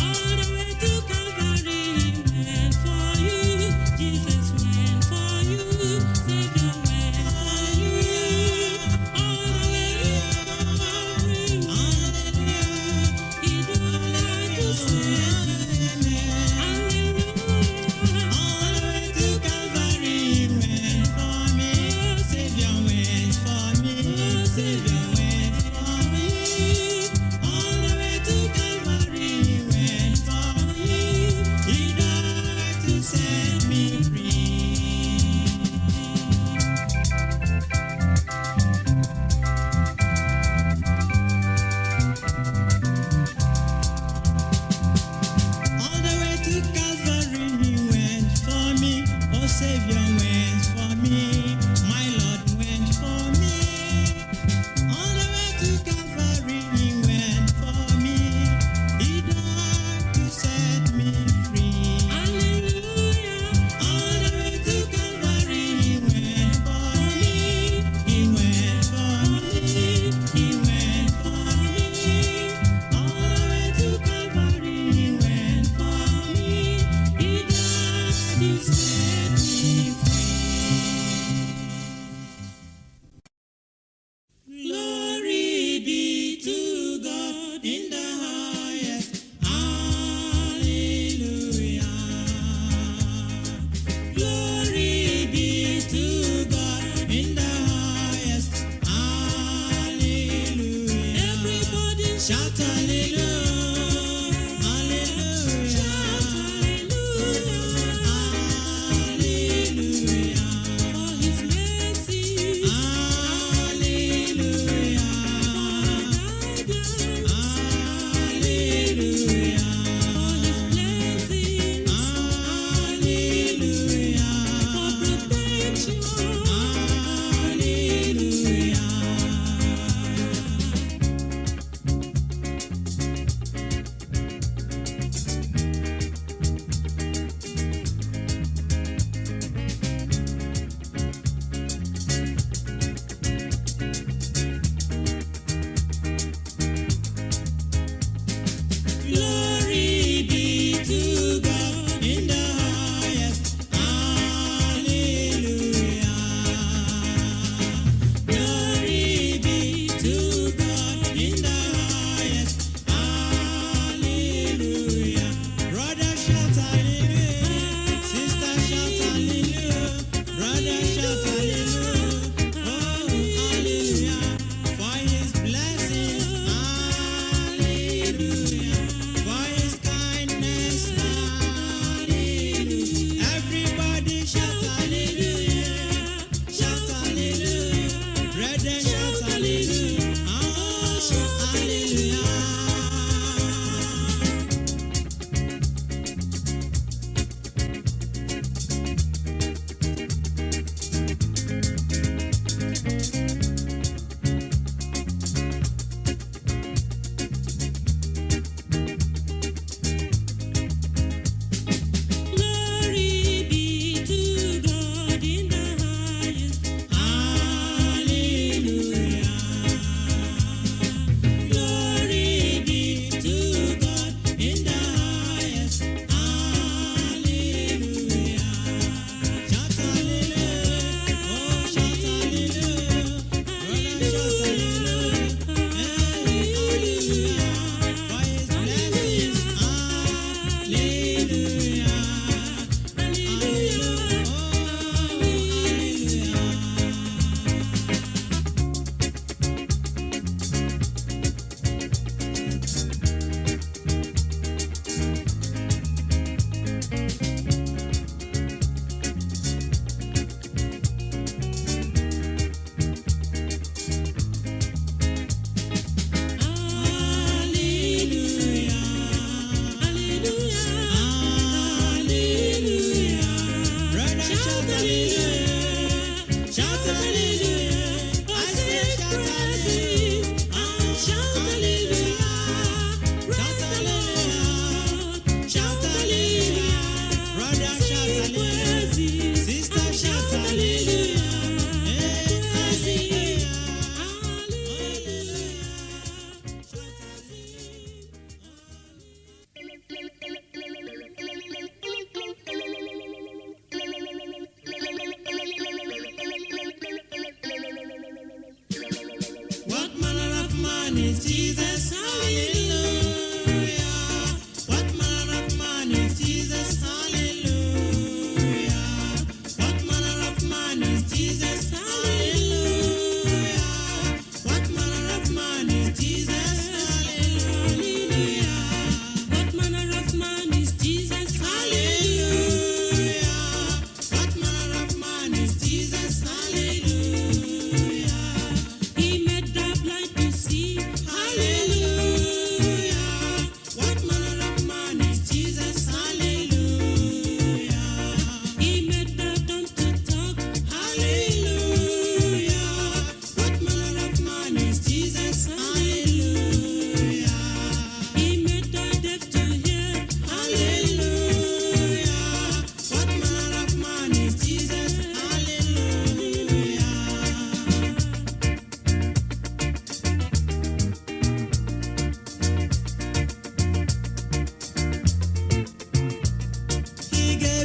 All the way to Calvary he went for you. Jesus went for you. Savior went for you. All the way to Calvary. Hallelujah. He died to set me free. Hallelujah. All the way to Calvary he went for me. Savior went for me. Savior went for me. All the way to Calvary he went for me. He died to set me free. All the way to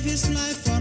his life for